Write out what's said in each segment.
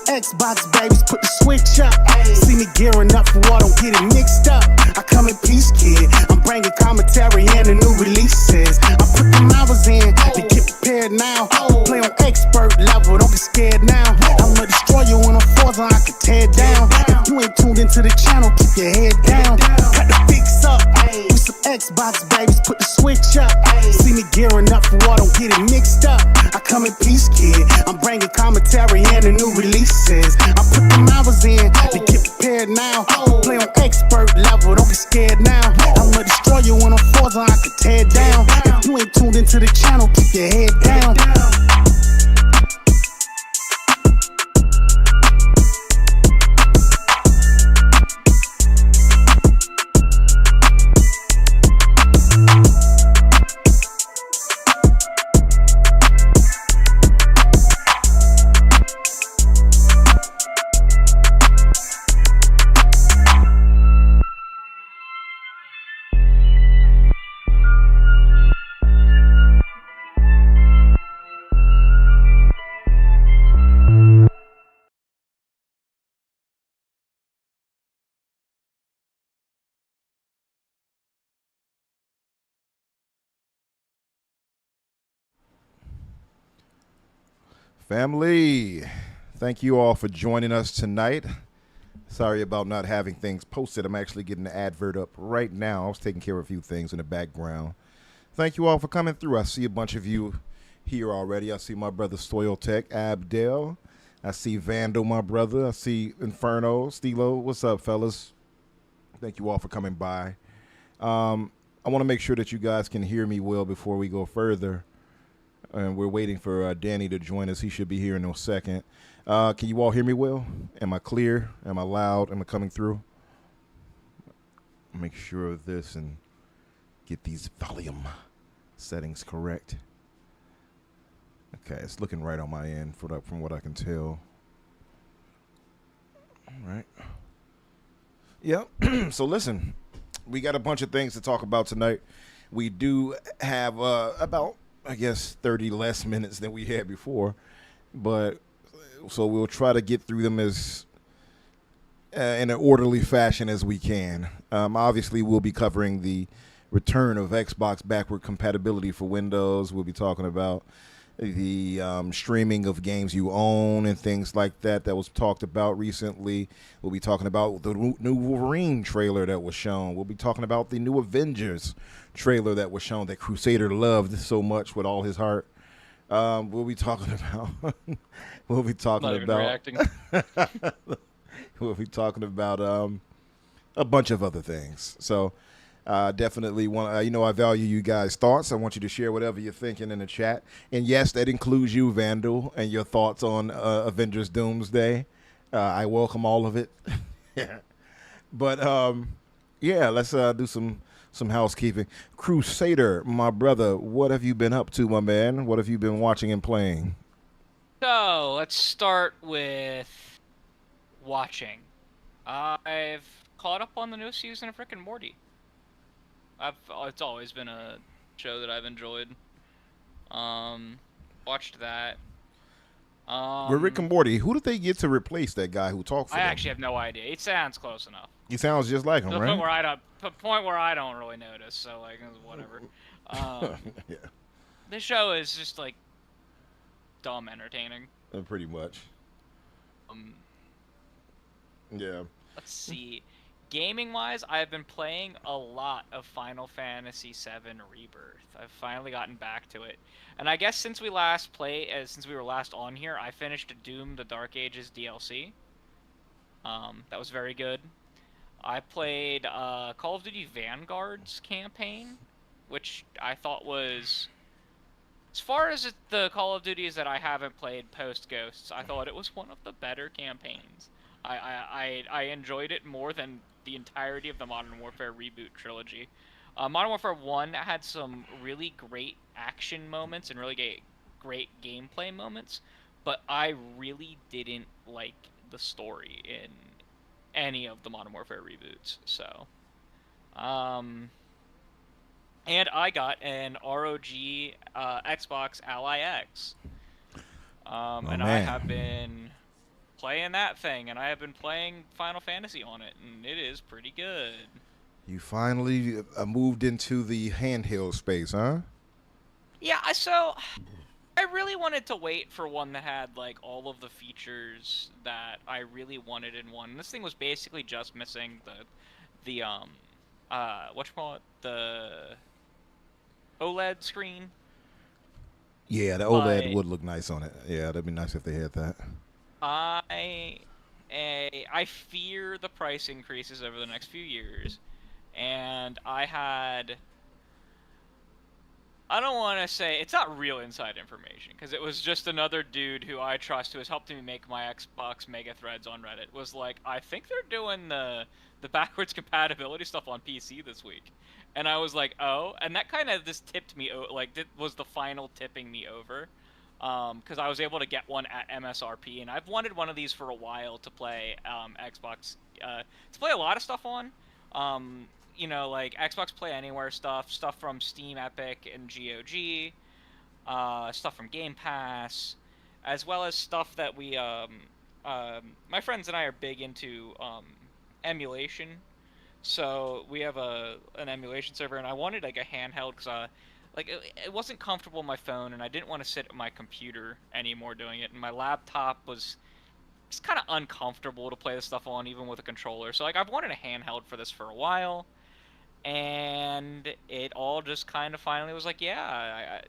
Xbox babies, put the switch up. See me gearing up for war, don't get it mixed up. I come in peace, kid. I'm bringing commentary and the new releases. I put them hours in to get prepared now. Play on expert level, don't get scared now. I'ma destroy you when I'm forza, I can tear down. If you ain't tuned into the channel, keep your head down. Cut the beats up. With some Xbox babies, put the switch up. See me gearing up for war, don't get it mixed up. I come in peace, kid. I'm bringing commentary and the new releases. I put them hours in to get prepared now. Play on expert level, don't get scared now. I'ma destroy you when I'm forza, I can tear down. If you ain't tuned into the channel, keep your head down. Family, thank you all for joining us tonight. Sorry about not having things posted. I'm actually getting the advert up right now. I was taking care of a few things in the background. Thank you all for coming through. I see a bunch of you here already. I see my brother Soiltech, Abdel. I see Vandal, my brother. I see Inferno, Stilo. What's up, fellas? Thank you all for coming by. I want to make sure that you guys can hear me well before we go further. And we're waiting for Danny to join us. He should be here in a second. Can you all hear me well? Am I clear? Am I loud? Am I coming through? Make sure of this and get these volume settings correct. Okay, it's looking right on my end from what I can tell. All right. Yep. So listen, we got a bunch of things to talk about tonight. We do have about, I guess, 30 less minutes than we had before, but so we'll try to get through them as in an orderly fashion as we can. Obviously, we'll be covering the return of Xbox backward compatibility for Windows. We'll be talking about the streaming of games you own and things like that was talked about recently. We'll be talking about the new Wolverine trailer that was shown. We'll be talking about the new Avengers trailer that was shown that Crusader loved so much with all his heart. We'll be talking about. we'll be talking Not even about. reacting. We'll be talking about a bunch of other things. So definitely want. I value you guys' thoughts. I want you to share whatever you're thinking in the chat. And yes, that includes you, Vandal, and your thoughts on Avengers Doomsday. I welcome all of it. But yeah, let's do some housekeeping. Crusader, my brother, what have you been up to, my man? What have you been watching and playing? So let's start with watching. I've caught up on the new season of Rick and Morty. It's always been a show that I've enjoyed. Watched that. With Rick and Morty, who did they get to replace that guy who talked for I them? actually have no idea. It sounds close enough. He sounds just like him, To the right? point where I don't really notice. So like, whatever. Yeah, This show is just like dumb entertaining. pretty much. Yeah. Let's see. Gaming wise, I've been playing a lot of Final Fantasy VII Rebirth. I've finally gotten back to it. And I guess since we were last on here, I finished Doom the Dark Ages DLC. That was very good. I played Call of Duty Vanguard's campaign, which I thought was, as far as the Call of Duties that I haven't played post Ghosts, I thought it was one of the better campaigns. I enjoyed it more than the entirety of the Modern Warfare reboot trilogy. Modern Warfare 1 had some really great action moments and really great gameplay moments, but I really didn't like the story in any of the Modern Warfare reboots. So, and I got an ROG Xbox Ally X, and man. I have been playing that thing, and I have been playing Final Fantasy on it, and it is pretty good. You finally moved into the handheld space, huh? Yeah, so I really wanted to wait for one that had like all of the features that I really wanted in one. This thing was basically just missing the whatchamacallit, the OLED screen. Yeah, the OLED would look nice on it. Yeah, that'd be nice if they had that. I fear the price increases over the next few years, and I don't want to say, it's not real inside information, because it was just another dude who I trust who has helped me make my Xbox mega threads on Reddit, was like, I think they're doing the backwards compatibility stuff on PC this week. And I was like, oh, and that kind of just tipped me, was the final tipping me over. Because I was able to get one at MSRP, and I've wanted one of these for a while to play Xbox, to play a lot of stuff on. Like Xbox Play Anywhere stuff from Steam, Epic, and GOG, stuff from Game Pass, as well as stuff that we, my friends and I are big into emulation. So we have an emulation server, and I wanted like a handheld because it wasn't comfortable on my phone, and I didn't want to sit at my computer anymore doing it, and my laptop was just kind of uncomfortable to play this stuff on, even with a controller. So like I've wanted a handheld for this for a while, and it all just kind of finally was like, yeah,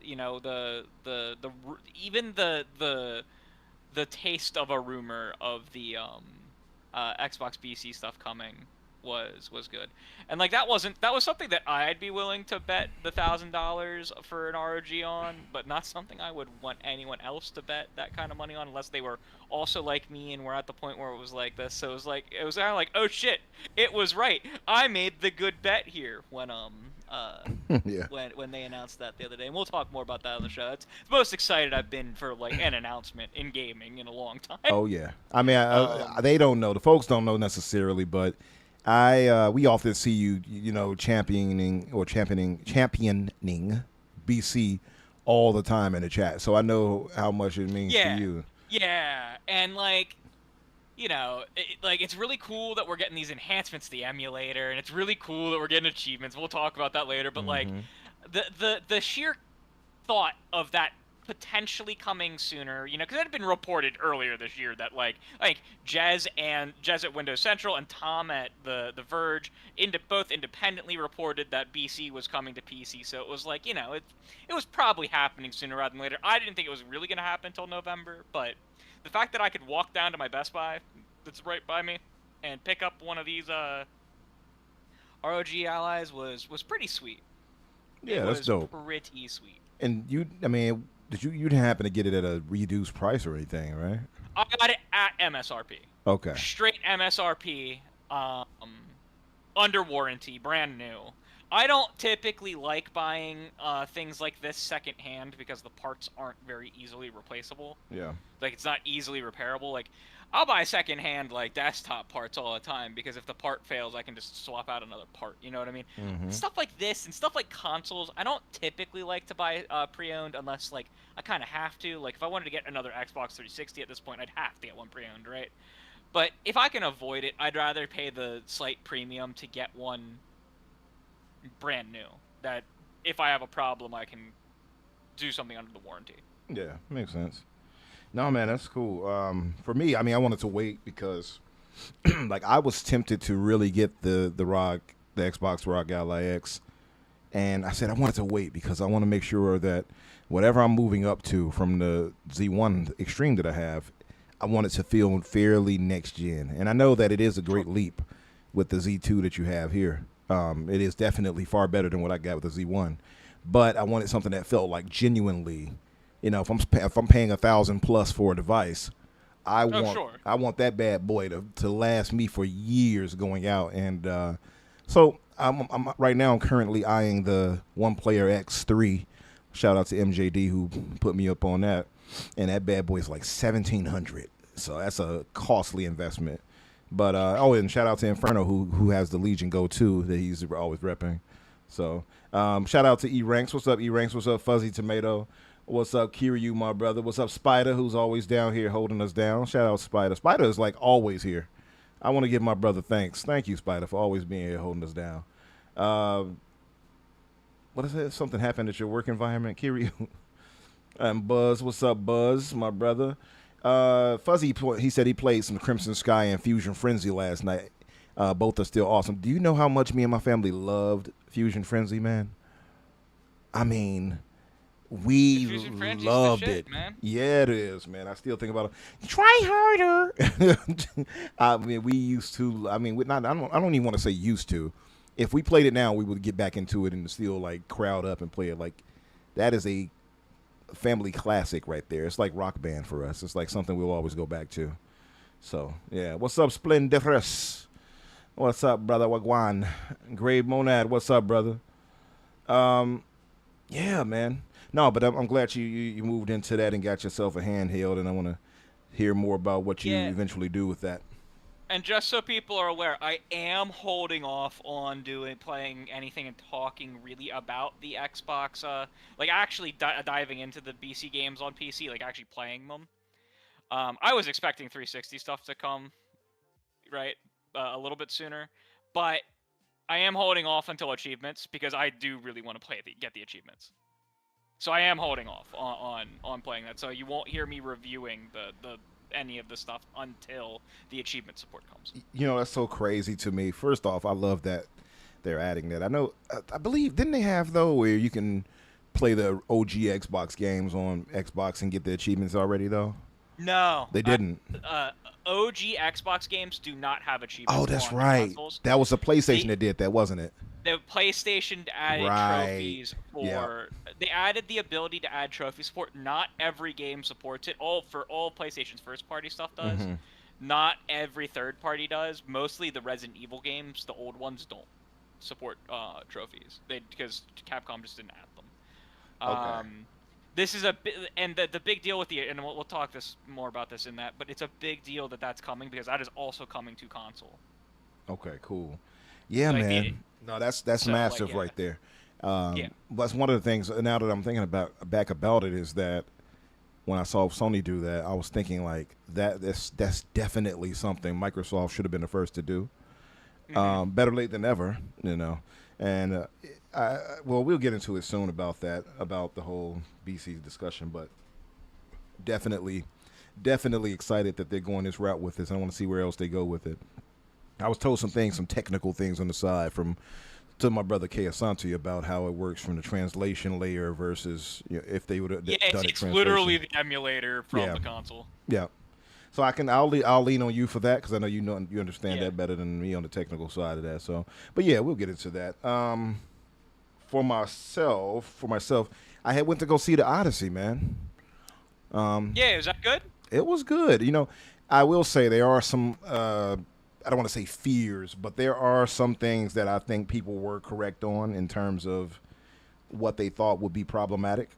the taste of a rumor of the Xbox BC stuff coming was good. And like that was something that I'd be willing to bet the $1,000 for an ROG on, but not something I would want anyone else to bet that kind of money on, unless they were also like me and were at the point where it was like this. So it was kind of like, oh shit, it was right, I made the good bet here when yeah. when they announced that the other day. And we'll talk more about that on the show. It's the most excited I've been for like an announcement in gaming in a long time. Oh yeah. I mean, they don't know. The folks don't know necessarily, but we often see you championing BC all the time in the chat. So I know how much it means to you. Yeah, and it's really cool that we're getting these enhancements to the emulator, and it's really cool that we're getting achievements. We'll talk about that later, but like the sheer thought of that potentially coming sooner, because it had been reported earlier this year that like Jez at Windows Central and Tom at the Verge both independently reported that BC was coming to PC. So it was like, it was probably happening sooner rather than later. I didn't think it was really going to happen until November, but the fact that I could walk down to my Best Buy that's right by me and pick up one of these ROG Allies was pretty sweet. Yeah, that's dope. Pretty sweet. And you didn't happen to get it at a reduced price or anything, right? I got it at MSRP. Okay. Straight MSRP, under warranty, brand new. I don't typically like buying things like this secondhand because the parts aren't very easily replaceable. Yeah. Like, it's not easily repairable. Like, I'll buy secondhand, like, desktop parts all the time because if the part fails, I can just swap out another part. You know what I mean? Mm-hmm. Stuff like this and stuff like consoles, I don't typically like to buy pre-owned unless, like, I kind of have to. Like, if I wanted to get another Xbox 360 at this point, I'd have to get one pre-owned, right? But if I can avoid it, I'd rather pay the slight premium to get one brand new. That if I have a problem, I can do something under the warranty. Yeah, makes sense. No, man, that's cool. For me, I wanted to wait because, like, I was tempted to really get the Xbox ROG Ally X, and I said I wanted to wait because I want to make sure that whatever I'm moving up to from the Z1 Extreme that I have, I want it to feel fairly next gen. And I know that it is a great leap with the Z2 that you have here. It is definitely far better than what I got with the Z1, but I wanted something that felt like genuinely. If I'm paying $1,000+ for a device, I want that bad boy to last me for years going out. And so I'm right now. I'm currently eyeing the One Player X3. Shout out to MJD who put me up on that. And that bad boy is like $1,700. So that's a costly investment. But and shout out to Inferno who has the Legion Go 2 that he's always repping. So shout out to E-Ranks. What's up, E-Ranks? What's up, Fuzzy Tomato? What's up, Kiryu, my brother? What's up, Spider, who's always down here holding us down? Shout out, Spider. Spider is, like, always here. I want to give my brother thanks. Thank you, Spider, for always being here holding us down. What is it? Something happened at your work environment, Kiryu? And Buzz, what's up, Buzz, my brother? Fuzzy, he said he played some Crimson Sky and Fusion Frenzy last night. Both are still awesome. Do you know how much me and my family loved Fusion Frenzy, man? We loved it. Man. Yeah, it is, man. I still think about it. Try harder. We used to. I don't even want to say used to. If we played it now, we would get back into it and still like crowd up and play it. Like that is a family classic right there. It's like Rock Band for us. It's like something we'll always go back to. So yeah, what's up, Splendiferous? What's up, brother? Wagwan, Grave Monad. What's up, brother? Yeah, man. No, but I'm glad you moved into that and got yourself a handheld, and I want to hear more about what you eventually do with that. And just so people are aware, I am holding off on playing anything and talking really about the Xbox, actually diving into the BC games on PC, like actually playing them. I was expecting 360 stuff to come, right, a little bit sooner, but I am holding off until achievements because I do really want to get the achievements. So I am holding off on playing that. So you won't hear me reviewing any of the stuff until the achievement support comes. That's so crazy to me. First off, I love that they're adding that. I know, I believe, didn't they have though where you can play the OG Xbox games on Xbox and get the achievements already though? No, they didn't. OG Xbox games do not have achievements. Oh, that's right. Consoles. That was the PlayStation that did that, wasn't it? The PlayStation added trophies for. Yep. They added the ability to add trophy support. Not every game supports it. All PlayStation's first-party stuff does. Mm-hmm. Not every third-party does. Mostly the Resident Evil games, the old ones, don't support trophies. Because Capcom just didn't add them. Okay. This is and the big deal with and we'll talk more about this in that. But it's a big deal that's coming because that is also coming to console. Okay, cool. Yeah, like man. No, that's massive right there. That's one of the things. Now that I'm thinking back about it, is that when I saw Sony do that, I was thinking like that's definitely something Microsoft should have been the first to do. Mm-hmm. Better late than never, And well, we'll get into it soon about that, about the whole BC discussion, but definitely, definitely excited that they're going this route with this. I want to see where else they go with it. I was told some technical things on the side to my brother Kay Asante about how it works from the translation layer versus if they would have done it it's literally the emulator from the console. Yeah. So I'll lean on you for that because I know you understand that better than me on the technical side of that. So, but yeah, we'll get into that. For myself, I went to go see the Odyssey, man. Yeah, is that good? It was good. I will say there are some. I don't want to say fears, but there are some things that I think people were correct on in terms of what they thought would be problematic.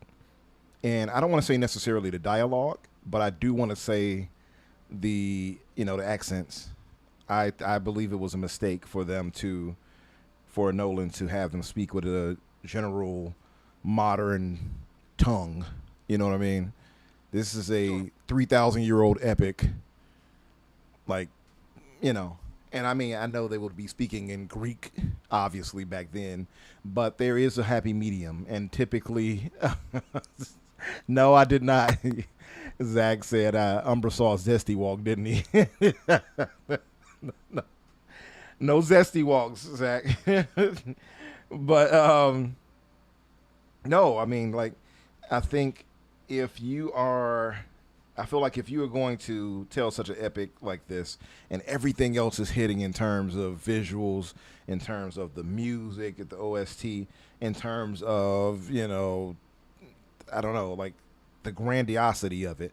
And I don't want to say necessarily the dialogue, but I do want to say the accents. I believe it was a mistake for Nolan to have them speak with a general modern tongue. You know what I mean? This is a 3,000-year-old epic. And I mean, I know they would be speaking in Greek, obviously, back then, but there is a happy medium. And typically, no, I did not. Zach said, Umbra saw Zesty Walk, didn't he? No Zesty Walks, Zach. But, no, I mean, I think I feel like if you are going to tell such an epic like this and everything else is hitting in terms of visuals, in terms of the music, the OST, in terms of, I don't know, the grandiosity of it,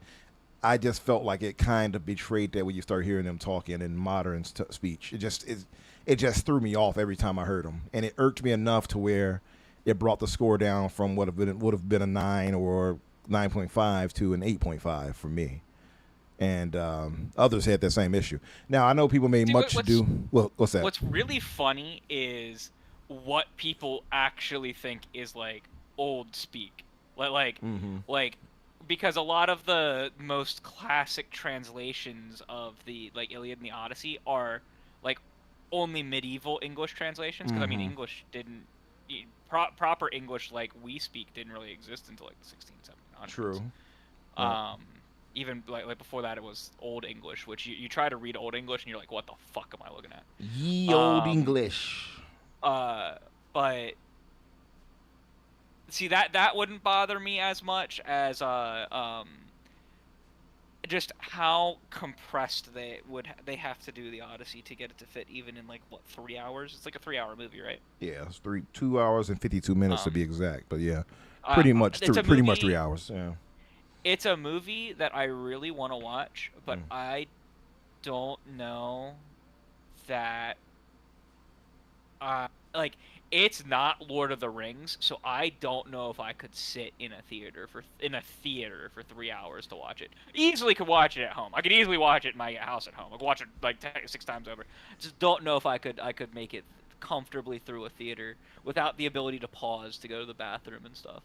I just felt like it kind of betrayed that when you start hearing them talking in modern speech. It just threw me off every time I heard them. And it irked me enough to where it brought the score down from what would have been a 9 or 9.5 to an 8.5 for me, and others had that same issue. Now I know people made much ado. Well, what's that? What's really funny is what people actually think is old speak, because a lot of the most classic translations of the Iliad and the Odyssey are only medieval English translations. Because I mean, English didn't proper English like we speak didn't really exist until the 16th, 1700s. True. Even before that, it was Old English, which you try to read Old English and you're like, what the fuck am I looking at? Ye old English. But see, that wouldn't bother me as much as just how compressed they have to do the Odyssey to get it to fit even in 3 hours. It's a 3-hour movie, right? Yeah, it's 2 hours and 52 minutes to be exact. But yeah, pretty much 3 hours. Yeah. It's a movie that I really want to watch, but I don't know that it's not Lord of the Rings, so I don't know if I could sit in a theater for 3 hours to watch it. Easily could watch it at home. I could easily watch it in my house at home. I could watch it 6 times over. Just don't know if I could make it comfortably through a theater without the ability to pause to go to the bathroom and stuff.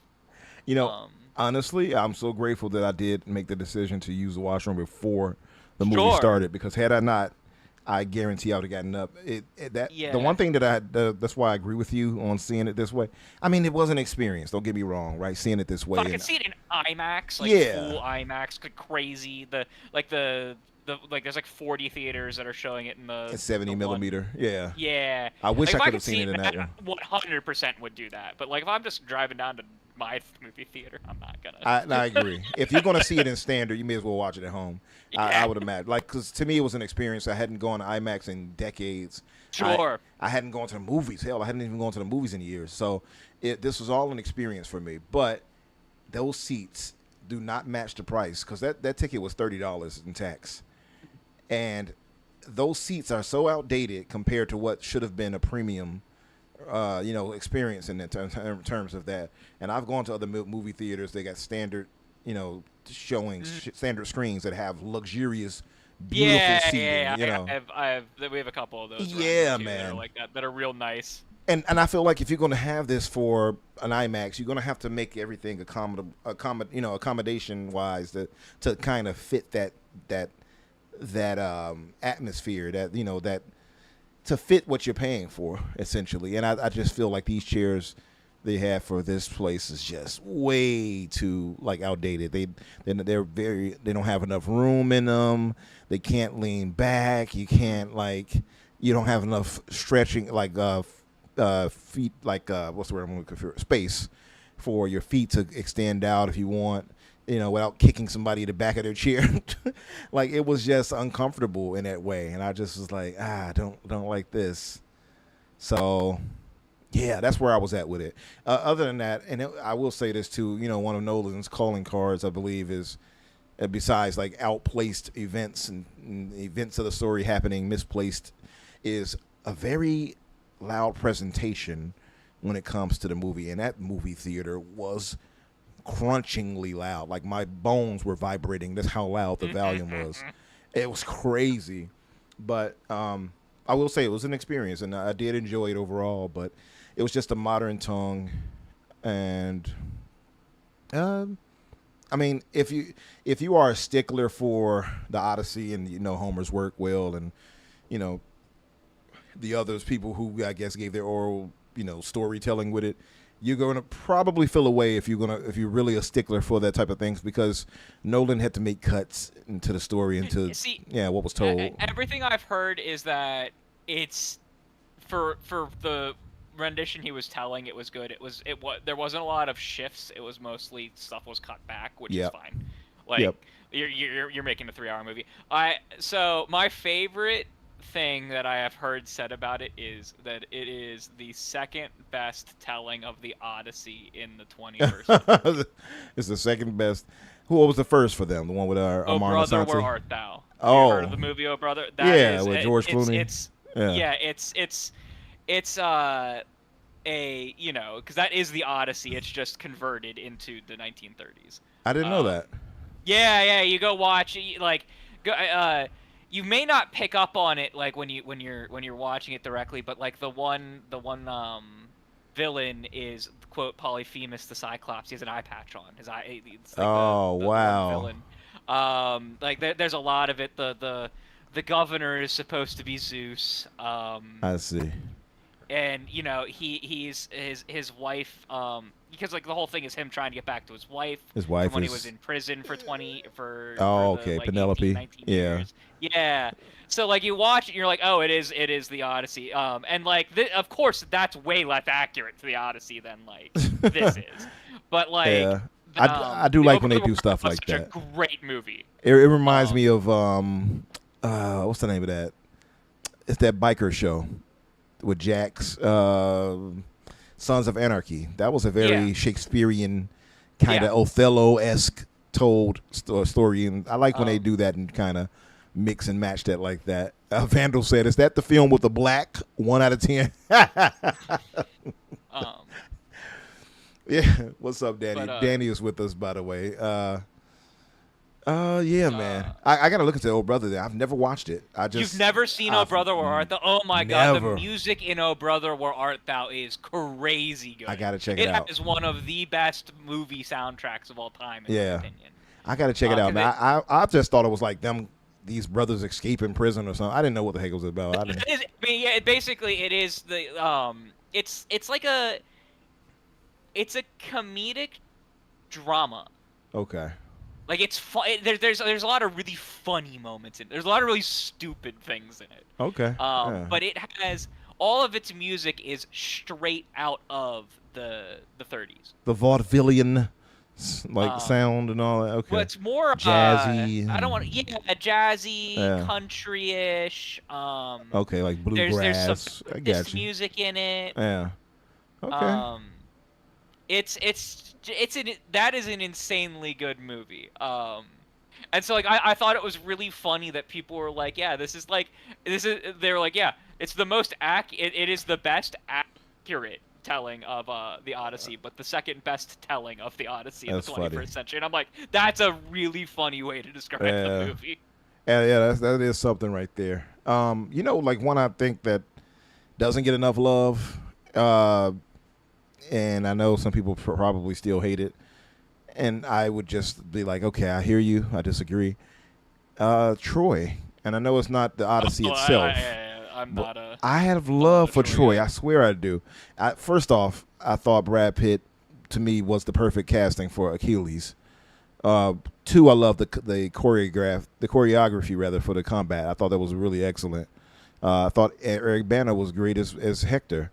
Honestly, I'm so grateful that I did make the decision to use the washroom before the movie started, because had I not, I guarantee I would have gotten up. The one thing that's why I agree with you on seeing it this way. I mean, it was an experience. Don't get me wrong, right? Seeing it this way. I can see it in IMAX, full IMAX, crazy. There's 40 theaters that are showing it in the 70 millimeter. Yeah. Yeah. I wish I could have seen it in that one. 100% would do that. But if I'm just driving down to my movie theater, I'm not gonna. I agree. If you're gonna see it in standard, you may as well watch it at home. Yeah. I would imagine. Because to me, it was an experience. I hadn't gone to IMAX in decades. Sure. I hadn't gone to the movies. Hell, I hadn't even gone to the movies in years. So this was all an experience for me. But those seats do not match the price, because that ticket was $30 in tax. And those seats are so outdated compared to what should have been a premium, experience in terms of that. And I've gone to other movie theaters. They got standard, showings, standard screens that have luxurious, beautiful seating. Yeah. We have a couple of those. Yeah, man. That are real nice. And I feel like if you're going to have this for an IMAX, you're going to have to make everything accommodation wise to kind of fit that atmosphere, that to fit what you're paying for, essentially. And I just feel like these chairs they have for this place is just way too like outdated. They don't have enough room in them. They can't lean back. You can't you don't have enough stretching feet what's the word I'm looking for, space for your feet to extend out if you want, without kicking somebody in the back of their chair. Like it was just uncomfortable in that way, and I just was like, I don't like this. So yeah, that's where I was at with it. Other than that, I will say this too, one of Nolan's calling cards, I believe, is besides like outplaced events and events of the story happening misplaced, is a very loud presentation when it comes to the movie. And that movie theater was crunchingly loud. Like my bones were vibrating. That's how loud the volume was. It was crazy. But I will say it was an experience, and I did enjoy it overall, but it was just a modern tongue. And I mean, if you are a stickler for the Odyssey and Homer's work well, and the others people who I guess gave their oral storytelling with it, you're going to probably feel away if you're really a stickler for that type of things, because Nolan had to make cuts into the story what was told. Everything I've heard is that it's for the rendition he was telling, it was good. There wasn't a lot of shifts. It was mostly stuff was cut back, which is fine. Like you're making a 3-hour movie. So my favorite thing that I have heard said about it is that it is the second best telling of the Odyssey in the 21st. It's the second best. What was the first for them? The one with our Oh Amar Brother, Asante? Where Art Thou? Oh, you heard of the movie Oh Brother? With George Clooney. It's because that is the Odyssey. It's just converted into the 1930s. I didn't know that. Yeah. You go watch it. You may not pick up on it when you're watching it directly, but like the one villain is quote Polyphemus the Cyclops. He has an eye patch on his eye. It's like the wow. Villain. There's a lot of it. The governor is supposed to be Zeus. I see. And he's his wife. Because the whole thing is him trying to get back to his wife. His wife when is... he was in prison for Penelope. 18, 19 years. Yeah. So you watch it, and you're like, oh, it is the Odyssey. And of course that's way less accurate to the Odyssey than this is. But yeah. I do like when they do stuff like that. Such a great movie. It reminds me of what's the name of that? It's that biker show with Jax, Sons of Anarchy. That was a very Shakespearean kind of Othello-esque told story, and I like when they do that and kind of mix and match that like that. Vandal said, "Is that the film with the black 1 out of 10?" Yeah. What's up, Danny? Danny is with us, by the way. Man. I gotta look into Oh Brother there. I've never watched it. You've never seen Oh Brother, Where Art Thou? Oh my God, the music in Oh Brother, Where Art Thou is crazy good. I gotta check it out. It is one of the best movie soundtracks of all time, in my opinion. I gotta check it out. Now, I just thought it was like these brothers escaping prison or something. I didn't know what the heck it was about. Basically, it is the it's like it's a comedic drama. Okay. It's fun. There's a lot of really funny moments in it. There's a lot of really stupid things in it. Okay. But it has all of its music is straight out of the 30s. The vaudevillian sound and all that. Okay. Well, it's more jazzy. I don't want jazzy, country-ish. Okay, like bluegrass. There's some music in it. Yeah. Okay. That is an insanely good movie. And so I thought it was really funny that people were like, yeah, they were like, yeah, it's the most it is the best accurate telling of the Odyssey, but the second best telling of the Odyssey in the 21st century. And I'm like, that's a really funny way to describe the movie. Yeah, that is something right there. One I think that doesn't get enough love, and I know some people probably still hate it, and I would just be like, okay, I hear you, I disagree. Troy, and I know it's not the Odyssey itself. I'm not a. I have love for Troy. guy. I swear I do. First off, I thought Brad Pitt, to me, was the perfect casting for Achilles. Two, I love the choreography rather for the combat. I thought that was really excellent. I thought Eric Bana was great as Hector.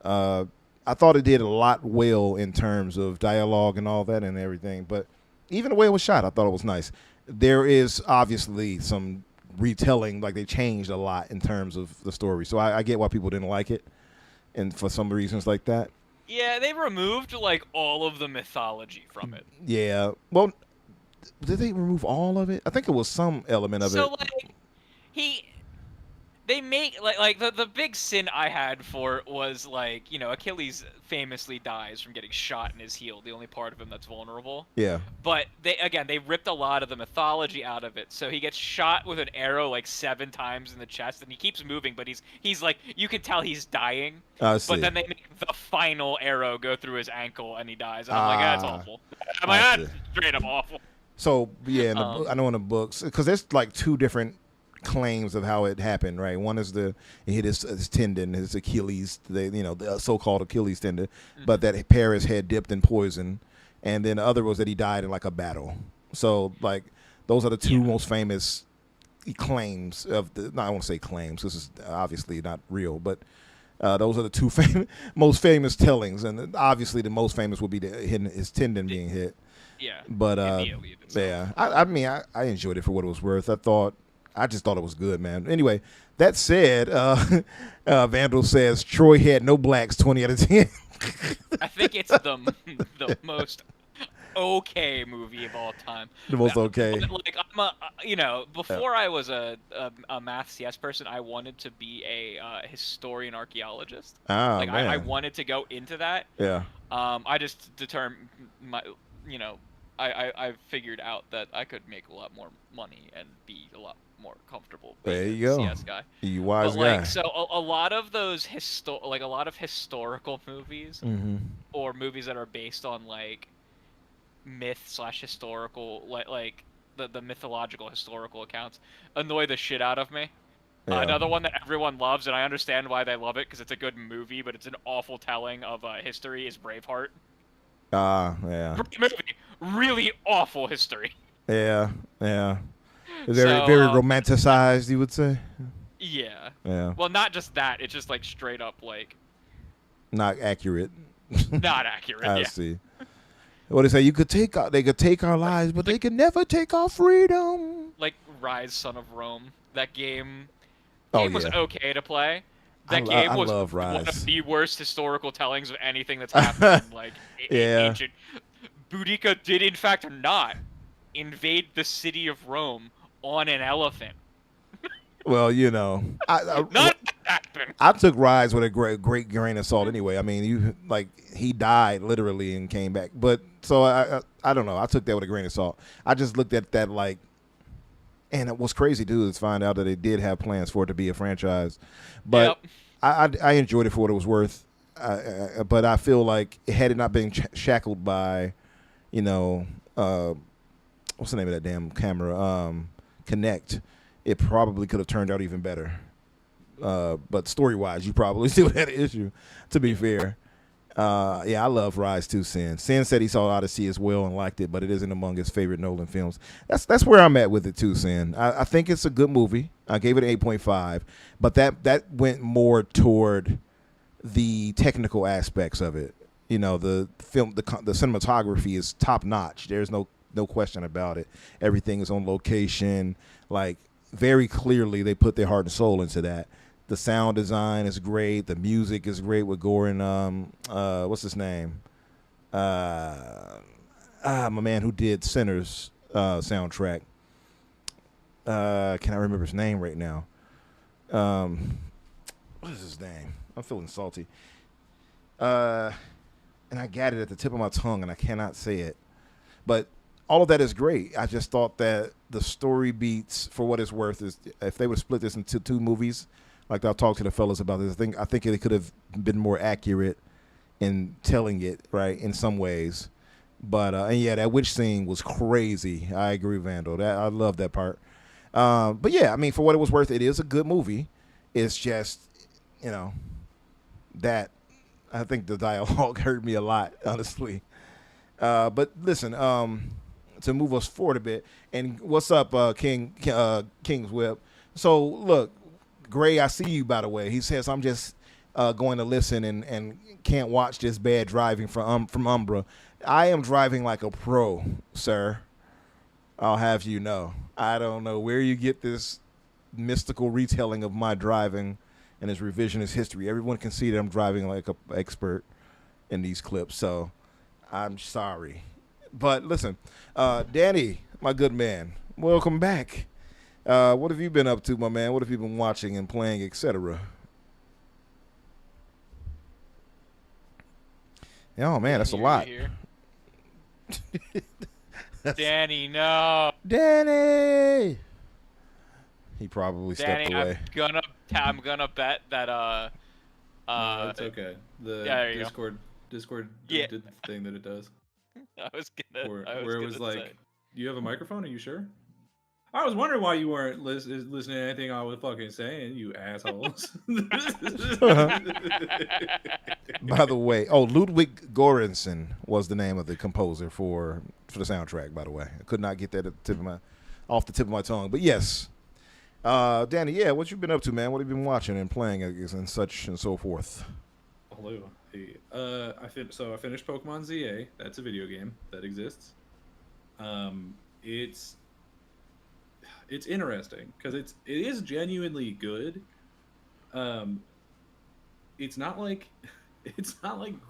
I thought it did a lot well in terms of dialogue and all that and everything. But even the way it was shot, I thought it was nice. There is obviously some retelling, like they changed a lot in terms of the story. So I get why people didn't like it, and for some reasons like that. Yeah, they removed like all of the mythology from it. Yeah. Well, did they remove all of it? I think it was some element of it. So like, they make like the big sin I had for it was like, you know, Achilles famously dies from getting shot in his heel, the only part of him that's vulnerable. Yeah. But they ripped a lot of the mythology out of it. So he gets shot with an arrow like 7 times in the chest, and he keeps moving, but he's like, you can tell he's dying. I see. But then they make the final arrow go through his ankle, and he dies. And I'm like, that's awful. I'm like, I that's see. straight up awful. So yeah, in the I know in the books, because there's like 2 different claims of how it happened, right? One is he hit his tendon, his Achilles, the so-called Achilles tendon, but that Paris had dipped in poison, and then the other was that he died in like a battle. So like those are the 2 most famous claims of the. No, I won't say claims. This is obviously not real, but those are the 2 most famous tellings, and obviously the most famous would be his tendon being hit. Yeah. But yeah, I mean, I enjoyed it for what it was worth. I just thought it was good, man. Anyway, that said, Vandal says Troy had no blacks, 20 out of 10. I think it's the most okay movie of all time. The most okay. But, like before I was a math CS person, I wanted to be a historian archaeologist. Man. I wanted to go into that. Yeah. I just determined I figured out that I could make a lot more money and be a lot more comfortable being there you go. a CS guy. You wise guy. So a lot of those a lot of historical movies or movies that are based on like myth/historical like the mythological historical accounts annoy the shit out of me. Yeah. Another one that everyone loves, and I understand why they love it because it's a good movie, but it's an awful telling of history, is Braveheart. Yeah. Great movie, really awful history. Yeah. Very romanticized, you would say. Yeah. Yeah. Well, not just that; it's just like straight up like not accurate. not accurate. I yeah. see. What they say? They could take our lives, but they could never take our freedom. Like Rise, Son of Rome. That game Oh, was yeah. okay to play. That I game was love one Rise. of the worst historical tellings of anything that's happened in like Yeah. ancient. Boudica did in fact not invade the city of Rome on an elephant. Well, Not happened. I took Rise with a great grain of salt. Anyway, I mean, he died literally and came back. But so I don't know. I took that with a grain of salt. I just looked at that like. And what's crazy, too, is find out that they did have plans for it to be a franchise. But Yep. I enjoyed it for what it was worth. But I feel like had it not been shackled by, what's the name of that damn camera? Connect. It probably could have turned out even better. But story-wise, you probably still had an issue, to be fair. I love Rise too, Sin. Sin said he saw Odyssey as well and liked it, but it isn't among his favorite Nolan films. That's where I'm at with it too, Sin. I think it's a good movie. I gave it an 8.5, but that went more toward the technical aspects of it. The film, the cinematography is top notch. There's no question about it. Everything is on location. Like very clearly, they put their heart and soul into that. The sound design is great. The music is great with Goran. What's his name? My man who did Sinners soundtrack. Can I remember his name right now? What is his name? I'm feeling salty. And I got it at the tip of my tongue, and I cannot say it. But all of that is great. I just thought that the story beats, for what it's worth, is if they would split this into 2 movies. Like I'll talk to the fellas about this. I think it could have been more accurate in telling it, right, in some ways. But that witch scene was crazy. I agree, Vandal. I love that part. But yeah, I mean, for what it was worth, it is a good movie. It's just, you know, that I think the dialogue hurt me a lot, honestly. But listen, to move us forward a bit, and what's up, King's Whip? So look, Gray, I see you, by the way. He says I'm just going to listen and can't watch this bad driving from Umbra. I am driving like a pro, sir. I'll have you know. I don't know where you get this mystical retelling of my driving and his revisionist history. Everyone can see that I'm driving like an expert in these clips, so I'm sorry. But listen, Danny, my good man, welcome back. What have you been up to, my man? What have you been watching and playing, etc.? Oh, man, that's a lot. Danny, no. Danny! He probably stepped Danny, away. I'm gonna bet that No, it's okay. The yeah, there you Discord Yeah. did the thing that it does. I was gonna. Where it was like, say. "Do you have a microphone? Are you sure?" I was wondering why you weren't listening to anything I was fucking saying, you assholes. By the way, Ludwig Göransson was the name of the composer for the soundtrack, by the way. I could not get that off the tip of my tongue. But yes. Danny, yeah, what you been up to, man? What have you been watching and playing and such and so forth? Hello. Hey. I finished Pokemon ZA. That's a video game that exists. It's interesting because it is genuinely good. It's not like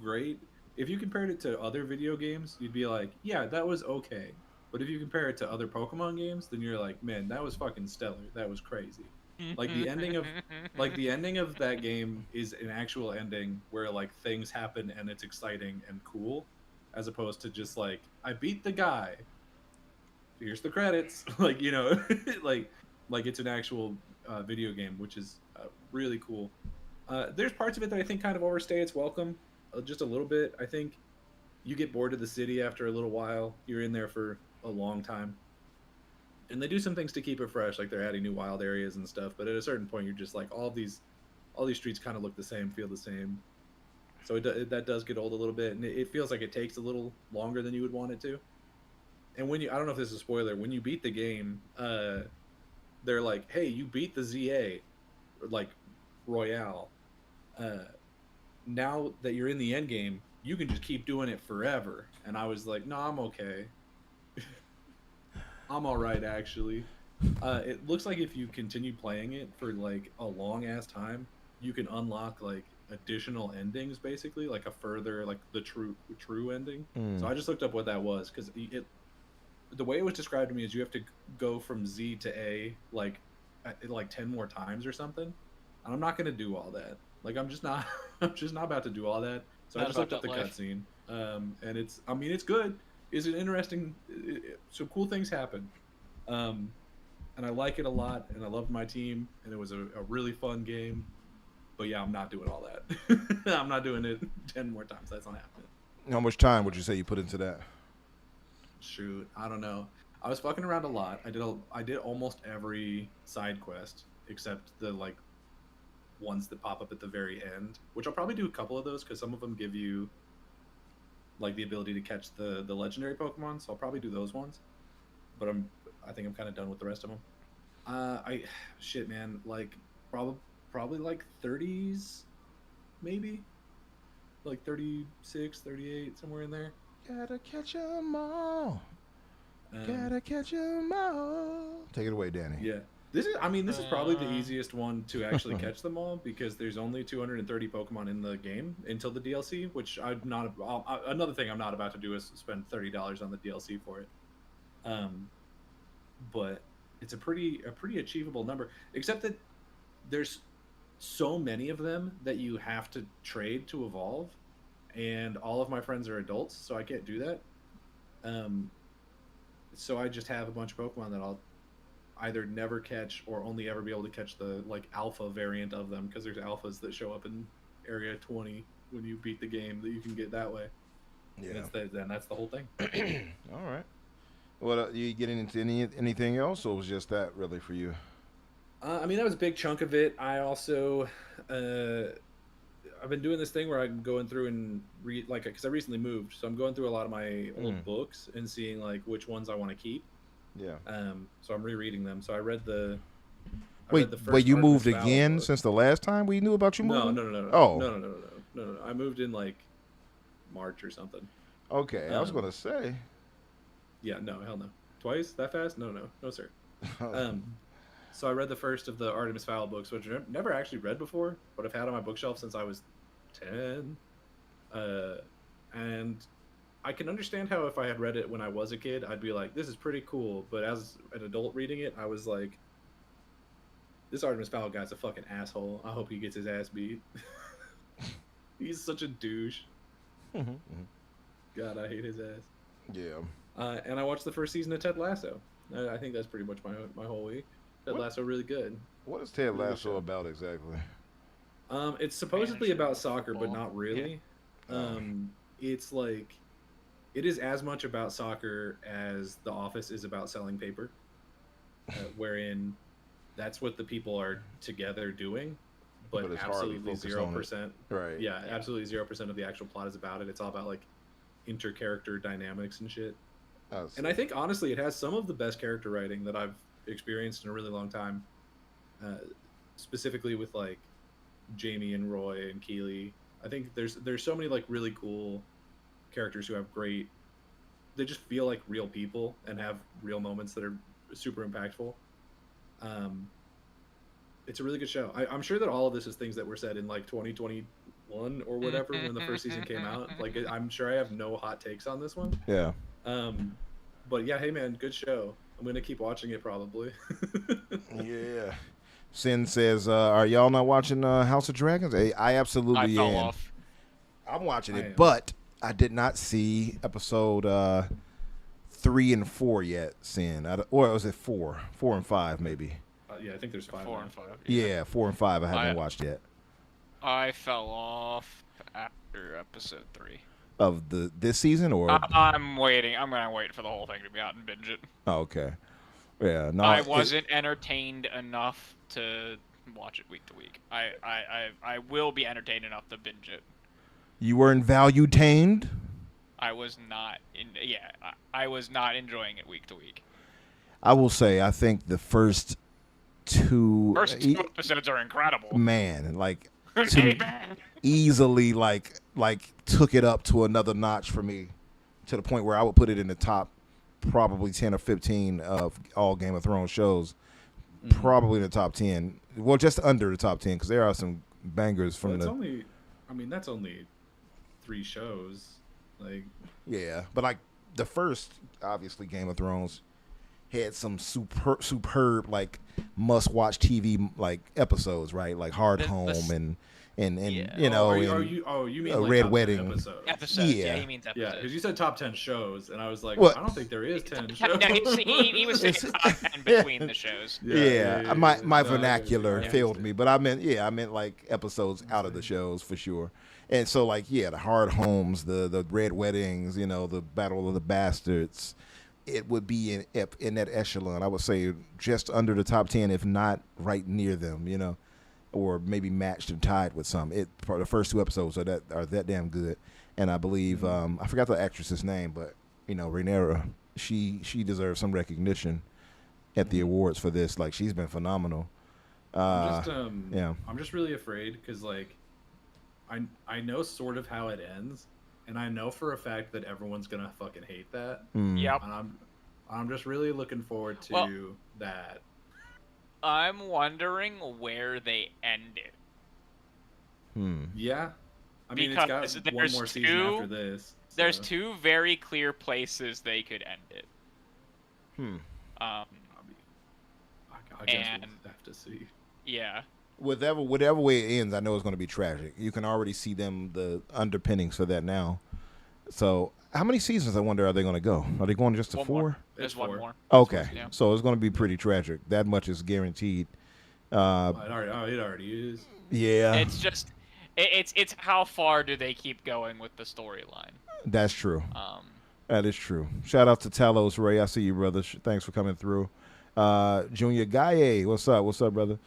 great. If you compared it to other video games, you'd be like, yeah, that was okay. But if you compare it to other Pokemon games, then you're like, man, that was fucking stellar. That was crazy. Like the ending of that game is an actual ending where like things happen and it's exciting and cool, as opposed to just like, I beat the guy. Here's the credits. like it's an actual video game, which is really cool. There's parts of it that I think kind of overstay its welcome just a little bit. I think you get bored of the city after a little while. You're in there for a long time, and they do some things to keep it fresh, like they're adding new wild areas and stuff. But at a certain point, you're just like, all these streets kind of look the same, feel the same. So that does get old a little bit, and it feels like it takes a little longer than you would want it to. And I don't know if this is a spoiler, when you beat the game, they're like, hey, you beat the ZA, like Royale. Now that you're in the end game, you can just keep doing it forever. And I was like, no, I'm okay. I'm all right, actually. It looks like if you continue playing it for like a long ass time, you can unlock like additional endings, basically, like a further, like the true ending. So I just looked up what that was, because the way it was described to me is you have to go from Z to A like 10 more times or something. And I'm not going to do all that. Like I'm just not about to do all that. So I just looked up the cutscene. And it's good. It's an interesting, some cool things happen. And I like it a lot, and I loved my team, and it was a really fun game. But yeah, I'm not doing all that. I'm not doing it 10 more times. That's not happening. How much time would you say you put into that? Shoot, I don't know. I was fucking around a lot. I did almost every side quest except the like ones that pop up at the very end, which I'll probably do a couple of those because some of them give you like the ability to catch the legendary Pokemon, so I'll probably do those ones. But I think I'm kind of done with the rest of them. Shit, man, like probably like 30s, maybe like 36, 38, somewhere in there. Gotta catch 'em all. Gotta catch 'em all. Take it away, Danny. Yeah. This is probably the easiest one to actually catch them all, because there's only 230 Pokemon in the game until the DLC, which another thing I'm not about to do is spend $30 on the DLC for it. But it's a pretty achievable number, except that there's so many of them that you have to trade to evolve, and all of my friends are adults, so I can't do that. So I just have a bunch of Pokemon that I'll either never catch or only ever be able to catch the like alpha variant of them, because there's alphas that show up in Area 20 when you beat the game that you can get that way. Yeah, and that's the whole thing. All right. Well, you getting into anything else, or was just that really for you? I mean, that was a big chunk of it. I also, I've been doing this thing where I'm going through and read, like, because I recently moved, so I'm going through a lot of my old books and seeing like which ones I want to keep. Yeah. So I'm rereading them. So I read the. Wait, you moved again since the last time we knew about you moving? No. Oh. No. I moved in like March or something. Okay, I was gonna say. Yeah, no, hell no. Twice that fast? No, sir. So I read the first of the Artemis Fowl books, which I've never actually read before, but I've had on my bookshelf since I was 10. And I can understand how if I had read it when I was a kid, I'd be like, this is pretty cool. But as an adult reading it, I was like, this Artemis Fowl guy's a fucking asshole. I hope he gets his ass beat. He's such a douche. God, I hate his ass. Yeah. And I watched the first season of Ted Lasso. I think that's pretty much my whole week. Ted Lasso really good. What is Ted Lasso about exactly? It's supposedly about soccer, but not really. It's like it is as much about soccer as The Office is about selling paper, wherein that's what the people are together doing, but absolutely 0%. Right. Yeah, absolutely 0% of the actual plot is about it. It's all about like inter-character dynamics and shit. And I think honestly, it has some of the best character writing that I've experienced in a really long time. Specifically with like Jamie and Roy and Keely. I think there's so many like really cool characters who have great. They just feel like real people and have real moments that are super impactful. It's a really good show. I'm sure that all of this is things that were said in like 2021 or whatever when the first season came out. Like I'm sure I have no hot takes on this one. Yeah. But yeah, hey man, good show. I'm gonna keep watching it probably. Yeah. Sin says, "Are y'all not watching House of Dragons?" I absolutely am. Off. I'm watching it, but I did not see episode 3 and 4 yet. Sin, or was it 4 and 5 maybe? Yeah, I think there's 5. 4 and 5. Yeah, 4 and 5. I haven't watched yet. I fell off after episode 3 of this season, or I'm waiting. I'm gonna wait for the whole thing to be out and binge it. Oh, okay. Yeah, no, I wasn't entertained enough to watch it week to week. I will be entertained enough to binge it. You weren't value-tained? I was not I was not enjoying it week to week. I will say, I think the first two episodes are incredible. Man, like easily like took it up to another notch for me, to the point where I would put it in the top probably 10 or 15 of all Game of Thrones shows. Probably in the top 10. Well, just under the top 10, because there are some bangers from that's only 3 shows. Like, yeah, but like the first, obviously, Game of Thrones had some superb like must-watch TV like episodes, right? Like Hard Home and yeah. you know, you mean like Red top Wedding 10 episodes? Yeah, he means episodes. Yeah, because you said top 10 shows, and I was like, What? I don't think there is 10 shows. No, he was saying top 10 between the shows. Yeah. My vernacular failed me, but I meant like episodes out of the shows for sure. And so like the Hard Homes, the Red Weddings, you know, the Battle of the Bastards, it would be in that echelon. I would say just under the top 10, if not right near them, you know, or maybe matched and tied with some. The first 2 episodes are that damn good. And I believe I forgot the actress's name, but you know, Rhaenyra, she deserves some recognition at the awards for this. Like, she's been phenomenal. I'm just really afraid because like I know sort of how it ends, and I know for a fact that everyone's gonna fucking hate that. Yep. And I'm just really looking forward to that. I'm wondering where they end it. Yeah. I mean, it's got one more season after this. So. There's 2 very clear places they could end it. I guess we'll have to see. Yeah. Whatever way it ends, I know it's going to be tragic. You can already see the underpinnings for that now. So, how many seasons, I wonder, are they going to go? Are they going just to 4? There's 1 more. Okay, so it's going to be pretty tragic. That much is guaranteed. It already is. Yeah. It's just, it's how far do they keep going with the storyline? That's true. That is true. Shout out to Talos Ray. I see you, brother. Thanks for coming through. Junior Gaye, what's up? What's up, brother?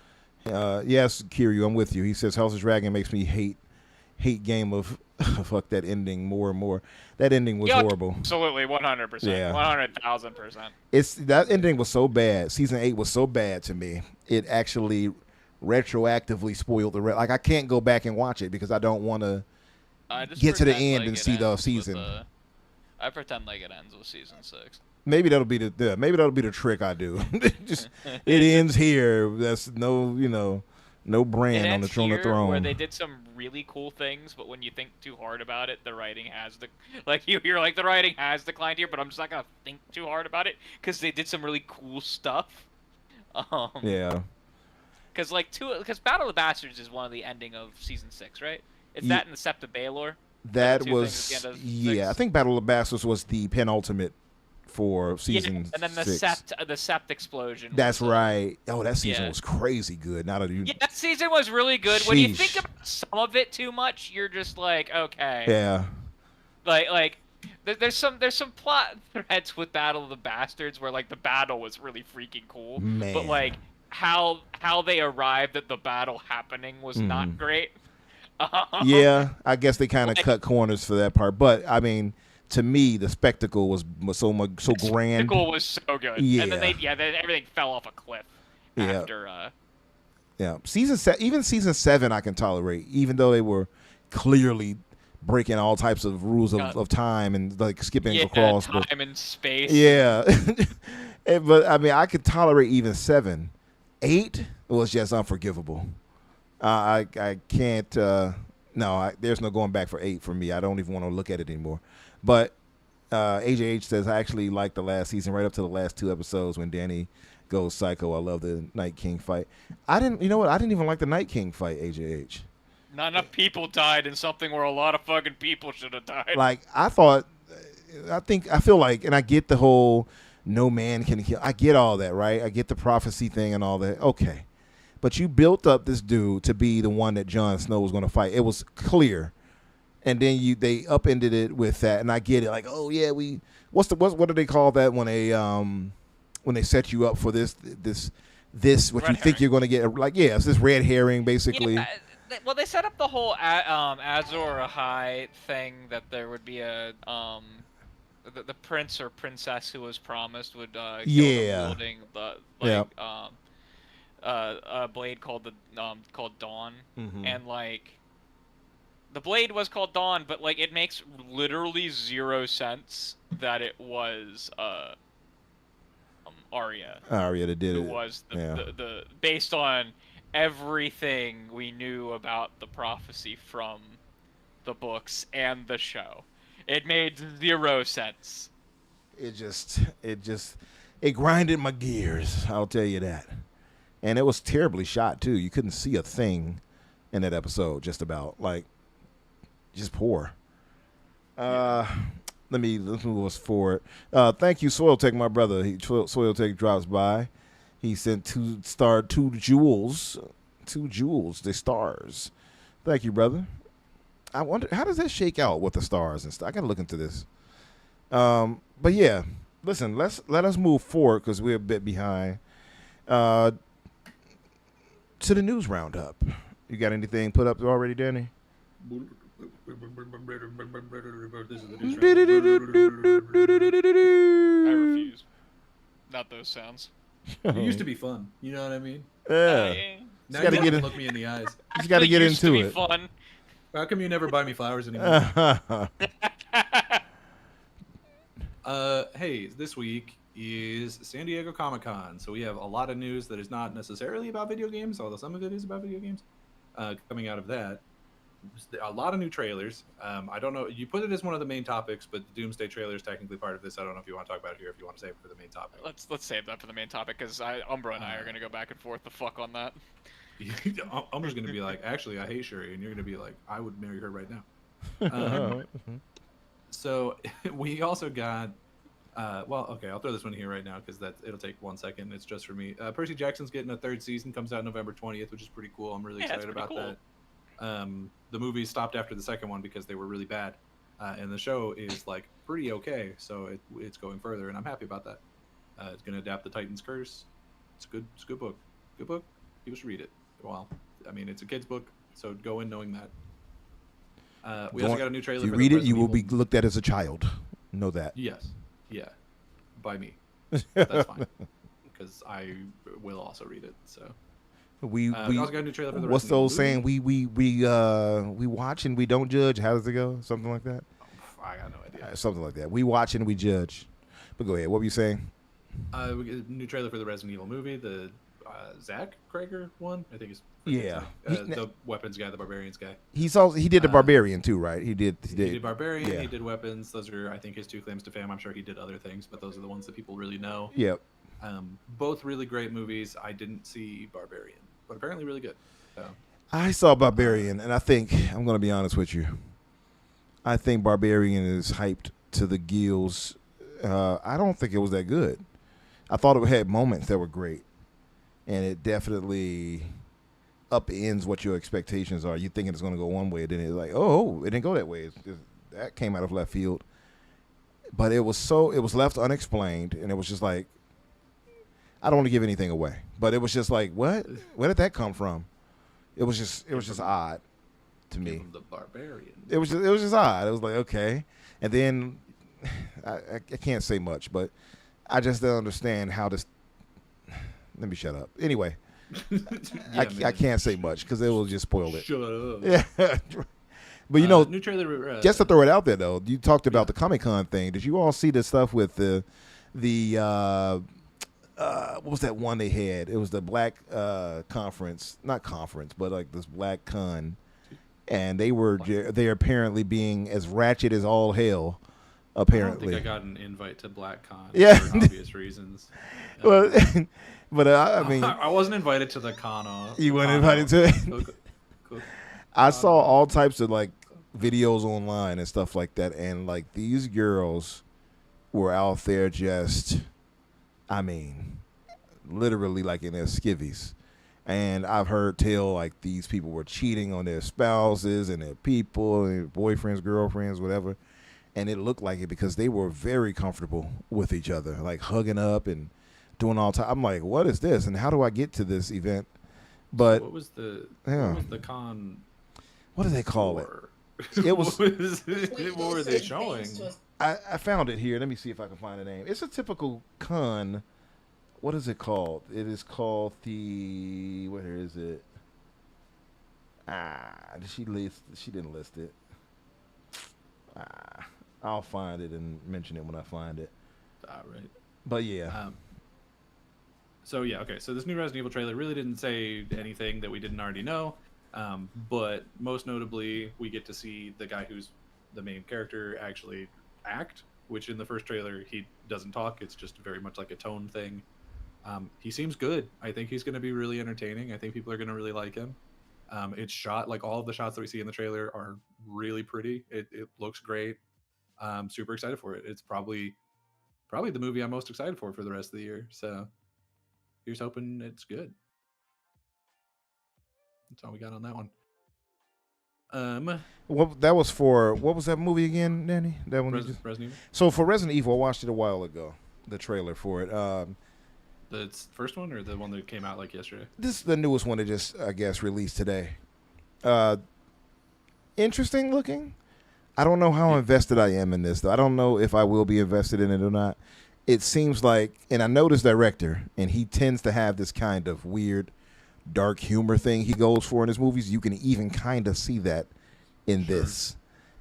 Yes, Kiryu, I'm with you. He says House of Dragon makes me hate Game of fuck that ending more and more. That ending was horrible. Absolutely, 100%. Yeah. 100,000%. That ending was so bad. Season 8 was so bad to me. It actually retroactively spoiled the rest. Like I can't go back and watch it because I don't want to get to the end and see the season. I pretend like it ends with season 6. Maybe that'll be the trick I do. Just it ends here. That's no brand on the throne. Where they did some really cool things, but when you think too hard about it, the writing has you're like the writing has declined here, but I'm just not gonna think too hard about it because they did some really cool stuff. Yeah. Because Battle of the Bastards is one of the ending of season 6, right? It's that and the Sept of Baelor. That was I think Battle of the Bastards was the penultimate for season 6. And then the Sept explosion. That's right. Oh, that season was crazy good. That season was really good. Sheesh. When you think about some of it too much, you're just like, okay. Yeah. There's some plot threads with Battle of the Bastards where the battle was really freaking cool, man. But how they arrived at the battle happening was not great. Yeah, I guess they kind of cut corners for that part, but I mean, to me, the spectacle was so grand. The spectacle was so good. Yeah. And then everything fell off a cliff after. Yeah, even season 7, I can tolerate, even though they were clearly breaking all types of rules of time and skipping across. Time and space. Yeah, but I mean, I could tolerate even 7. 8 was just unforgivable. I can't. There's no going back for 8 for me. I don't even want to look at it anymore. But AJH says I actually liked the last season right up to the last 2 episodes when Danny goes psycho. I love the Night King fight. I didn't even like the Night King fight. AJH. Not enough people died in something where a lot of fucking people should have died. I feel like, and I get the whole no man can kill. I get all that, right? I get the prophecy thing and all that. Okay. But you built up this dude to be the one that Jon Snow was going to fight. It was clear. And then they upended it with that, and I get it. Oh yeah, what do they call that when they set you up for this what red you think you're going to get? It's this red herring basically. Yeah, well, they set up the whole Azor Ahai thing that there would be a the prince or princess who was promised would kill them wielding a blade called Dawn, and the blade was called Dawn, but it makes literally 0 sense that it was Arya. Arya that did it. Who was the based on everything we knew about the prophecy from the books and the show. It made 0 sense. It grinded my gears, I'll tell you that. And it was terribly shot too. You couldn't see a thing in that episode, just about just poor. Let's move us forward. Thank you, Soil Tech, my brother. Soil Tech drops by. He sent 2 jewels, the stars. Thank you, brother. I wonder how does that shake out with the stars and stuff. I gotta look into this. But yeah, listen. Let us move forward because we're a bit behind. To the news roundup. You got anything put up already, Danny? I refuse. Not those sounds. It used to be fun. You know what I mean? Yeah. Now you gotta look me in the eyes. You just gotta get into it. Fun. How come you never buy me flowers anymore? Hey, this week is San Diego Comic-Con, so we have a lot of news that is not necessarily about video games, although some of it is about video games. Coming out of that, a lot of new trailers. I don't know. You put it as one of the main topics, but the Doomsday trailer is technically part of this. I don't know if you want to talk about it here, if you want to save it for the main topic. Let's save that for the main topic, because Umbra and I are gonna go back and forth the fuck on that. Umbra's gonna be like, actually, I hate Shuri, and you're gonna be like, I would marry her right now. So we also got. Okay, I'll throw this one here right now because it'll take 1 second. It's just for me. Percy Jackson's getting a 3rd season. Comes out November 20th, which is pretty cool. I'm really excited about that. The movie stopped after the 2nd one because they were really bad, and the show is pretty okay. So it's going further, and I'm happy about that. It's going to adapt the Titan's Curse. It's a good book. Good book. People should read it. Well, I mean, it's a kid's book, so go in knowing that. We also got a new trailer. If you for read the it, you will Resident be looked at as a child. Know that. Yes. Yeah. By me. That's fine. Because I will also read it. So We also got a new trailer for the what's the Resident old Evil saying? movie. We watch and we don't judge. How does it go? Something like that. I got no idea. Something like that. We watch and we judge. But go ahead. What were you saying? We get a new trailer for the Resident Evil movie. The Zach Krager one, I think is Yeah. the weapons guy, the barbarians guy. He did the Barbarian too, right? He did. He did Barbarian. Yeah. He did weapons. Those are, I think, his 2 claims to fame. I'm sure he did other things, but those are the ones that people really know. Yep. Both really great movies. I didn't see Barbarian, but apparently really good. So. I saw Barbarian, and I think I'm going to be honest with you. I think Barbarian is hyped to the gills. I don't think it was that good. I thought it had moments that were great, and it definitely upends what your expectations are. You thinking it's going to go one way, then it's like, oh, it didn't go that way. That came out of left field. But it was left unexplained, and it was just like, I don't want to give anything away, but it was just like, what? Where did that come from? It was just odd to me. The Barbarian. It was just odd. It was like, okay, and then I can't say much, but I just don't understand how this. Let me shut up. Anyway, I can't say much because it will just spoil it. Shut up. Yeah. But you know, new trailer. Just to throw it out there though, you talked about the Comic-Con thing. Did you all see the stuff with the what was that one they had? It was the Black conference, not conference, but like this Black Con, and they're apparently being as ratchet as all hell. Apparently, I don't think I got an invite to Black Con for obvious reasons. Well, but I mean, I wasn't invited to the con. You weren't invited to it. I saw all types of like videos online and stuff like that, and like these girls were out there just, I mean, literally like in their skivvies. And I've heard tell like these people were cheating on their spouses and their people and boyfriends, girlfriends, whatever. And it looked like it because they were very comfortable with each other, like hugging up and doing all time. I'm like, what is this? And how do I get to this event? But what was the con? What do they call it? It was. What were they showing? I found it here. Let me see if I can find the name. It's a typical con. What is it called? It is called the. Where is it? She didn't list it. I'll find it and mention it when I find it. All right. But yeah. So yeah, okay. So this new Resident Evil trailer really didn't say anything that we didn't already know. But most notably, we get to see the guy who's the main character actually act, which in the first trailer he doesn't talk. It's just very much like a tone thing. He seems good. I think he's going to be really entertaining. I think people are going to really like him. It's shot like all of the shots that we see in the trailer are really pretty. It looks great. I'm super excited for it. It's probably the movie I'm most excited for the rest of the year. So here's hoping it's good. That's all we got on that one. What was that movie again, Danny? That one. Resident Evil. So for Resident Evil, I watched it a while ago. The trailer for it. The first one or the one that came out like yesterday? This is the newest one that just, I guess, released today. Interesting looking. I don't know how invested I am in this, though. I don't know if I will be invested in it or not. It seems like, and I know this director, and he tends to have this kind of weird, dark humor thing he goes for in his movies. You can even kind of see that in this.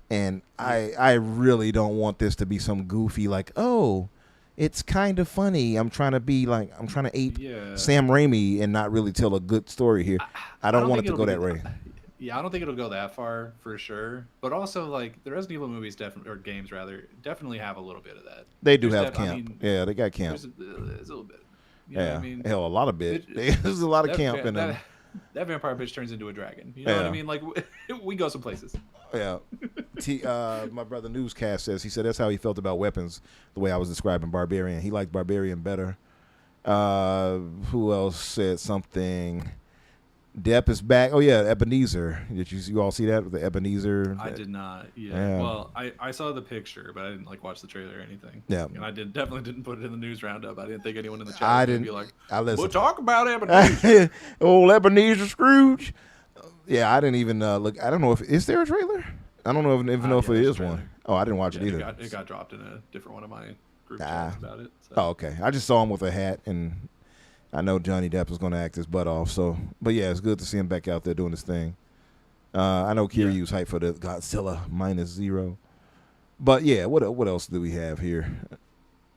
And I really don't want this to be some goofy, like, oh, it's kind of funny. I'm trying to ape Sam Raimi and not really tell a good story here. I don't want it to go that way. Yeah, I don't think it'll go that far for sure. But also, like, the Resident Evil movies games definitely have a little bit of that. They do have camp. Yeah, they got camp. There's a little bit. You know what I mean? Hell, a lot of bit. There's a lot of camp in them. That vampire bitch turns into a dragon. You know what I mean? Like, we go some places. Yeah. My brother Newscast says, he said that's how he felt about weapons, the way I was describing Barbarian. He liked Barbarian better. Who else said something? Depp is back. Oh yeah, Ebenezer. Did you all see that with the Ebenezer? I did not. Yeah. Yeah. Well, I saw the picture, but I didn't like watch the trailer or anything. Yeah. And I definitely didn't put it in the news roundup. I didn't think anyone in the chat I was gonna didn't. be like, I listened. we'll talk about Ebenezer. Old Ebenezer Scrooge. Yeah, I didn't even look. I don't know if is there a trailer. I don't know if Yeah, it there's a is trailer. one. Oh, I didn't watch Yeah, it either. it got dropped in a different one of my group chats about it. So. Oh, okay. I just saw him with a hat, and I know Johnny Depp was going to act his butt off. So, but yeah, it's good to see him back out there doing his thing. I know Kiryu's hyped for the Godzilla -0. But yeah, what else do we have here?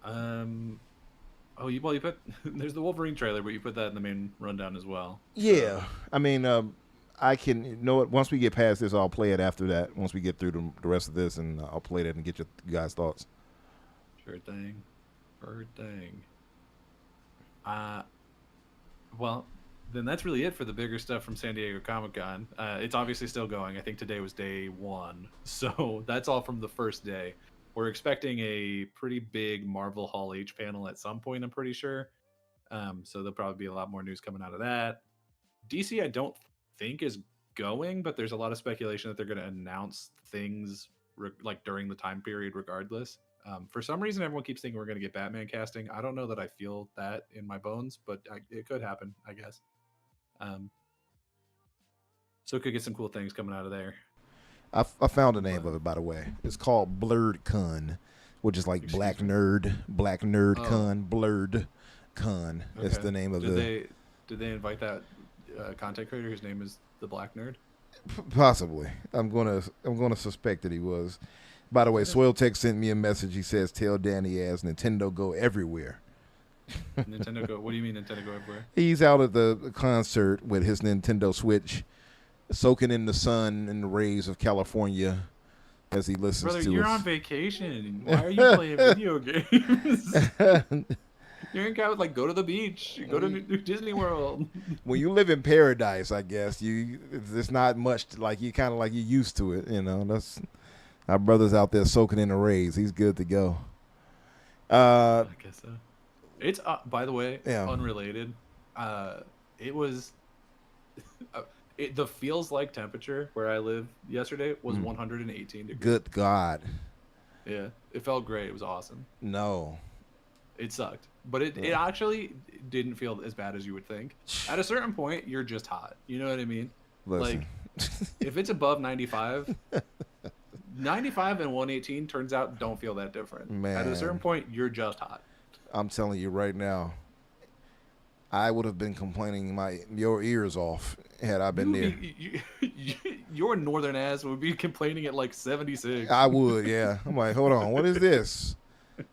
Oh, you put there's the Wolverine trailer, but you put that in the main rundown as well. Yeah, I mean, I can what. Once we get past this, I'll play it after that. Once we get through the rest of this, and I'll play that and get your guys' thoughts. Sure thing. Well, then that's really it for the bigger stuff from San Diego Comic-Con. It's obviously still going. I think today was day 1, so that's all from the first day. We're expecting a pretty big Marvel Hall H panel at some point, I'm pretty sure. So there'll probably be a lot more news coming out of that. DC, I don't think is going, but there's a lot of speculation that they're going to announce things like during the time period regardless. For some reason, everyone keeps thinking we're going to get Batman casting. I don't know that I feel that in my bones, but it could happen, I guess. So it could get some cool things coming out of there. I found the name of it, by the way. It's called Blurred Con, which is like Black Nerd Con, Blurred Con. Okay. It's the name of Did they invite that content creator whose name is the Black Nerd? Possibly. I'm gonna suspect that he was. By the way, Soiltech sent me a message. He says, "Tell Danny as Nintendo go everywhere." Nintendo go. What do you mean Nintendo go everywhere? He's out at the concert with his Nintendo Switch, soaking in the sun and the rays of California as he listens Brother, to you're us. on vacation. Why are you playing video games? You ain't got like go to the beach, go to Disney World. When you live in paradise, I guess it's not much like you kind of like you used to it. You know, that's our brother's out there soaking in the rays. He's good to go. I guess so. It's by the way, yeah. Unrelated. It was the feels like temperature where I live yesterday was 118 degrees. Good God. Yeah, it felt great. It was awesome. No. It sucked, but it actually didn't feel as bad as you would think. At a certain point, you're just hot. You know what I mean? Listen. Like, if it's above 95, 95 and 118 turns out don't feel that different. Man. At a certain point, you're just hot. I'm telling you right now, I would have been complaining your ears off had I been there. Your northern ass would be complaining at like 76. I would, yeah. I'm like, hold on, what is this?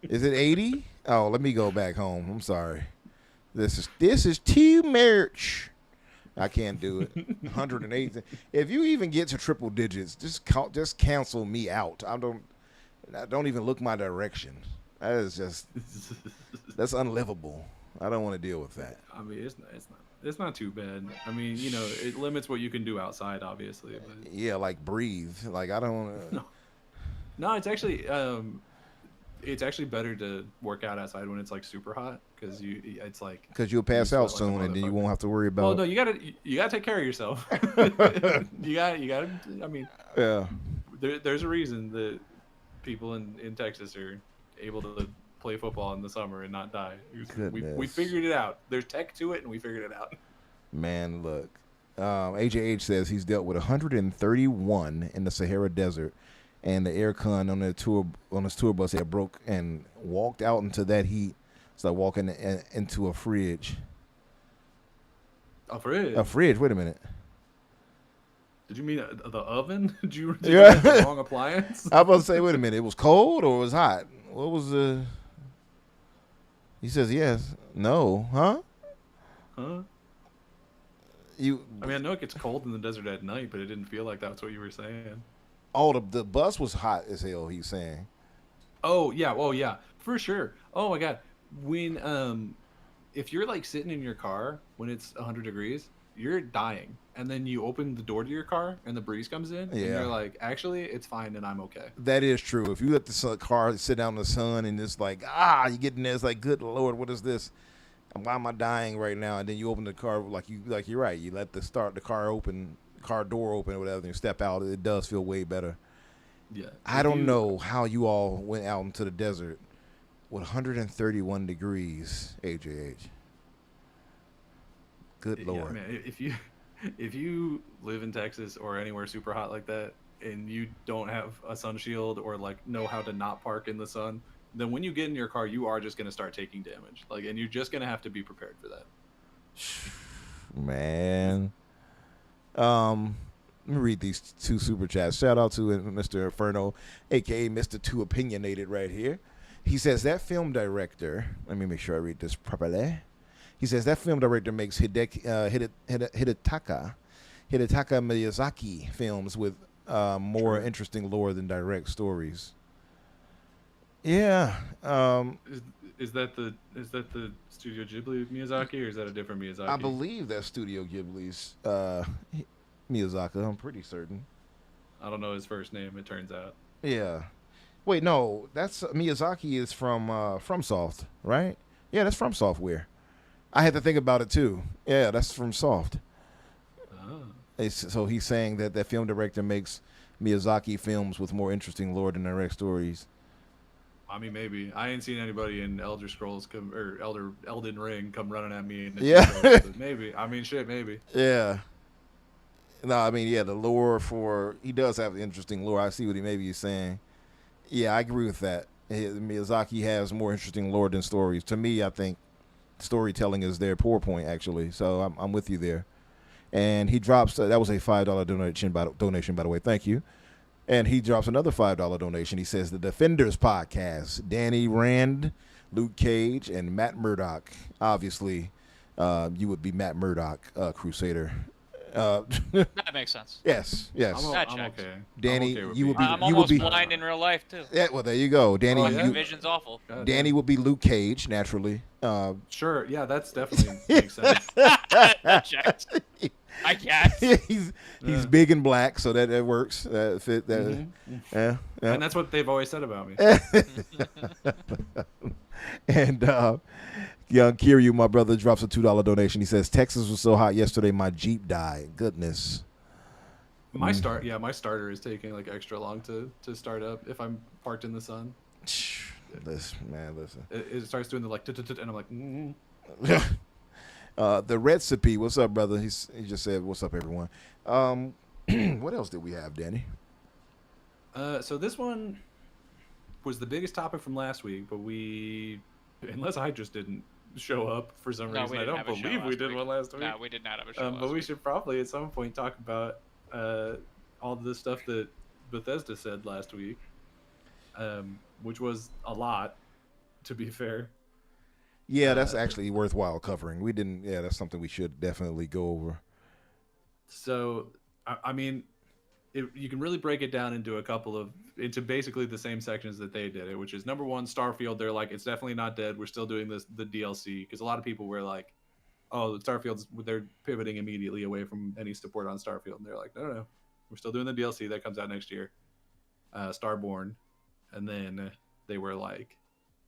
Is it 80? Oh, let me go back home. I'm sorry. This is too much. I can't do it. 108. If you even get to triple digits, just cancel me out. I don't even look my direction. That is just that's unlivable. I don't want to deal with that. I mean, it's not too bad. I mean, you know, it limits what you can do outside, obviously. But... Yeah, like breathe. Like I don't want to. No, it's actually better to work out outside when it's like super hot because you'll pass out soon and then you won't have to worry about. Well, no, you gotta take care of yourself. you gotta. I mean, yeah. There's a reason that people in Texas are able to play football in the summer and not die. We figured it out. There's tech to it, and we figured it out. Man, look. AJH says he's dealt with 131 in the Sahara Desert, and the aircon on his tour bus had broke and walked out into that heat. It's like walking into a fridge. A fridge? A fridge. Wait a minute. Did you mean the oven? Did you yeah. get the wrong appliance? I was about to say, wait a minute. It was cold or it was hot? What was the... He says yes. No. Huh? Huh? I mean, I know it gets cold in the desert at night, but it didn't feel like that's what you were saying. Oh, the bus was hot as hell, he's saying. Oh, yeah. For sure. Oh, my God. When, if you're, like, sitting in your car when it's 100 degrees, you're dying. And then you open the door to your car and the breeze comes in. And you're like, actually, it's fine and I'm okay. That is true. If you let the car sit down in the sun and it's like, you get in there, it's like, good Lord, what is this? why am I dying right now? And then you open the car like you're right. You let the car door open or whatever, and you step out. It does feel way better. Yeah. I don't know how you all went out into the desert with 131 degrees, AJH. Good Lord. Yeah, man, if you live in Texas or anywhere super hot like that, and you don't have a sun shield or like know how to not park in the sun, then when you get in your car, you are just gonna start taking damage. Like, and you're just gonna have to be prepared for that. Man. Let me read these two super chats. Shout out to Mr. Inferno, aka Mr. Too Opinionated, right here. He says that film director. Let me make sure I read this properly. He says that film director makes Hidetaka Miyazaki films with more interesting lore than direct stories. Yeah. Is that the Studio Ghibli Miyazaki, or is that a different Miyazaki? I believe that's Studio Ghibli's Miyazaki. I'm pretty certain. I don't know his first name. It turns out. Yeah. Wait, no, that's Miyazaki is from FromSoft, right? Yeah, that's From Software. I had to think about it too. Yeah, that's from Soft. Oh. So he's saying that that film director makes Miyazaki films with more interesting lore than direct stories. I mean, maybe I ain't seen anybody in Elder Scrolls Elden Ring come running at me. Yeah. Maybe. I mean, shit, maybe. Yeah. No, I mean, yeah, the lore he does have interesting lore. I see what he's saying. Yeah, I agree with that. Miyazaki has more interesting lore than stories. To me, I think storytelling is their poor point, actually. So I'm with you there. And he drops, that was a $5 donation, by the way. Thank you. And he drops another $5 donation. He says, the Defenders podcast, Danny Rand, Luke Cage, and Matt Murdock. Obviously, you would be Matt Murdock, Crusader. That makes sense. Yes. I'm okay. Danny, I'm okay you would be. I'm you would almost be blind in real life too. Yeah, well, there you go, Danny. Oh, yeah? Vision's awful. Danny would be Luke Cage, naturally. Sure, yeah, that's definitely makes sense. That checks. I guess. he's big and black, so that works. That fit. That, yeah. And that's what they've always said about me. And young Kiryu, my brother, drops a $2 donation. He says, Texas was so hot yesterday, my Jeep died. Goodness. My starter is taking like extra long to start up if I'm parked in the sun. Listen. It starts doing the like, and I'm like, the recipe. What's up, brother? He just said, "What's up, everyone?" What else did we have, Danny? So this one was the biggest topic from last week, but unless I just didn't show up for some reason, I don't believe we did one last week. No, we did not have a show. But we should probably at some point talk about all the stuff that Bethesda said last week, which was a lot, to be fair. Yeah, that's actually worthwhile covering. We didn't. Yeah, that's something we should definitely go over. So, I mean, you can really break it down into basically the same sections that they did it, which is number one, Starfield. They're like, it's definitely not dead. We're still doing the DLC, because a lot of people were like, oh, they're pivoting immediately away from any support on Starfield. And they're like, no, we're still doing the DLC that comes out next year, Starborn. And then they were like,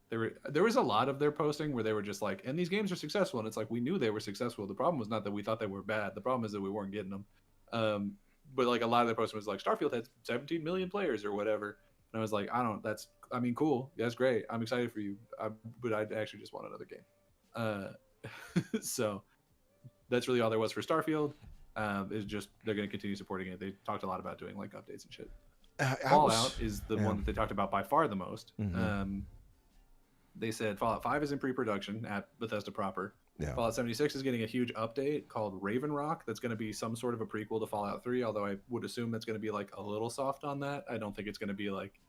there was a lot of their posting where they were just like, and these games are successful. And it's like, we knew they were successful. The problem was not that we thought they were bad. The problem is that we weren't getting them. But like a lot of their posting was like, Starfield had 17 million players or whatever. And I was like, cool. That's great. I'm excited for you. But I actually just want another game. So that's really all there was for Starfield. Is just, they're going to continue supporting it. They talked a lot about doing like updates and shit. Fallout is the one that they talked about by far the most. Mm-hmm. They said Fallout 5 is in pre-production at Bethesda proper. Yeah. Fallout 76 is getting a huge update called Raven Rock. That's going to be some sort of a prequel to Fallout 3, although I would assume that's going to be like a little soft on that. I don't think it's going to be like,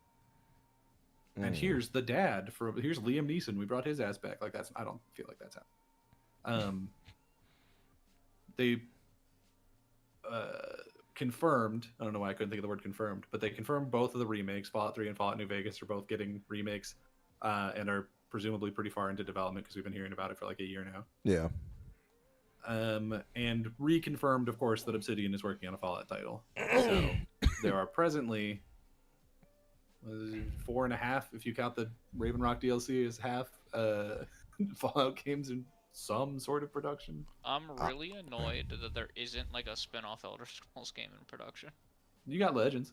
and here's the dad here's Liam Neeson. We brought his ass back. Like I don't feel like that's happening. They confirmed, I don't know why I couldn't think of the word confirmed, but they confirmed both of the remakes, Fallout 3 and Fallout New Vegas, are both getting remakes and are presumably pretty far into development, because we've been hearing about it for like a year now. Yeah. And reconfirmed, of course, that Obsidian is working on a Fallout title. So there are presently 4.5, if you count the Raven Rock DLC as half, Fallout games in some sort of production. I'm really annoyed that there isn't like a spin-off Elder Scrolls game in production. You got Legends.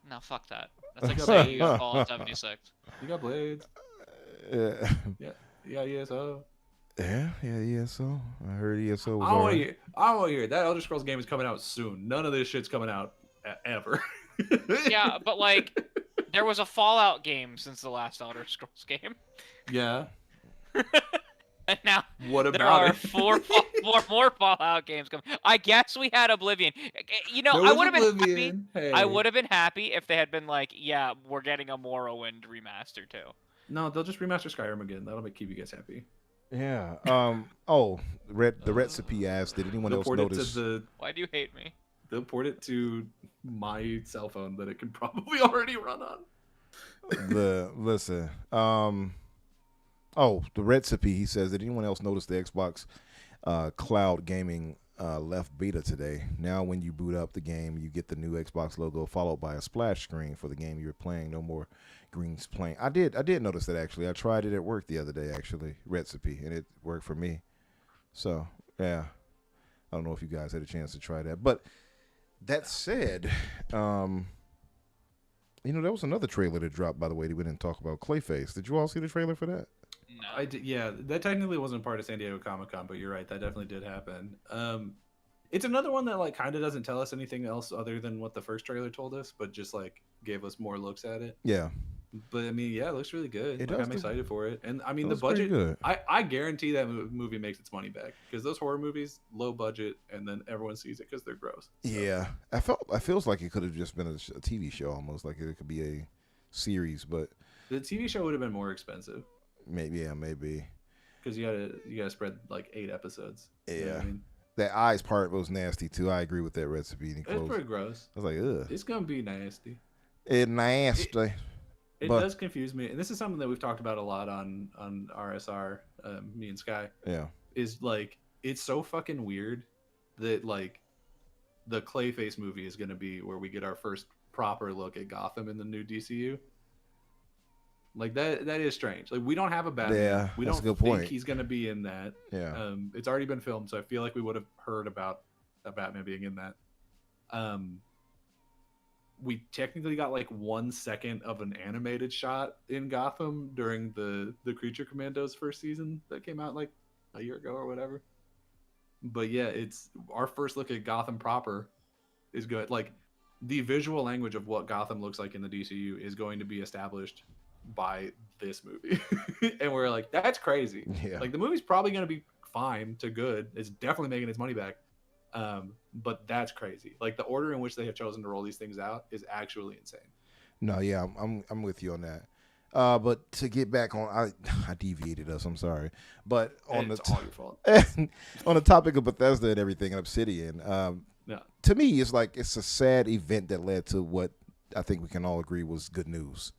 No, fuck that. That's like saying you got Fallout 76. You got Blades. Yeah. Yeah, ESO. Yeah, ESO. I heard ESO was I want to alright. hear. I want to hear that Elder Scrolls game is coming out soon. None of this shit's coming out ever. Yeah, but like, there was a Fallout game since the last Elder Scrolls game, Yeah. and now What there about are it? four more Fallout games coming. I guess we had Oblivion. You know, There I was would have been happy. Oblivion. Hey. I would have been happy if they had been like, yeah, we're getting a Morrowind remaster too. No, they'll just remaster Skyrim again. That'll keep you guys happy. Yeah. Oh, the recipe asked, did anyone They'll else port it notice? to Why do you hate me? They'll port it to my cell phone that it can probably already run on. Listen. Oh, the recipe. He says, did anyone else notice the Xbox Cloud Gaming left beta today? Now, when you boot up the game, you get the new Xbox logo followed by a splash screen for the game you're playing. No more green playing. I did notice that actually. I tried it at work the other day actually. Recipe, and it worked for me. So yeah, I don't know if you guys had a chance to try that, but that said, there was another trailer that dropped, by the way, that we didn't talk about, Clayface. Did you all see the trailer for that? No. I did, yeah, that technically wasn't part of San Diego Comic-Con, but you're right, that definitely did happen. It's another one that like kind of doesn't tell us anything else other than what the first trailer told us, but just like gave us more looks at it. Yeah. But I mean, yeah, it looks really good. It Like, does I'm look- excited for it, and I mean It the looks pretty budget. good. I guarantee that movie makes its money back because those horror movies, low budget, and then everyone sees it because they're gross. So, Yeah, I feels like it could have just been a TV show almost, like it could be a series, but the TV show would have been more expensive maybe. because you gotta spread like 8 episodes. You know what Yeah. I mean, That eyes part was nasty too. I agree with that recipe. And he it's closed. pretty gross. I was like, ugh, It's gonna be nasty. it's nasty. It But- does confuse me, and this is something that we've talked about a lot on RSR, me and Sky. Yeah, Is like it's so fucking weird that like the Clayface movie is gonna be where we get our first proper look at Gotham in the new DCU. Like that is strange. Like we don't have a Batman. Yeah, we that's don't a good think point. he's gonna be in that. yeah. It's already been filmed, so I feel like we would have heard about a Batman being in that. We technically got like 1 second of an animated shot in Gotham during the Creature Commandos first season that came out like a year ago or whatever. But yeah, it's our first look at Gotham proper is good. Like the visual language of what Gotham looks like in the DCU is going to be established by this movie. And we're like, that's crazy. Yeah. Like the movie's probably going to be fine to good. It's definitely making its money back. But that's crazy. Like the order in which they have chosen to roll these things out is actually insane. No, yeah, I'm with you on that. But to get back on, I deviated us. I'm sorry, but on It's all your fault. on the topic of Bethesda and everything and Obsidian, Yeah. to me, it's like it's a sad event that led to what I think we can all agree was good news,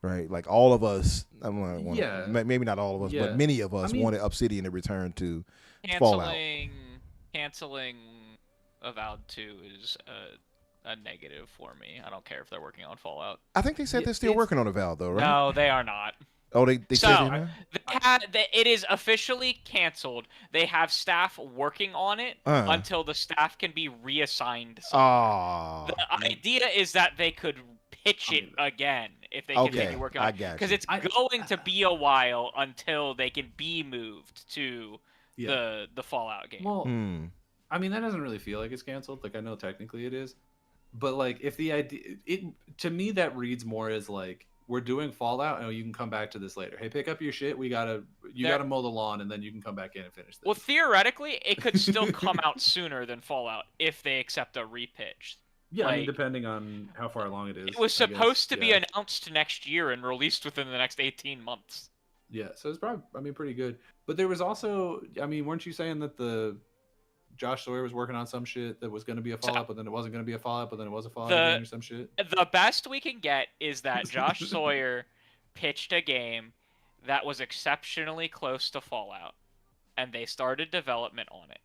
right? Like all of us, Yeah. maybe not all of us, Yeah. but many of us I mean- wanted Obsidian to return to Fallout. Canceling Avowed 2 is a negative for me. I don't care if they're working on Fallout. I think they said Yeah, they're still it's- working on Avowed though, right? No, they are not. Oh, they So, said they It is officially canceled. They have staff working on it until the staff can be reassigned. Oh, The idea is that they could pitch it again if they continue working on I it. got Because you. it's going to be a while until they can be moved to Yeah. the Fallout game. Well, Hmm. I mean, that doesn't really feel like it's canceled. Like I know technically it is, but like if the idea, to me that reads more as like we're doing Fallout and you can come back to this later. Hey, pick up your shit. You gotta mow the lawn and then you can come back in and finish this. Well, theoretically, it could still come out sooner than Fallout if they accept a repitch. yeah, I mean, like- depending on how far along it is. It was I guess, supposed to be yeah. announced next year and released within the next 18 months. Yeah, so it's probably, I mean, pretty good. But there was also, I mean, weren't you saying that the Josh Sawyer was working on some shit that was going to be a Fallout, but then it wasn't going to be a Fallout, but then it was a Fallout game or some shit? The best we can get is that Josh Sawyer pitched a game that was exceptionally close to Fallout, and they started development on it.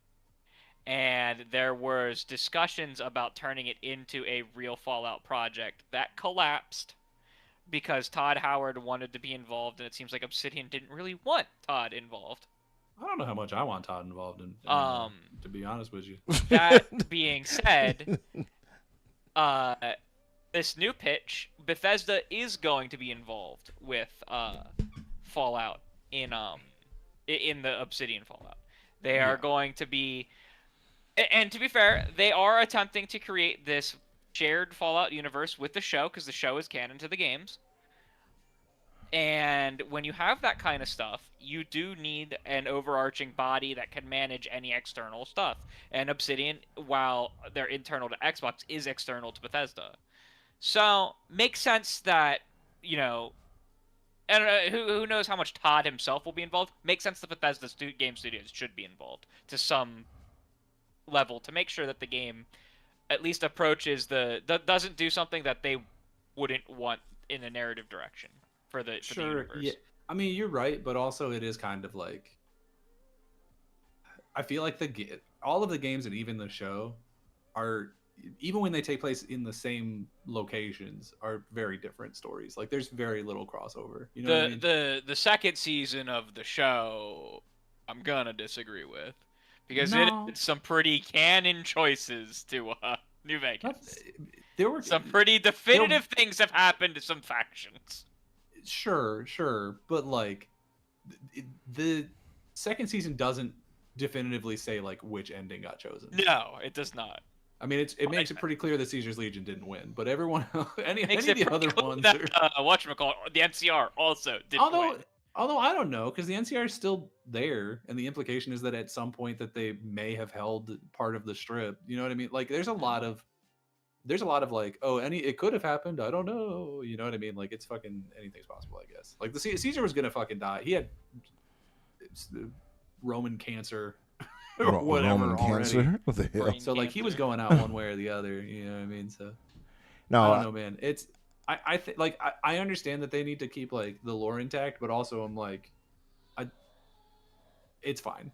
And there was discussions about turning it into a real Fallout project that collapsed because Todd Howard wanted to be involved, and it seems like Obsidian didn't really want Todd involved. I don't know how much I want Todd involved in to be honest with you. That being said, this new pitch, Bethesda is going to be involved with Fallout in the Obsidian Fallout. They are going to be, and to be fair, they are attempting to create this shared Fallout universe with the show, because the show is canon to the games. And when you have that kind of stuff, you do need an overarching body that can manage any external stuff. And Obsidian, while they're internal to Xbox, is external to Bethesda. So, makes sense that, you know, and who knows how much Todd himself will be involved. Makes sense that Bethesda game studios should be involved to some level to make sure that the game at least approaches doesn't do something that they wouldn't want in a narrative direction. For the universe. Yeah. I mean, you're right, but also it is kind of like, I feel like all of the games and even the show are, even when they take place in the same locations, are very different stories. Like there's very little crossover. You know what I mean? The second season of the show, I'm gonna disagree with, because it had some pretty canon choices to New Vegas. There were some pretty definitive things have happened to some factions. Sure, but like the second season doesn't definitively say like which ending got chosen. No, it does not. I mean, it makes it pretty clear that Caesar's Legion didn't win, but everyone, any of the other ones, that, whatchamacallit, the NCR also didn't win. Although I don't know, because the NCR is still there, and the implication is that at some point that they may have held part of the strip. You know what I mean? Like, there's a lot of like, it could have happened. I don't know. You know what I mean? Like, it's fucking anything's possible, I guess. Like, the Caesar was gonna fucking die. He had Roman cancer or whatever Roman already. cancer? What the hell? Brain So like, cancer. he was going out one way or the other. You know what I mean? So No, I don't know, man. It's I think like I understand that they need to keep like the lore intact, but also I'm like, it's fine.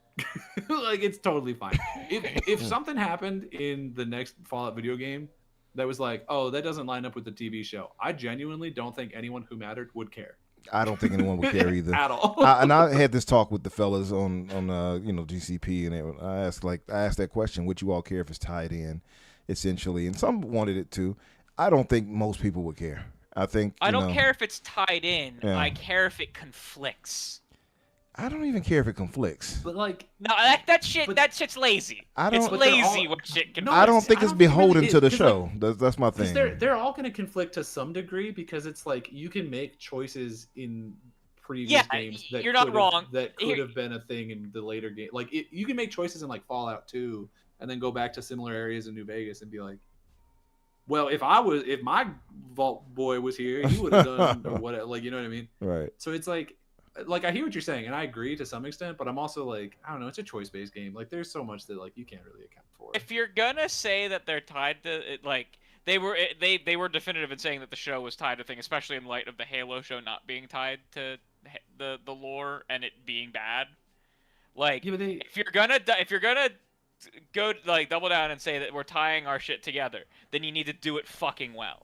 Like, it's totally fine. If something happened in the next Fallout video game that was like, oh, that doesn't line up with the TV show, I genuinely don't think anyone who mattered would care. I don't think anyone would care either. At all. And I had this talk with the fellas on GCP, and I asked that question: would you all care if it's tied in, essentially? And some wanted it to. I don't think most people would care. I don't care if it's tied in. Yeah. I care if it conflicts. I don't even care if it conflicts. But like, No, that shit's lazy. It's But lazy when shit conflicts. I don't think it's beholden really to the is, show. That's my thing. They're all going to conflict to some degree, because it's like you can make choices in previous games that you're not wrong. That could have been a thing in the later game. Like, you can make choices in like Fallout 2 and then go back to similar areas in New Vegas and be like, well, if my Vault Boy was here, he would have done or whatever. Like, you know what I mean? Right. So it's like I hear what you're saying, and I agree to some extent, but I'm also like, I don't know, it's a choice-based game. Like, there's so much that like you can't really account for. If you're gonna say that they're tied to it, like they were definitive in saying that the show was tied to thing, especially in light of the Halo show not being tied to the lore and it being bad. Like, Yeah, but if you're gonna go like double down and say that we're tying our shit together, then you need to do it fucking well.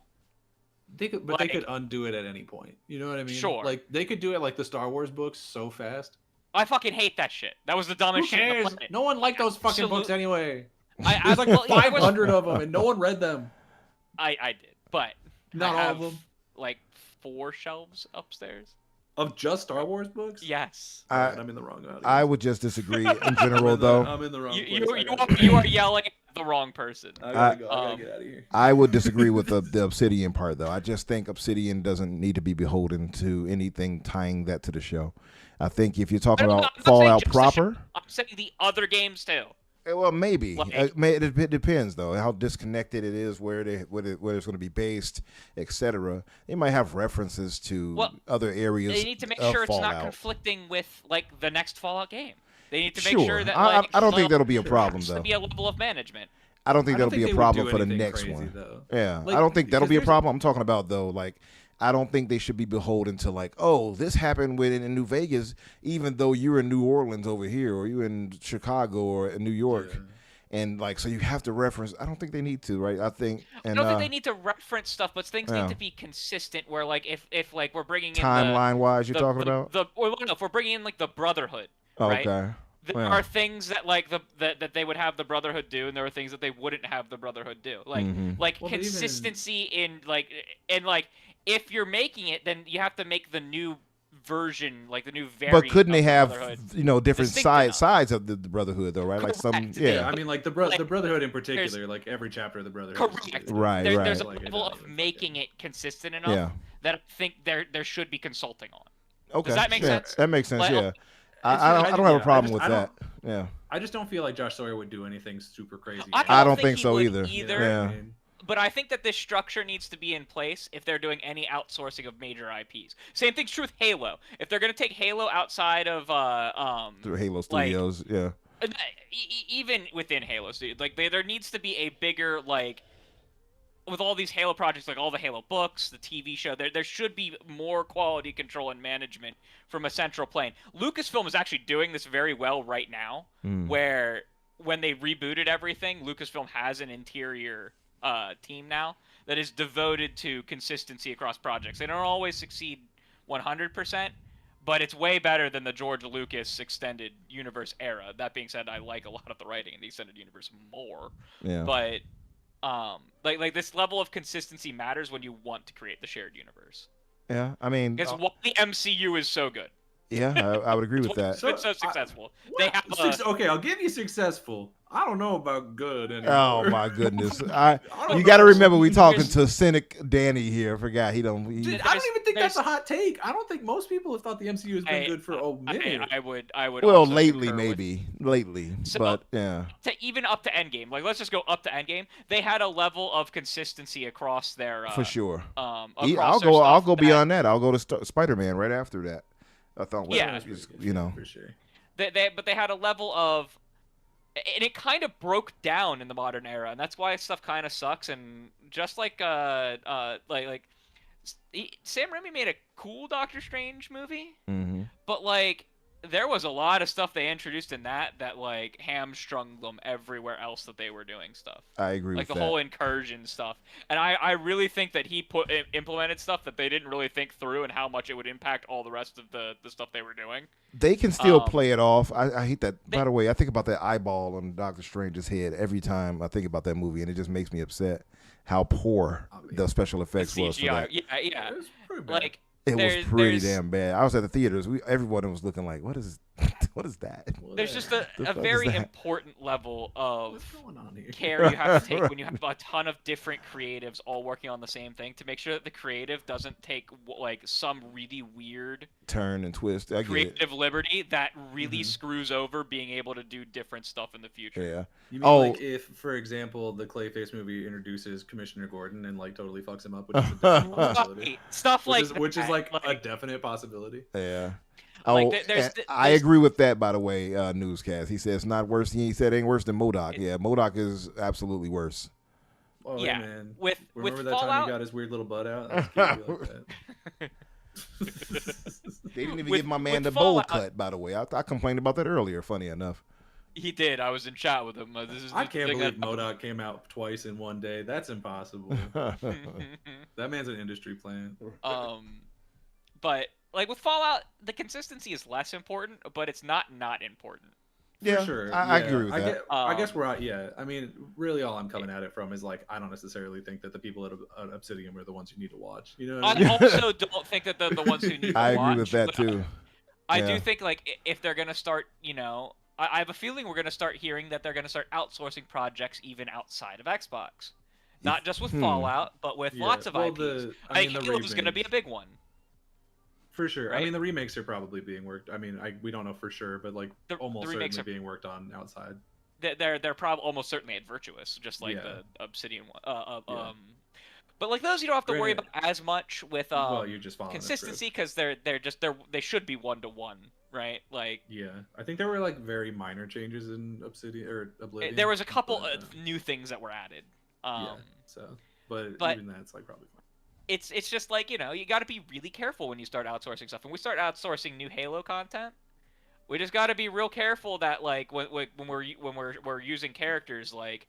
they could undo it at any point. You know what I mean? Sure. Like, they could do it like the Star Wars books so fast. I fucking hate that shit. That was the Who dumbest shit on the cares? planet. No one liked those fucking books anyway. There's There's like 500 of them, and no one read them. I did, but Not I all have, of them. like 4 shelves upstairs. Of just Star Wars books? Yes. I'm in the wrong audience. I would just disagree in general, though. I'm in the wrong You place. you are yelling at the wrong person. I gotta go. I gotta get out of here. I would disagree with the Obsidian part, though. I just think Obsidian doesn't need to be beholden to anything tying that to the show. I think if you're talking I'm about not saying Fallout just the show. proper, I'm saying the other games too. well, maybe. Like- It depends, though, how disconnected it is, where it's going to be based, etc. They might have references to other areas. They need to make of sure it's Fallout. not conflicting with like the next Fallout game. They need to make Sure. sure that I don't think that'll be a there problem, has though. to be a level of management. I don't think that'll be a they would problem do for the anything next crazy, one. though. Yeah, Like, I don't think that'll because be a there's- problem. I'm talking about, though, like, I don't think they should be beholden to, like, oh, this happened in New Vegas, even though you're in New Orleans over here, or you're in Chicago or in New York. Yeah. And, like, so you have to reference. I don't think they need to, right? I think. And, I don't think they need to reference stuff, but things yeah. need to be consistent. Where like if like we're bringing in timeline wise, you're talking about. if we're bringing in like the Brotherhood, Oh, right? okay. There Well. are things that like that they would have the Brotherhood do, and there are things that they wouldn't have the Brotherhood do. Like Mhm. like Well, but even- consistency in like if you're making it, then you have to make the new version, like the new variant. But couldn't of they the have Brotherhood different distinct enough. sides of the Brotherhood though, right? Like some Correct. yeah. I mean, like the Like, Brotherhood in particular, like every chapter of the Brotherhood. Correct. Right, There's right. a Like, level it of doesn't making it consistent enough Yeah. that I think there should be consulting on. Okay. Does that make yeah, sense? That makes sense. Like, Yeah. I I don't have a problem with I that. don't- Yeah. I just don't feel like Josh Sawyer would do anything super crazy. I don't think he so would either. You know either. what I Yeah. mean? But I think that this structure needs to be in place if they're doing any outsourcing of major IPs. Same thing's true with Halo. If they're going to take Halo outside of Through Halo Studios, yeah. even within Halo Studios, like there needs to be a bigger like with all these Halo projects, like all the Halo books, the TV show, there should be more quality control and management from a central plane. Lucasfilm is actually doing this very well right now, where when they rebooted everything, Lucasfilm has an interior team now that is devoted to consistency across projects. They don't always succeed 100%, but it's way better than the George Lucas extended universe era. That being said, I like a lot of the writing in the extended universe more. Yeah. But like this level of consistency matters when you want to create the shared universe. Yeah. I mean, Because why the MCU is so good. yeah, I would agree with that. It's been so successful. What? They have Okay, I'll give you successful. I don't know about good anymore. Oh my goodness! don't You got to know. remember we talking to cynic Danny here. I forgot he don't. Dude, I don't even think that's there's- a hot take. I don't think most people have thought the MCU has been good for a minute. I would. Well, also lately concur with- maybe, lately, So- but yeah. even up to Endgame. Like let's just go up to Endgame. They had a level of consistency across their For sure. across I'll their go. I'll stuff go that- beyond that. I'll go to Spider-Man right after that. I thought, well, Yeah. you know, for sure. But they had a level of, and it kind of broke down in the modern era, and that's why stuff kind of sucks. And just like Sam Raimi made a cool Doctor Strange movie, hmm but like there was a lot of stuff they introduced in that like hamstrung them everywhere else that they were doing stuff. I agree Like with the that. whole incursion stuff, and I really think that he implemented stuff that they didn't really think through and how much it would impact all the rest of the stuff they were doing. They can still Um, play it off. I hate that. By they- the way, I think about that eyeball on Doctor Strange's head every time I think about that movie, and it just makes me upset how poor the special effects was for CGI, that. yeah. It was pretty bad. Like It was there's- pretty there's- damn bad. I was at the theaters. Everyone was looking like, what is that? Well, There's there. just a fuck is very that? important level of What's going on here? care you have to take Right. when you have a ton of different creatives all working on the same thing to make sure that the creative doesn't take like some really weird Turn and twist. I get it. creative liberty that really screws over being able to do different stuff in the future. Yeah. You mean Oh. like if, for example, the Clayface movie introduces Commissioner Gordon and like totally fucks him up, which is a definite possibility. Right. Stuff like Which is that, like a definite possibility. Yeah. Like, Oh, there's- and I there's- agree with that. By the way, newscast. He says it's not worse. He said it ain't worse than MODOK. Yeah, MODOK is absolutely worse. Oh Yeah, man. with Remember that Fallout, time he got his weird little butt out? That's cute, like that. They didn't even With- give my man with the bowl Fallout- cut. By the way, I complained about that earlier. Funny enough. he did. I was in chat with him. This is I the can't thing believe that- MODOK came out twice in one day. That's impossible. That man's an industry plant. But like with Fallout, the consistency is less important, but it's not important. Yeah, For sure. I yeah. agree with that. I guess we're out. Yeah. I mean, really, all I'm coming at it from is like, I don't necessarily think that the people at Obsidian were the ones you need to watch. You know what I mean? I also don't think that they're the ones who need to I watch. agree with that too. I Yeah. do think like if they're gonna start, I have a feeling we're gonna start hearing that they're gonna start outsourcing projects even outside of Xbox, not just with Fallout, but with Yeah, lots of well, IPs. I mean, think the Halo's gonna be a remakes. big one. For sure. I Right? mean, the remakes are probably being worked. I mean, we don't know for sure, but like The almost remakes certainly are- being worked on outside. They're probably almost certainly at Virtuous, just like Yeah. the Obsidian one. Yeah. But like those, you don't have to worry Granted- about as much with well, you're just following the script. consistency because they should be 1-to-1, right? Like Yeah, I think there were like very minor changes in Obsidian or Oblivion. there was a couple but, of new things that were added. yeah. So, but but- even that's like probably fine. It's just like you got to be really careful when you start outsourcing stuff. When we start outsourcing new Halo content, we just got to be real careful that like when we're using characters, like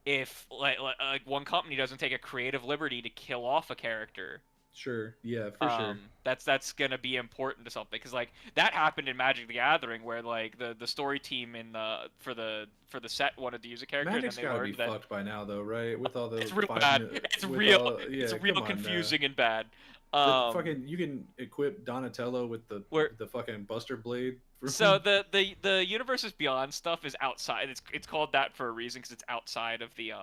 if like one company doesn't take a creative liberty to kill off a character, Sure. Yeah, for sure. That's gonna be important to something because like that happened in Magic the Gathering where like the story team in the for the set wanted to use a character Magic's and then they gotta be learned that fucked by now, though, right? With all the it's real 5 bad. minute, It's with real. all, It's yeah, real come on, confusing and bad. the fucking you can equip Donatello with Where the fucking Buster Blade. so the Universes Beyond stuff is outside. It's called that for a reason because it's outside of the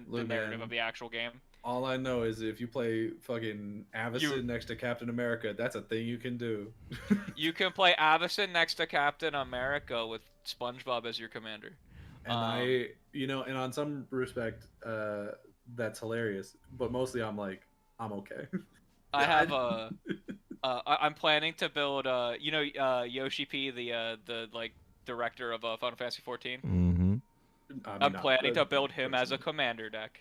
Look, narrative man, of the actual game. all I know is if you play fucking Avacyn next to Captain America, that's a thing you can do. You can play Avacyn next to Captain America with SpongeBob as your commander. And and on some respect, that's hilarious. But mostly, I'm like, I'm okay. I have I'm planning to build Yoshi P, the like director of Final Fantasy 14. Mm-hmm. I'm planning to build him as a commander deck.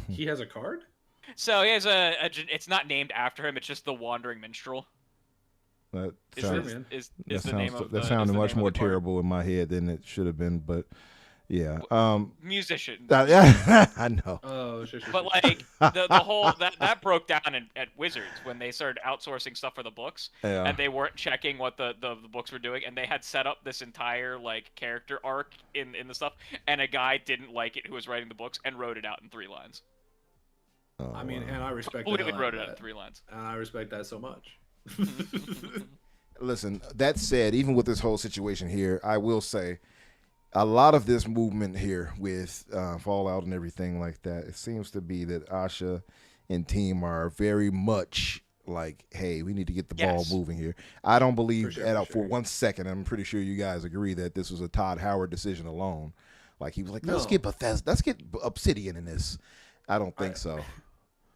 He has a card? So he has it's not named after him, it's just the Wandering Minstrel. That sounded much more terrible in my head than it should have been, but yeah. Musician. Yeah, I know. Oh, sure. But like the whole that broke down at Wizards when they started outsourcing stuff for the books, yeah. and they weren't checking what the books were doing, and they had set up this entire like character arc in the stuff, and a guy didn't like it who was writing the books and wrote it out in 3 lines. Oh, I mean, and I respect that. Who wrote it out in 3 lines? And I respect that so much. Listen, that said, even with this whole situation here, I will say a lot of this movement here with Fallout and everything like that, it seems to be that Asha and team are very much like, hey, we need to get the ball moving here. I don't believe for 1 second, I'm pretty sure you guys agree that this was a Todd Howard decision alone. Like, he was like, let's get Bethesda, let's get Obsidian in this. I don't think so.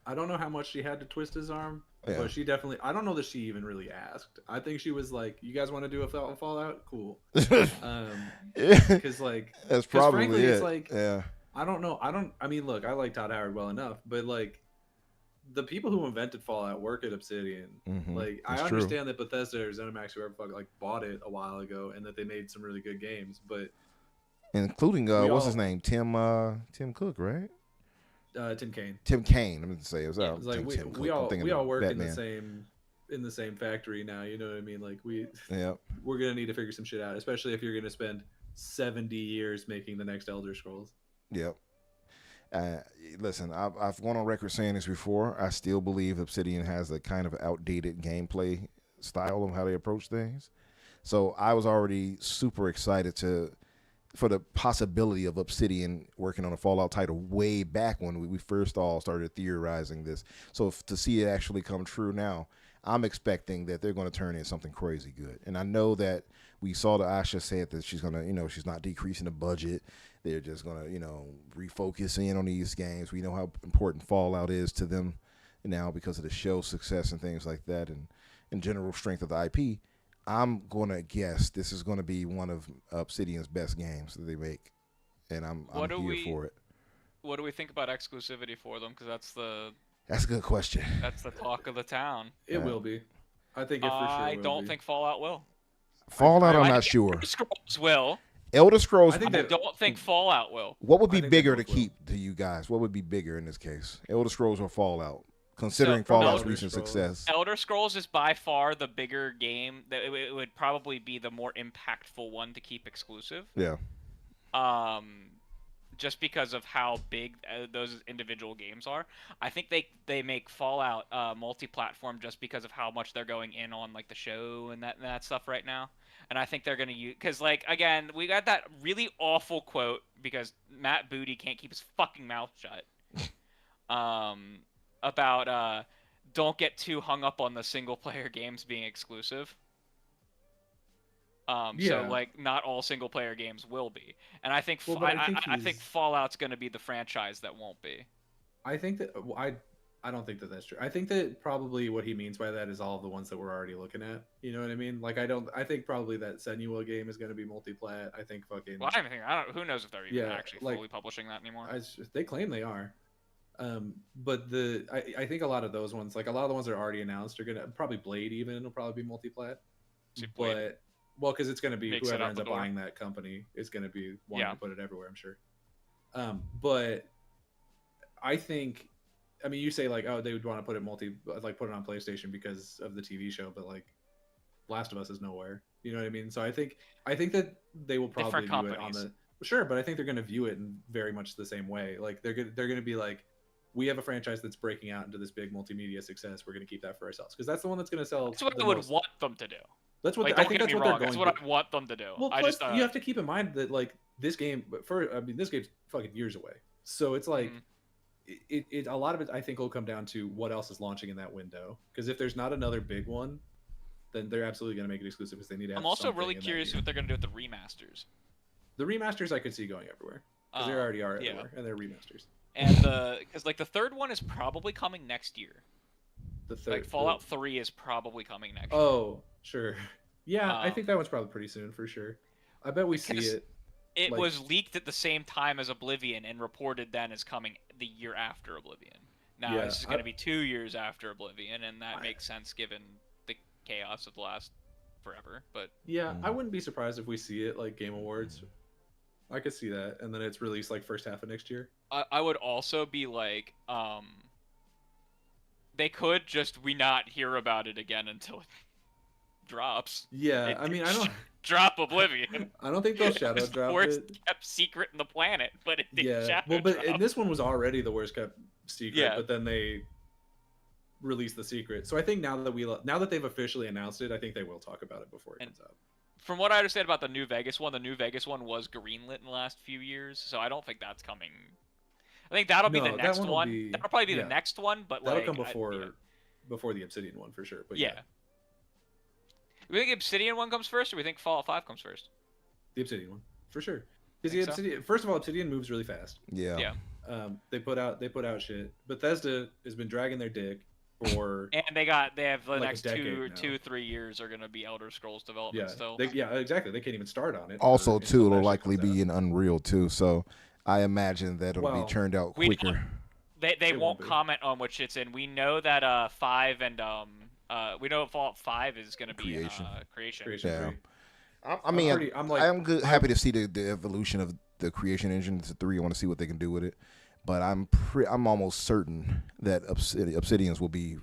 I don't know how much she had to twist his arm, but she definitely, I don't know that she even really asked. I think she was like, you guys want to do a Fallout? Cool. Because like, that's probably frankly, it. It's like, I don't know. I mean, look, I like Todd Howard well enough, but like, the people who invented Fallout work at Obsidian. Mm-hmm. Like, I understand that Bethesda or ZeniMax, whoever like bought it a while ago, and that they made some really good games, but including what's his name, Tim Cook, right? Tim Kaine. Tim Kaine. I'm gonna say it was like Tim we all work Batman. in the same factory now. You know what I mean? Like we're gonna need to figure some shit out, especially if you're gonna spend 70 years making the next Elder Scrolls. Yep. Listen, I've gone on record saying this before. I still believe Obsidian has a kind of outdated gameplay style of how they approach things. So I was already super excited for the possibility of Obsidian working on a Fallout title way back when we first all started theorizing this. So to see it actually come true now, I'm expecting that they're going to turn in something crazy good. And I know that we saw that Asha said that she's going to, she's not decreasing the budget. They're just going to, refocus in on these games. We know how important Fallout is to them now because of the show's success and things like that and general strength of the IP. I'm going to guess this is going to be one of Obsidian's best games that they make, and I'm here for it. What do we think about exclusivity for them? Because that's a good question. That's the talk of the town. It will be. I think it for sure I don't think Fallout will. Fallout, I'm not sure. Elder Scrolls will. Elder Scrolls. I don't think Fallout will. What would be bigger to keep to you guys? What would be bigger in this case? Elder Scrolls or Fallout? Considering Fallout's recent success. Elder Scrolls is by far the bigger game. It would probably be the more impactful one to keep exclusive. Yeah. Just because of how big those individual games are. I think they make Fallout multi-platform just because of how much they're going in on like the show and that stuff right now. And I think they're going to use... Because, like, again, we got that really awful quote because Matt Booty can't keep his fucking mouth shut. About don't get too hung up on the single-player games being exclusive. So, like, not all single-player games will be. And I think I think Fallout's going to be the franchise that won't be. I think that... I don't think that that's true. I think that probably what he means by that is all of the ones that we're already looking at. You know what I mean? Like, I think probably that Senua game is going to be multi-plat. I think fucking... Well, who knows if they're even actually fully publishing that anymore. They claim they are. But I think a lot of those ones, like a lot of the ones that are already announced, are going to... Probably Blade even will probably be multi-plat. But... Well, because it's going to be whoever ends up buying that company is going to be wanting to put it everywhere, I'm sure. But I think I mean, you say like, oh, they would want to put it put it on PlayStation because of the TV show, but like, Last of Us is nowhere. You know what I mean? So I think that they will probably view it on the sure, but I think they're going to view it in very much the same way. Like they're going to be like, we have a franchise that's breaking out into this big multimedia success. We're going to keep that for ourselves because that's the one that's going to sell. That's what I would want them to do. That's what like, I think. That's what they're going. That's what I want them to do. Well, plus, you have to keep in mind that like this game, this game's fucking years away. So it's like, a lot of it I think will come down to what else is launching in that window. Because if there's not another big one, then they're absolutely going to make it exclusive because they need to have. I'm also really curious what they're going to do with the remasters. The remasters I could see going everywhere because they already are everywhere, and they're remasters. And because like the third one is probably coming next year. The third, like Fallout 3 is probably coming next year. Oh, sure. Yeah, I think that one's probably pretty soon for sure. I bet we see it. It was leaked at the same time as Oblivion and reported then as coming the year after Oblivion. Now this is going to be 2 years after Oblivion, and that makes sense given the chaos of the last forever. But yeah, I wouldn't be surprised if we see it like Game Awards. I could see that, and then it's released like first half of next year. I would also be like, they could just not hear about it again until it drops. Yeah, I mean, I don't drop Oblivion. I don't think they'll shadow drop worst it. kept secret in the planet, but it didn't shadow well, but drop. and this one was already the worst kept secret. Yeah. But then they released the secret. So I think now that they've officially announced it, I think they will talk about it before it comes out. From what I understand about the New Vegas one was greenlit in the last few years, so I don't think that's coming. I think that'll be the next one. That'll probably be the next one, but that'll come before the Obsidian one for sure. But yeah. We think Obsidian one comes first, or we think Fallout 5 comes first? The Obsidian one, for sure. Because first of all, Obsidian moves really fast. Yeah. They put out shit. Bethesda has been dragging their dick for. And they have the like next 3 years are gonna be Elder Scrolls development still. Exactly. They can't even start on it. Also, too, it'll likely be in Unreal too. So I imagine that it'll be turned out quicker. They won't comment on which it's in. We know that 5 and we know Fallout 5 is going to be creation. Yeah. I mean, I'm happy to see the evolution of the creation engine to 3. I want to see what they can do with it, but I'm almost certain that Obsidian's will be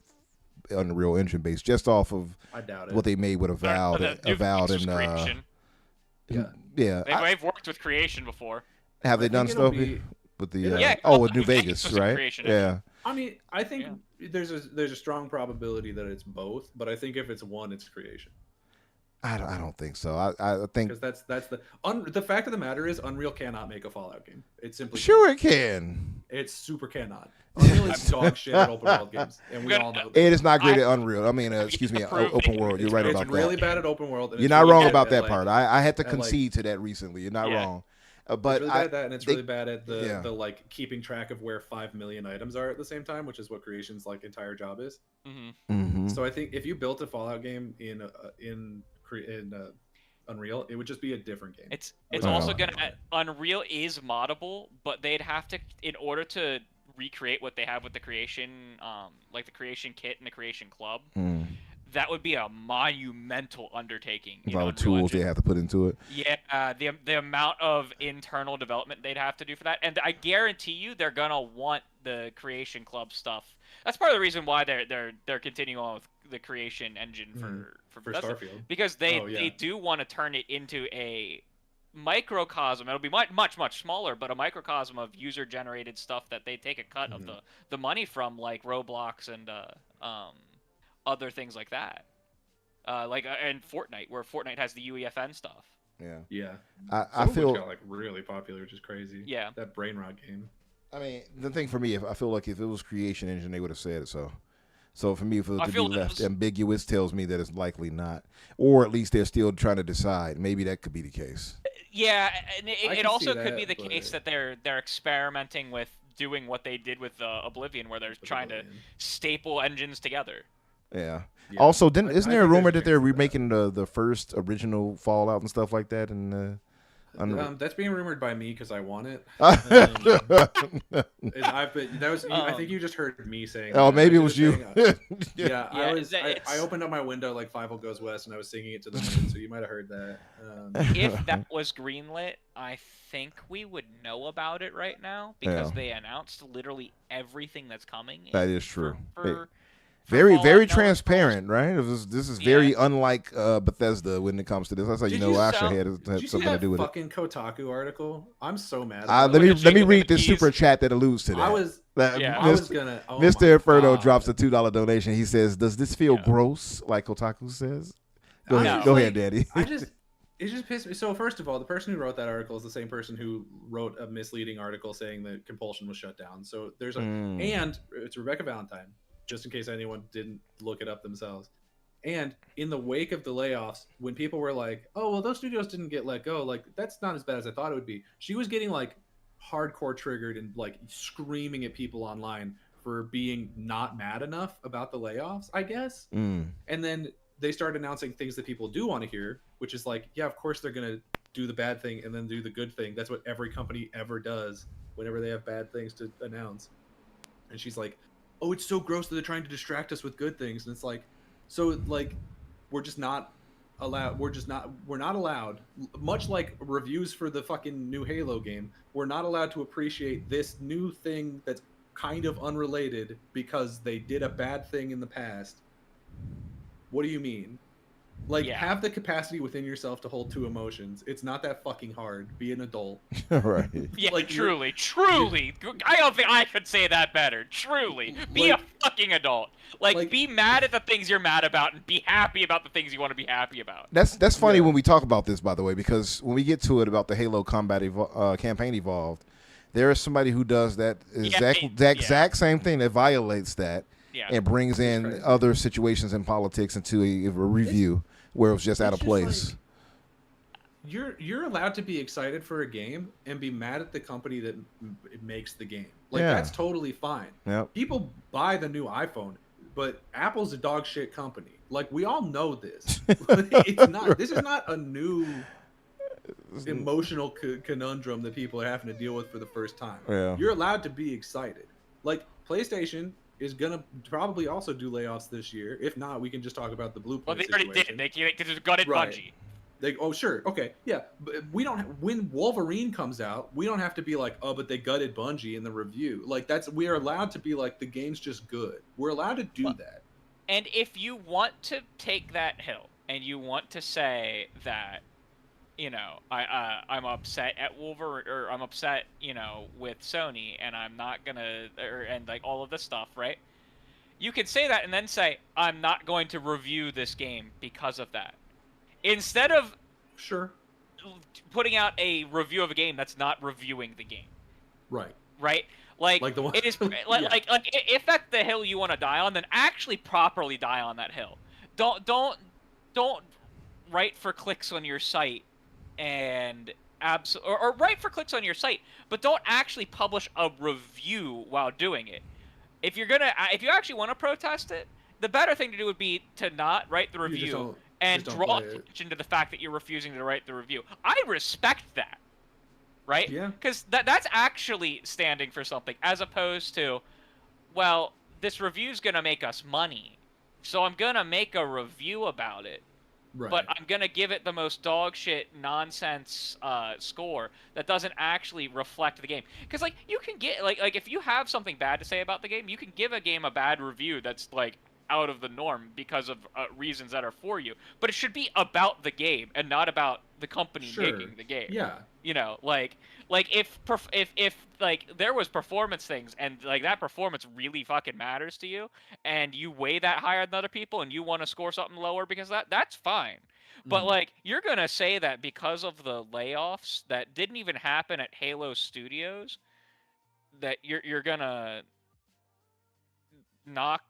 Unreal Engine based, just off of what they made with Avowed and They've worked with creation before. Have they done stuff with the with New Vegas, right? Yeah. I mean, I think there's a strong probability that it's both, but I think if it's one, it's creation. I don't think so. I think because that's the fact of the matter is Unreal cannot make a Fallout game. It simply it can. It super cannot. Unreal is dog shit at open world games, and we all know that. It is not great at Unreal. I mean, open world. You're right about that. It's really bad at open world. You're not wrong about that part. I had to concede to that recently. You're not wrong. But it's really bad at that, and it's really bad at the like keeping track of where 5 million items are at the same time, which is what Creation's like entire job is. So I think if you built a Fallout game in Unreal, it would just be a different game. It's also gonna Unreal is moddable, but they'd have to, in order to recreate what they have with the Creation, like the Creation Kit and the Creation Club. That would be a monumental undertaking. A lot of tools they have to put into it. Yeah, the amount of internal development they'd have to do for that, and I guarantee you they're gonna want the Creation Club stuff. That's part of the reason why they're continuing on with the Creation engine for Starfield, because they do want to turn it into a microcosm. It'll be much smaller, but a microcosm of user generated stuff that they take a cut of the money from, like Roblox and other things like that, and Fortnite, where Fortnite has the UEFN stuff. Yeah. I feel got like really popular, which is crazy. Yeah, that brain rot game. I mean, the thing for me, I feel like if it was Creation Engine, they would have said it. So for me, if it was to be left ambiguous, tells me that it's likely not, or at least they're still trying to decide. Maybe that could be the case. Yeah, and it also could be the case that they're experimenting with doing what they did with Oblivion, where they're trying to staple engines together. Yeah. Also, isn't there a rumor that they're remaking the first original Fallout and stuff like that? And That's being rumored by me because I want it. And I think you just heard me saying. Oh, that. maybe it was you. Yeah, Yeah, I opened up my window like Five O Goes West, and I was singing it to the moon. So you might have heard that. If that was greenlit, I think we would know about it right now because they announced literally everything that's coming. That is true. For very Fallout transparent, right? This is very unlike Bethesda when it comes to this. That's how you know Asher had something to do with it. Fucking Kotaku article. I'm so mad. Let me read this super chat that alludes to that. I was gonna. Oh Mr. Inferno drops a $2 donation. He says, "Does this feel gross?" Like Kotaku says. Go ahead, Daddy. It just pissed me. So first of all, the person who wrote that article is the same person who wrote a misleading article saying that Compulsion was shut down. So there's and it's Rebecca Valentine, just in case anyone didn't look it up themselves. And in the wake of the layoffs, when people were like, "Oh, well, those studios didn't get let go," like that's not as bad as I thought it would be. She was getting like hardcore triggered and like screaming at people online for being not mad enough about the layoffs, I guess. And then they started announcing things that people do want to hear, which is like, yeah, of course they're going to do the bad thing and then do the good thing. That's what every company ever does whenever they have bad things to announce. And she's like, oh, it's so gross that they're trying to distract us with good things. And it's like, so like, we're not allowed, much like reviews for the fucking new Halo game, we're not allowed to appreciate this new thing that's kind of unrelated because they did a bad thing in the past. What do you mean? Like, have the capacity within yourself to hold two emotions. It's not that fucking hard. Be an adult. Right. Yeah, like, truly. I don't think I could say that better. Truly. Be a fucking adult. Like, be mad at the things you're mad about and be happy about the things you want to be happy about. That's funny when we talk about this, by the way, because when we get to it about the Halo Combat campaign Evolved, there is somebody who does that exact same thing that violates that. Yeah. And brings in other situations in politics into a review where it was just out of place. Like, you're allowed to be excited for a game and be mad at the company that makes the game. Like that's totally fine. Yep. People buy the new iPhone, but Apple's a dog shit company. Like we all know this. It's not. This is not a new emotional conundrum that people are having to deal with for the first time. Yeah. You're allowed to be excited. Like PlayStation is gonna probably also do layoffs this year. If not, we can just talk about the Blue Play situation. Well, they already did. They just gutted Bungie. Sure, okay, yeah. But we don't. When Wolverine comes out, we don't have to be like, oh, but they gutted Bungie in the review. Like we are allowed to be like, the game's just good. We're allowed to do that. And if you want to take that hill and you want to say that, you know, I'm upset at Wolverine, or I'm upset, you know, with Sony, and I'm not gonna, and like all of this stuff, right? You could say that and then say, I'm not going to review this game because of that. Instead of putting out a review of a game that's not reviewing the game. Right. Like the one, it is like if that's the hill you want to die on, then actually properly die on that hill. Don't write for clicks on your site and or write for clicks on your site, but don't actually publish a review while doing it. If you actually want to protest it, the better thing to do would be to not write the review and draw attention to the fact that you're refusing to write the review. I respect that, right? Yeah. Because that's actually standing for something, as opposed to, well, this review's gonna make us money, so I'm gonna make a review about it. Right. But I'm gonna give it the most dog shit nonsense score that doesn't actually reflect the game. Because like you can get like if you have something bad to say about the game, you can give a game a bad review that's like out of the norm because of reasons that are for you. But it should be about the game and not about the company making the game. Yeah. You know, like if like there was performance things and like that performance really fucking matters to you and you weigh that higher than other people and you want to score something lower because that's fine. But like you're going to say that because of the layoffs that didn't even happen at Halo Studios that you're going to knock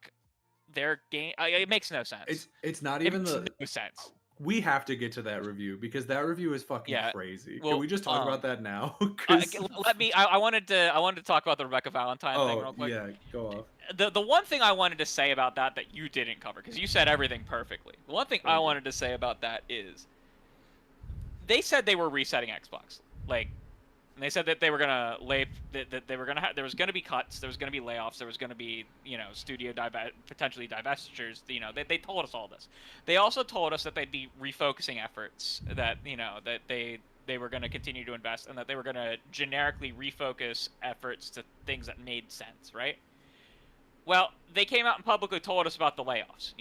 their game. It makes no sense. It's not even no sense. We have to get to that review because that review is fucking crazy. Well, can we just talk about that now? Let me. I wanted to talk about the Rebecca Valentine thing real quick. Yeah, go off. The one thing I wanted to say about that you didn't cover because you said everything perfectly. The one thing I wanted to say about that is they said they were resetting Xbox. Like, and they said that they were gonna that they were gonna there was gonna be cuts, there was gonna be layoffs, there was gonna be studio potentially divestitures. They told us all this. They also told us that they'd be refocusing efforts, that that they were gonna continue to invest, and that they were gonna generically refocus efforts to things that made sense, right? Well, they came out and publicly told us about the layoffs.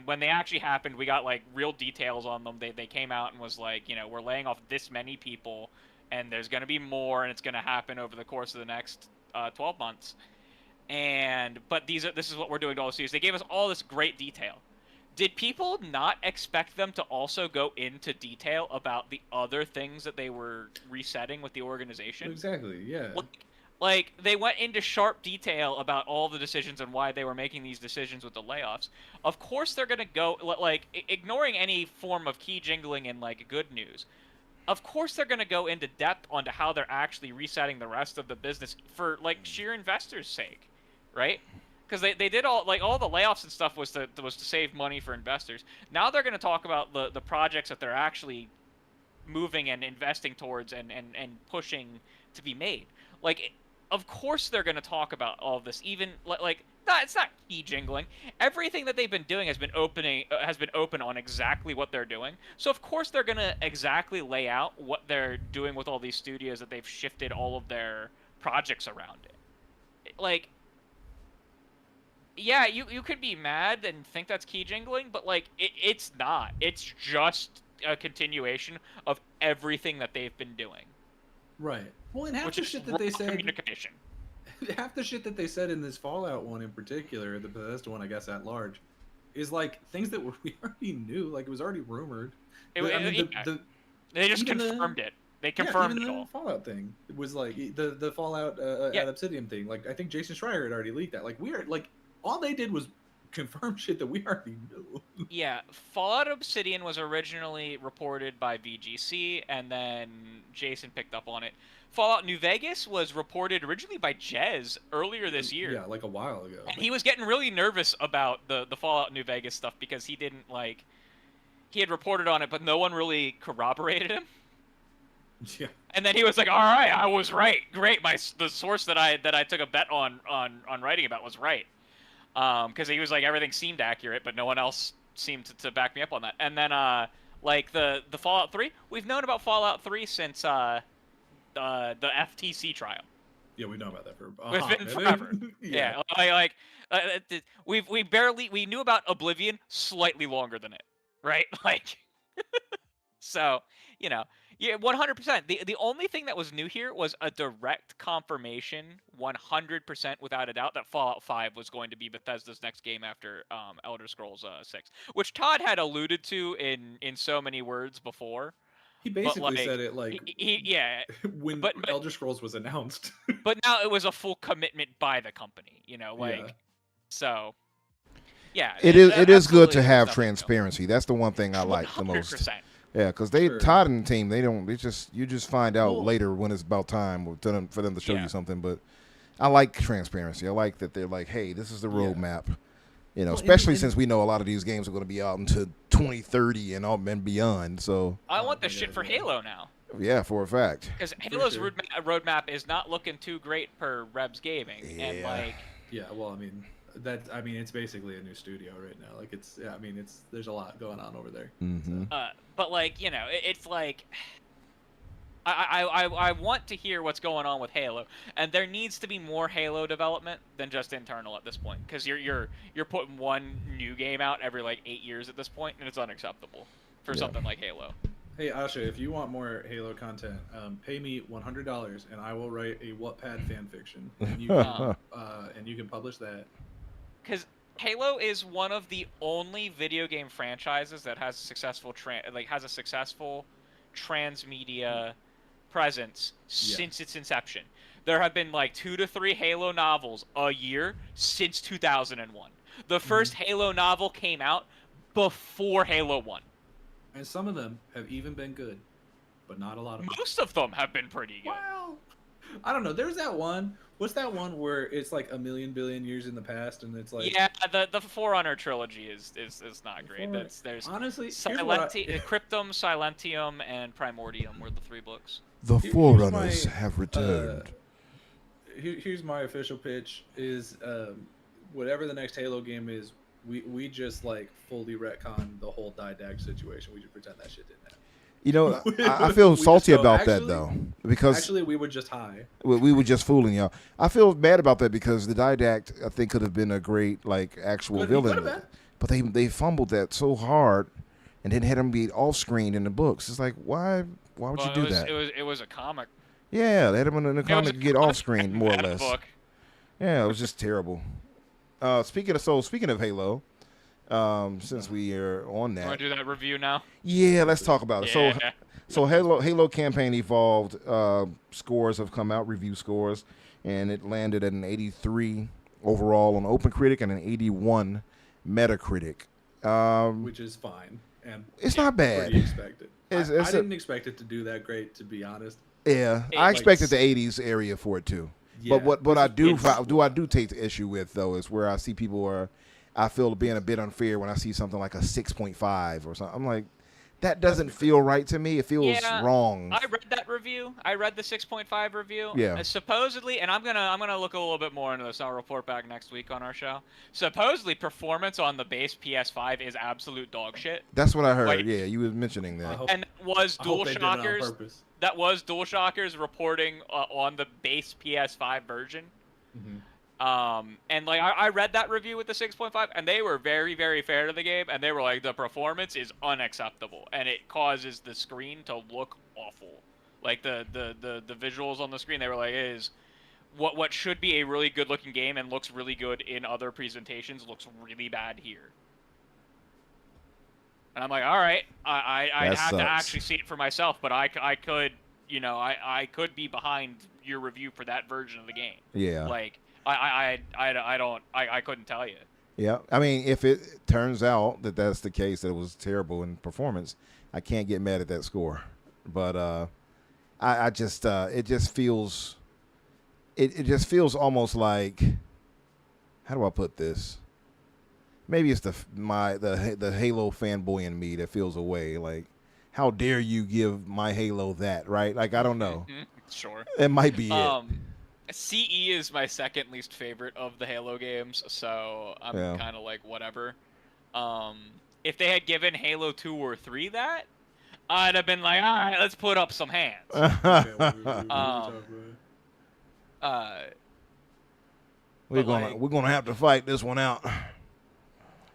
When they actually happened, we got like real details on them. They came out and was like, we're laying off this many people, and there's going to be more, and it's going to happen over the course of the next 12 months. But this is what we're doing to all the studios. They gave us all this great detail. Did people not expect them to also go into detail about the other things that they were resetting with the organization? Exactly. Yeah. Like, they went into sharp detail about all the decisions and why they were making these decisions with the layoffs. Of course they're going to go, like, ignoring any form of key jingling and, like, good news. Of course they're going to go into depth onto how they're actually resetting the rest of the business for, like, sheer investors' sake, right? Because they did all the layoffs and stuff was to save money for investors. Now they're going to talk about the projects that they're actually moving and investing towards and pushing to be made. Like, of course they're going to talk about all of this. Even it's not key jingling. Everything that they've been doing has been open on exactly what they're doing. So of course they're going to exactly lay out what they're doing with all these studios that they've shifted all of their projects around it. Like, yeah, you could be mad and think that's key jingling, but like it's not. It's just a continuation of everything that they've been doing. Right. Well, and half the shit that they said, communication. half the shit that they said in this Fallout one in particular, the Bethesda one, I guess, at large, is like things that we already knew. Like, it was already rumored. They just confirmed it. They confirmed it all. The Fallout thing was like the Fallout at Obsidian thing. Like, I think Jason Schreier had already leaked that. Like, all they did was confirm shit that we already knew. Yeah, Fallout Obsidian was originally reported by VGC, and then Jason picked up on it. Fallout New Vegas was reported originally by Jez earlier this year. Yeah, like a while ago. And he was getting really nervous about the Fallout New Vegas stuff because he didn't he had reported on it, but no one really corroborated him. Yeah. And then he was like, "All right, I was right. Great, the source that I took a bet on writing about was right." Because he was like, everything seemed accurate, but no one else seemed to back me up on that. And then like the Fallout 3, we've known about Fallout 3 since the FTC trial. Yeah, we know about that for It's been forever. Yeah, we knew about Oblivion slightly longer than it, right? Like, so yeah, 100%. The only thing that was new here was a direct confirmation, 100% without a doubt, that Fallout 5 was going to be Bethesda's next game after Elder Scrolls 6, which Todd had alluded to in so many words before. He basically said it like when but Elder Scrolls was announced. But now it was a full commitment by the company, so. Yeah, it is good to have transparency. That's the one thing I like the most. 100%. Yeah, because Todd and the team, you just find out later when it's about time for them to show you something. But I like transparency. I like that they're like, hey, this is the roadmap. Especially since we know a lot of these games are going to be out into 2030 and beyond. So I want this shit for Halo now. Yeah, for a fact. Because Halo's roadmap is not looking too great per Rebs Gaming, and well, it's basically a new studio right now. Like, there's a lot going on over there. Mm-hmm. But it's like I want to hear what's going on with Halo, and there needs to be more Halo development than just internal at this point, because you're putting one new game out every 8 years at this point, and it's unacceptable for something like Halo. Hey Asha, if you want more Halo content, pay me $100 and I will write a Wattpad fan fiction, and you can publish that. Because Halo is one of the only video game franchises that has a successful transmedia presence since its inception. There have been 2 to 3 Halo novels a year since 2001. The first Halo novel came out before Halo 1. And some of them have even been good, but not a lot of them. Most of them have been pretty good. Well, I don't know. There's that one What's that one where it's like a million billion years in the past, and it's like Yeah, the Forerunner trilogy is not great. There's honestly, Cryptum, Silentium, and Primordium were the 3 books. The here's Forerunners my, have returned. Here's my official pitch: is whatever the next Halo game is, we just like fully retcon the whole didact situation. We just pretend that shit didn't happen. You know, I feel salty about that though, because actually we were just high. We were just fooling y'all. I feel bad about that because the Didact I think could have been a great like actual villain, but they fumbled that so hard, and then had him be off screen in the books. It's like why would you do that? It was a comic. Yeah, they had him in the comic get off screen more or less. Book. Yeah, it was just terrible. Speaking of Halo. Since we are on that, Want to do that review now? Yeah, let's talk about it. Yeah. So Halo Campaign Evolved scores have come out, review scores, and it landed at an 83 overall on OpenCritic and an 81 Metacritic, which is fine and it's not bad. Pretty expected. I It's didn't expect it to do that great, to be honest. Yeah, I expected the 80s area for it too. Yeah, but what I do take the issue with though is where I see people I feel being a bit unfair when I see something like a 6.5 or something. I'm like, that doesn't feel right to me. It feels wrong. I read that review. I read the 6.5 review. Yeah. Supposedly, and I'm gonna look a little bit more into this. I'll report back next week on our show. Supposedly, performance on the base PS5 is absolute dog shit. That's what I heard. Like, yeah, you was mentioning that. And that was DualShockers reporting on the base PS5 version. Mm-hmm. And like I read that review with the 6.5, and they were very, very fair to the game, and they were like, the performance is unacceptable, and it causes the screen to look awful. Like the visuals on the screen, they were like, it is what should be a really good looking game and looks really good in other presentations looks really bad here. And I'm like, all right, I'd have to actually see it for myself, but I could, I could be behind your review for that version of the game. Yeah. Like. I couldn't tell you. Yeah, I mean, if it turns out that that's the case, that it was terrible in performance, I can't get mad at that score. But it just feels almost like, how do I put this? Maybe it's the Halo fanboy in me that feels away. Like, how dare you give my Halo that, right? Like, I don't know. Sure. It might be it. CE is my second least favorite of the Halo games, so I'm kind of like, whatever. If they had given Halo 2 or 3 that, I'd have been like, all right, let's put up some hands. We're gonna have to fight this one out.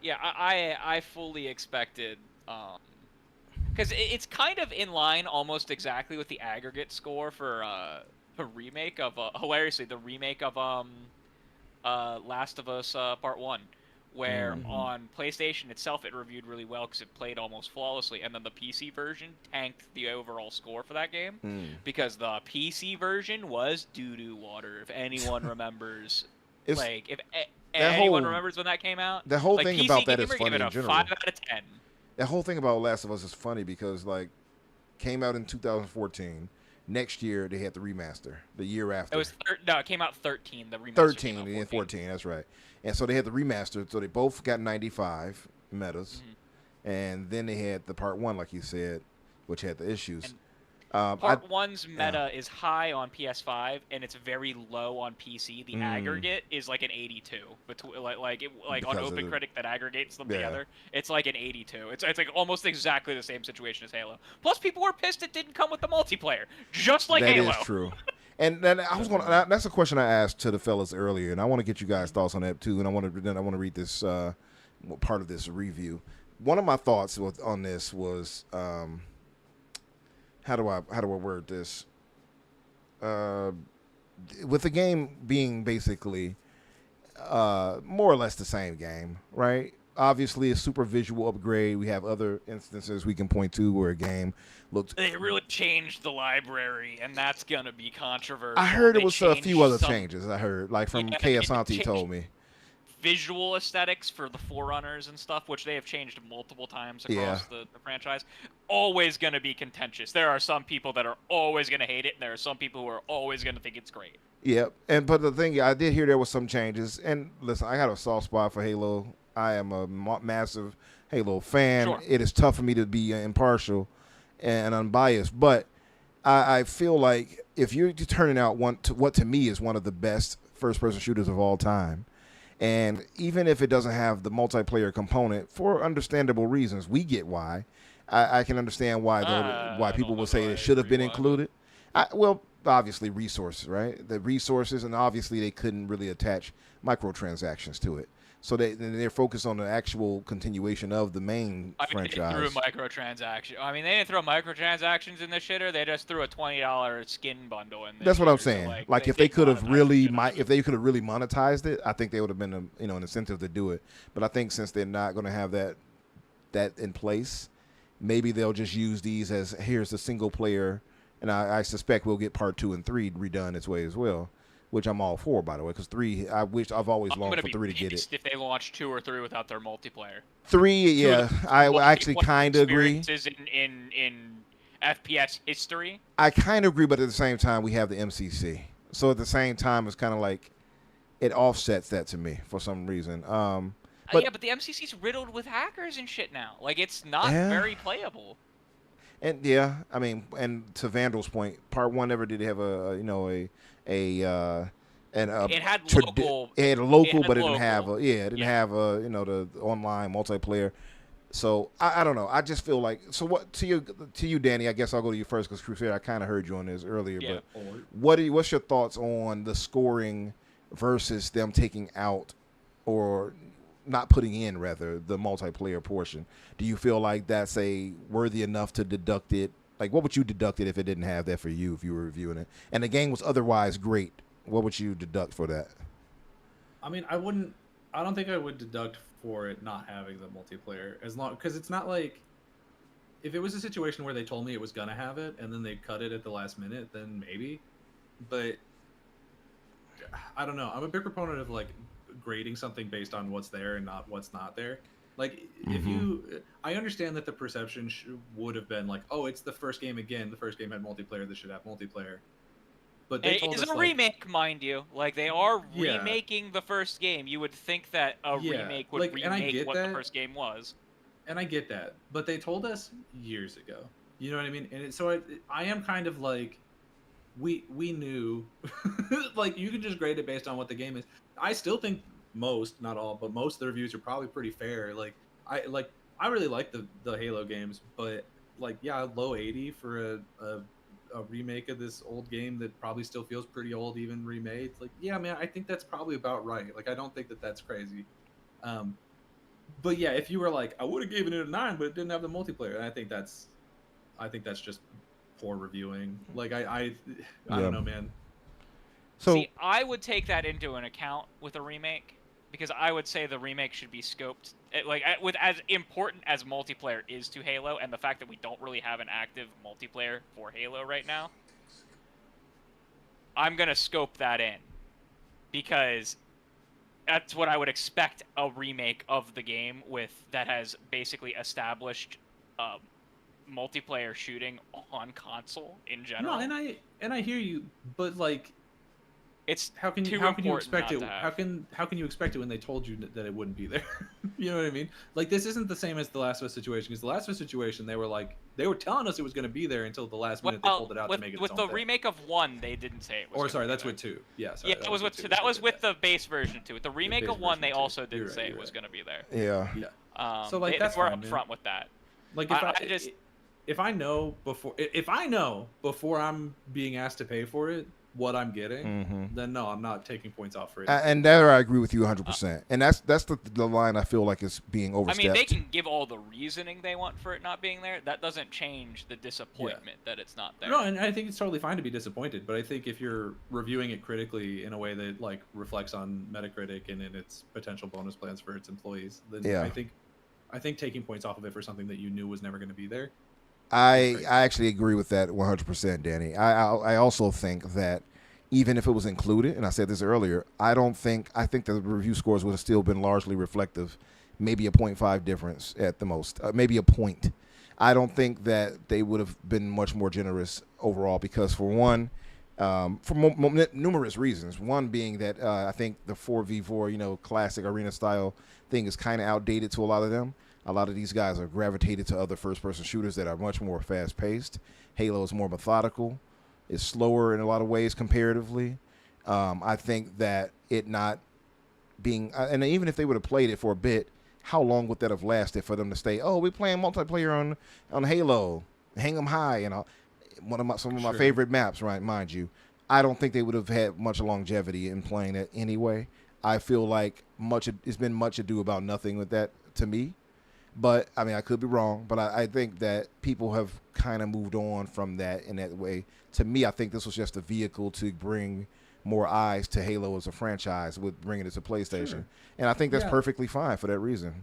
Yeah, I fully expected, because it's kind of in line almost exactly with the aggregate score for a remake of hilariously the remake of Last of Us Part 1, where on PlayStation itself it reviewed really well because it played almost flawlessly, and then the PC version tanked the overall score for that game because the PC version was doo-doo water, if anyone remembers. If anyone remembers when that came out. The whole like, thing PC about that Gamer is funny gave it in a general. 5 out of 10. That whole thing about Last of Us is funny because like came out in 2014. Next year they had the remaster. The year after. It came out 13. The remaster 13 came out and 14. That's right. And so they had the remaster. So they both got 95 metas, and then they had the Part 1, like you said, which had the issues. Part 1's meta is high on PS5 and it's very low on PC. The aggregate is like an 82. On OpenCritic that aggregates them together, it's like an 82. It's like almost exactly the same situation as Halo. Plus, people were pissed it didn't come with the multiplayer, just like Halo. That is true. And then that's a question I asked to the fellas earlier, and I want to get you guys' thoughts on that too. And I want to read this part of this review. One of my thoughts on this was. How do I word this? With the game being basically more or less the same game, right? Obviously, a super visual upgrade. We have other instances we can point to where a game looked. They really changed the library, and that's gonna be controversial. I heard it was a few other changes. I heard, like from Kay Asante told me. visual aesthetics for the Forerunners and stuff, which they have changed multiple times across the franchise, always going to be contentious. There are some people that are always going to hate it, and there are some people who are always going to think it's great. Yep. But the thing, I did hear there was some changes. And listen, I got a soft spot for Halo. I am a massive Halo fan. Sure. It is tough for me to be impartial and unbiased, but I feel like if you're turning out what to me is one of the best first-person shooters of all time, and even if it doesn't have the multiplayer component for understandable reasons, we get why. I can understand why people would say it should have been included. Well, obviously resources, right? The resources, and obviously they couldn't really attach microtransactions to it. So they're focused on the actual continuation of the main franchise. They threw microtransactions. I mean, they didn't throw microtransactions in this shitter. They just threw a $20 skin bundle in. That's what I'm saying. So like if they could have really monetized it, I think they would have been an incentive to do it. But I think since they're not going to have that in place, maybe they'll just use these as here's the single player, and I suspect we'll get part 2 and 3 redone its way as well. Which I'm all for, by the way, because 3, I've always longed for 3 to get it. If they launch 2 or 3 without their multiplayer. 3, yeah, I actually kind of agree. In FPS history. I kind of agree, but at the same time, we have the MCC. So at the same time, it's kind of like it offsets that to me for some reason. But the MCC's riddled with hackers and shit now. Like, it's not very playable. And I mean, and to Vandal's point, part 1 never did have it had local, but it didn't have the online multiplayer. So I don't know. I just feel like, so what to you, Danny? I guess I'll go to you first because Crusader, I kind of heard you on this earlier. Yeah. But what's your thoughts on the scoring versus them taking out or not putting in rather the multiplayer portion? Do you feel like that's worthy enough to deduct it? Like, what would you deduct it if it didn't have that for you if you were reviewing it? And the game was otherwise great. What would you deduct for that? I mean, I don't think I would deduct for it not having the multiplayer because it's not like if it was a situation where they told me it was gonna have it and then they cut it at the last minute, then maybe. But I don't know. I'm a big proponent of like grading something based on what's there and not what's not there. Like, I understand that the perception would have been like, oh, it's the first game again. The first game had multiplayer. This should have multiplayer. But they told us, it's a remake, mind you. Like, they are remaking the first game. You would think that a remake would remake what the first game was. And I get that. But they told us years ago. You know what I mean? And so I am kind of like, we knew. Like, you can just grade it based on what the game is. I still think most, not all, but most of the reviews are probably pretty fair. Like I really like the Halo games, but like low 80 for a remake of this old game that probably still feels pretty old even remade. Like man, I think that's probably about right. Like I don't think that's crazy. But yeah, if you were like I would have given it a 9, but it didn't have the multiplayer, and I think that's just poor reviewing. Like I don't know, man. So see, I would take that into an account with a remake because I would say the remake should be scoped with as important as multiplayer is to Halo, and the fact that we don't really have an active multiplayer for Halo right now. I'm gonna scope that in because that's what I would expect a remake of the game with that has basically established multiplayer shooting on console in general. No, and I hear you, but like. It's how can you expect it? How can you expect it when they told you that it wouldn't be there? You know what I mean? Like this isn't the same as the Last of Us situation because the Last of Us situation they were telling us it was going to be there until the last minute they pulled it out to make it with the remake of 1. They didn't say it was. Or sorry, that's with 2. Yeah, sorry, that was with 2. That was with the base version 2. With the remake of 1, they also didn't say it was going to be there. Yeah. So like that's we're upfront with that. Like if I know before I'm being asked to pay for it what I'm getting, then no, I'm not taking points off for it. And there I agree with you 100%. And that's the line I feel like is being overstepped. I mean, they can give all the reasoning they want for it not being there. That doesn't change the disappointment that it's not there. No, and I think it's totally fine to be disappointed, but I think if you're reviewing it critically in a way that like reflects on Metacritic and in its potential bonus plans for its employees, then I think taking points off of it for something that you knew was never going to be there. I actually agree with that 100%, Danny. I also think that even if it was included, and I said this earlier, I think the review scores would have still been largely reflective, maybe a 0.5 difference at the most, maybe a point. I don't think that they would have been much more generous overall because, for one, for numerous reasons. One being that I think the 4v4, classic arena style thing is kind of outdated to a lot of them. A lot of these guys are gravitated to other first-person shooters that are much more fast-paced. Halo is more methodical. It's slower in a lot of ways comparatively. I think that it not being, and even if they would have played it for a bit, how long would that have lasted for them to stay? Oh, we're playing multiplayer on Halo, hang 'em high, some of my favorite maps, right? Mind you, I don't think they would have had much longevity in playing it anyway. I feel like it's been much ado about nothing with that to me. But I mean, I could be wrong, but I think that people have kind of moved on from that in that way. To me, I think this was just a vehicle to bring more eyes to Halo as a franchise with bringing it to PlayStation. Sure. And I think that's perfectly fine for that reason.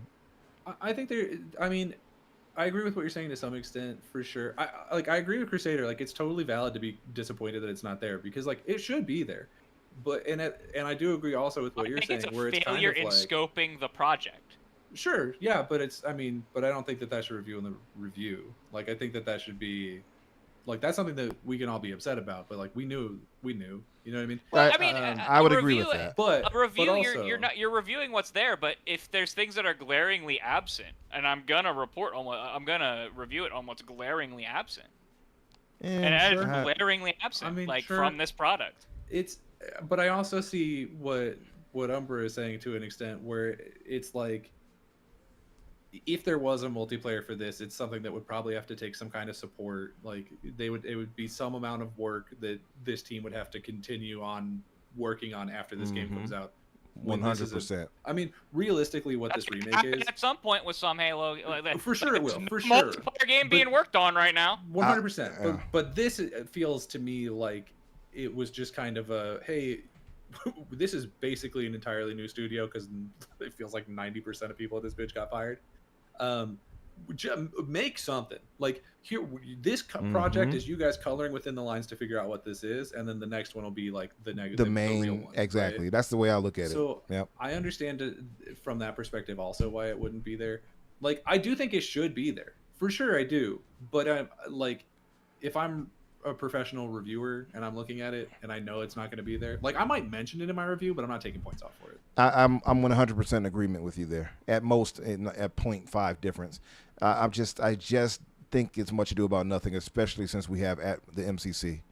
I think I agree with what you're saying to some extent, for sure. I agree with Crusader. Like, it's totally valid to be disappointed that it's not there because, like, it should be there. But and I do agree also with what you're saying, where it's kind of in like scoping the project. Sure, yeah, but but I don't think that should review in the review. Like, I think that should be, like, that's something that we can all be upset about. But like, we knew, you know what I mean? Well, I would agree with that. But a review, but also, you're reviewing what's there. But if there's things that are glaringly absent, and I'm gonna review it on what's glaringly absent, and sure. Glaringly absent, sure. From this product. But I also see what Umbra is saying to an extent, where it's like, if there was a multiplayer for this, it's something that would probably have to take some kind of support. Like, it would be some amount of work that this team would have to continue on working on after this game comes out. 100%. I mean, realistically, what this remake is at some point with some Halo, for sure it will. For sure, multiplayer game being worked on right now. 100%. But this feels to me like it was just kind of a, hey, this is basically an entirely new studio because it feels like 90% of people at this bitch got fired. Make something like here. This project is you guys coloring within the lines to figure out what this is, and then the next one will be like the main real one, exactly. Right? That's the way I look at it. So yep. I understand from that perspective also why it wouldn't be there. Like, I do think it should be there for sure. I do, but I'm like, if I'm a professional reviewer and I'm looking at it and I know it's not going to be there, like, I might mention it in my review, but I'm not taking points off for it. I'm 100% in agreement with you there. At most, at 0.5 difference. I just think it's much ado about nothing, especially since we have at the MCC,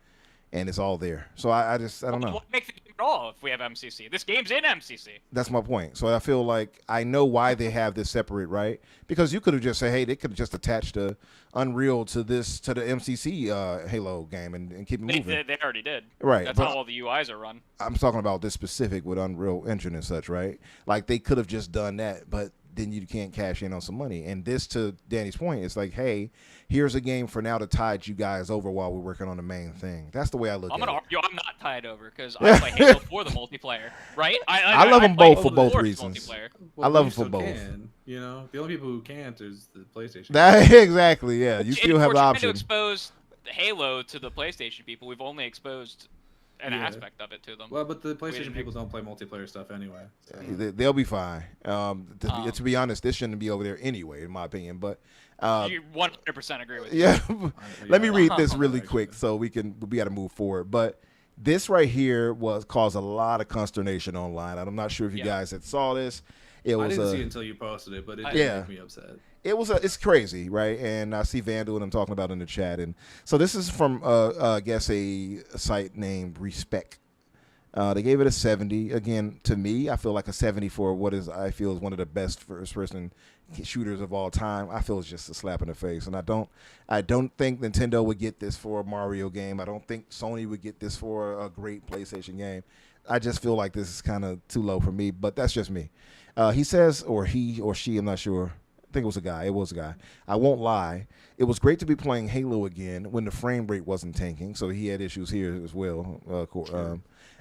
and it's all there. So I don't know. What makes it at all if we have MCC? This game's in MCC. That's my point. So I feel like I know why they have this separate, right? Because you could have just said, hey, they could have just attached the Unreal to the MCC Halo game and keep it moving. They already did. Right. That's how all the UIs are run. I'm talking about this specific with Unreal Engine and such, right? Like, they could have just done that, but then you can't cash in on some money. And this, to Danny's point, it's like, hey, here's a game for now to tide you guys over while we're working on the main thing. That's the way I look at it. I'm going to argue I'm not tied over because I play Halo for the multiplayer, right? I love them both for both reasons. Well, I love them for both. You know, the only people who can't is the PlayStation. Exactly, yeah. You still have the option. To expose Halo to the PlayStation people, we've only exposed an aspect of it to them. Well, but the PlayStation people don't play multiplayer stuff anyway. So. They'll be fine. To be honest, this shouldn't be over there anyway, in my opinion. But you 100% agree with you. Yeah. Let me read this really quick so we got to move forward. But this right here caused a lot of consternation online. I'm not sure if you guys had saw this. I didn't see it until you posted it, but it did make me upset. It's crazy, right? And I see Vandal and I'm talking about in the chat. And so this is from, I guess, a site named Respect. They gave it a 70. Again, to me, I feel like a 70 for what I feel is one of the best first-person shooters of all time. I feel it's just a slap in the face. And I don't think Nintendo would get this for a Mario game. I don't think Sony would get this for a great PlayStation game. I just feel like this is kind of too low for me, but that's just me. He says, or he or she, I'm not sure. I think it was a guy. It was a guy. I won't lie. It was great to be playing Halo again when the frame rate wasn't tanking. So he had issues here as well.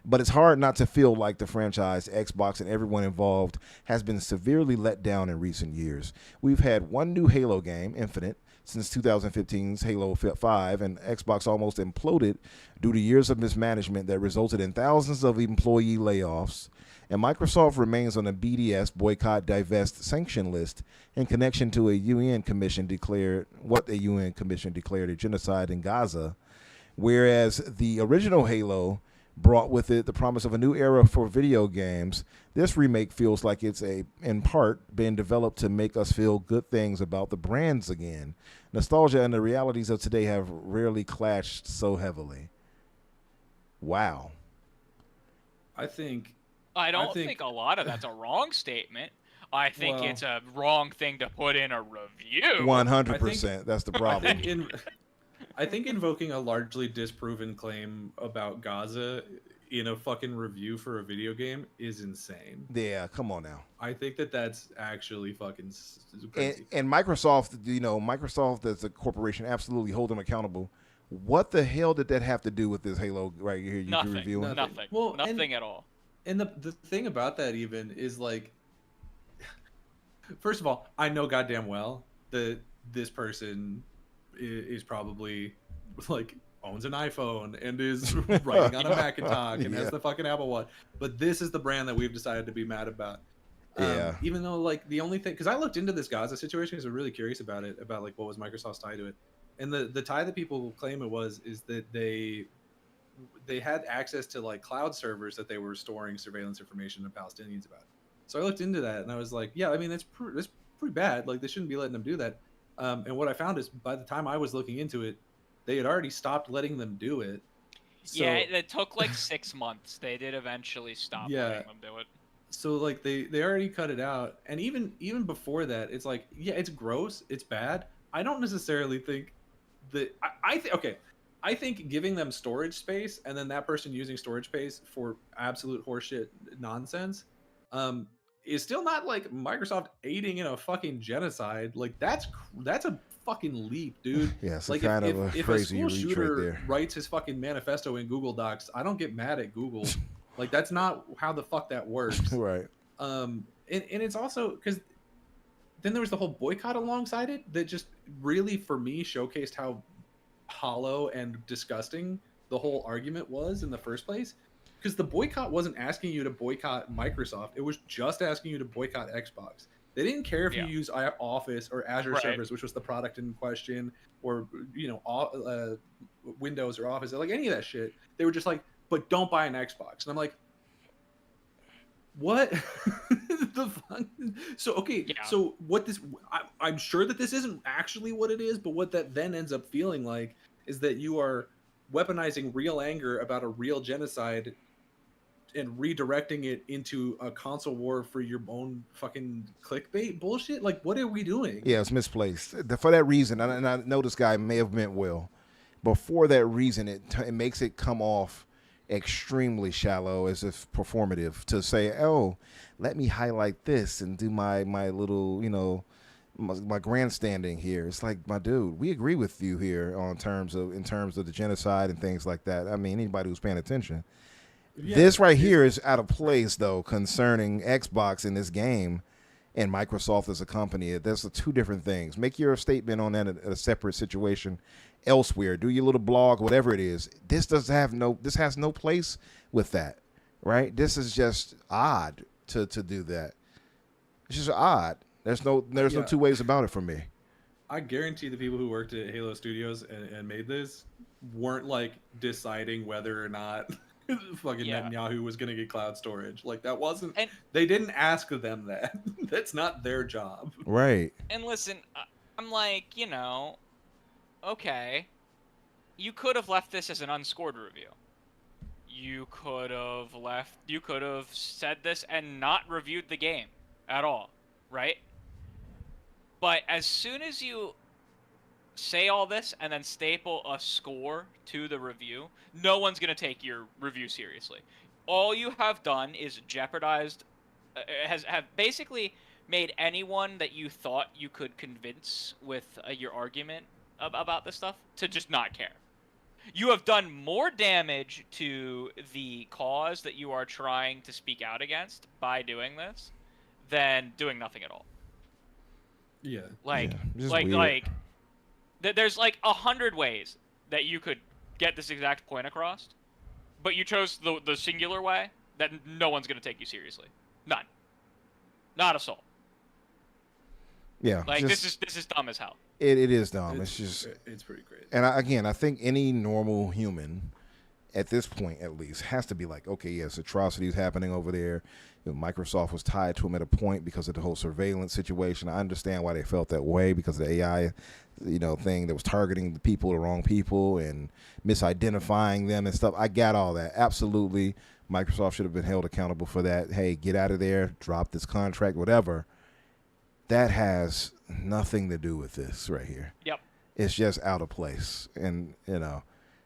But it's hard not to feel like the franchise, Xbox, and everyone involved has been severely let down in recent years. We've had one new Halo game, Infinite, since 2015's Halo 5, and Xbox almost imploded due to years of mismanagement that resulted in thousands of employee layoffs. And Microsoft remains on the BDS boycott, divest, sanction list in connection to a UN commission declared a genocide in Gaza, whereas the original Halo brought with it the promise of a new era for video games. This remake feels like it's in part been developed to make us feel good things about the brands again. Nostalgia and the realities of today have rarely clashed so heavily. Wow. I don't think a lot of that's a wrong statement. I think it's a wrong thing to put in a review. 100%. That's the problem. I think invoking a largely disproven claim about Gaza in a fucking review for a video game is insane. Yeah, come on now. I think that's actually fucking crazy. And Microsoft, Microsoft as a corporation, absolutely hold them accountable. What the hell did that have to do with this Halo right here you're reviewing? Nothing. Well, nothing at all. And the thing about that even is like, first of all, I know goddamn well that this person is probably like owns an iPhone and is writing on a Macintosh and has the fucking Apple Watch. But this is the brand that we've decided to be mad about. Even though like the only thing, because I looked into this Gaza situation because I'm really curious about it, about like what was Microsoft's tie to it. And the tie that people claim it was is that they had access to like cloud servers that they were storing surveillance information of Palestinians about. So I looked into that and I was like, yeah, I mean, that's pretty bad. Like they shouldn't be letting them do that. And what I found is by the time I was looking into it, they had already stopped letting them do it. So, yeah, it took like 6 months. They did eventually stop letting them do it. So like they already cut it out. And even before that, it's like, yeah, it's gross. It's bad. I don't necessarily think that I think giving them storage space and then that person using storage space for absolute horseshit nonsense is still not like Microsoft aiding in a fucking genocide. Like that's a fucking leap, dude. Yeah, it's like kind of a if crazy a school shooter right there. writes his fucking manifesto in Google Docs, I don't get mad at Google. Like that's not how the fuck that works. Right. And it's also because then there was the whole boycott alongside it that just really for me showcased how hollow and disgusting the whole argument was in the first place, because the boycott wasn't asking you to boycott Microsoft, it was just asking you to boycott Xbox. They didn't care if you use Office or Azure servers, which was the product in question, or Windows or Office, like any of that shit. They were just like, but don't buy an Xbox. And I'm like, what? The fuck? So okay, so what this I'm sure that this isn't actually what it is, but what that then ends up feeling like is that you are weaponizing real anger about a real genocide and redirecting it into a console war for your own fucking clickbait bullshit. Like, what are we doing? Yeah, it's misplaced. For that reason, and I know this guy may have meant well, but for that reason, it makes it come off extremely shallow, as if performative, to say, oh, let me highlight this and do my little, my grandstanding here. It's like, my dude, we agree with you here in terms of the genocide and things like that. I mean, anybody who's paying attention. Yeah, this right here is out of place, though, concerning Xbox in this game and Microsoft as a company. There's two different things. Make your statement on that in a separate situation elsewhere. Do your little blog, whatever it is. This has no place with that, right? This is just odd to do that. It's just odd. There's no two ways about it for me. I guarantee the people who worked at Halo Studios and made this weren't like deciding whether or not fucking Netanyahu was going to get cloud storage. Like that wasn't, they didn't ask them that. That's not their job. Right. And listen, I'm like, okay, you could have left this as an unscored review. You could have said this and not reviewed the game at all, right? But as soon as you say all this and then staple a score to the review, no one's going to take your review seriously. All you have done is jeopardized, have basically made anyone that you thought you could convince with your argument about this stuff to just not care. You have done more damage to the cause that you are trying to speak out against by doing this than doing nothing at all. Yeah. Like, Yeah, just weird. there's like 100 ways that you could get this exact point across, but you chose the singular way that no one's gonna take you seriously. None. Not a soul. Yeah, Like just, this is dumb as hell. it is dumb. It's just, It's pretty crazy. and again, I think any normal human, at this point at least, has to be like, okay, yes, atrocities happening over there. Microsoft was tied to him at a point because of the whole surveillance situation. I understand why they felt that way because of the AI, thing that was targeting the wrong people, and misidentifying them and stuff. I got all that. Absolutely, Microsoft should have been held accountable for that. Hey, get out of there, drop this contract, whatever. That has nothing to do with this right here. Yep. It's just out of place, and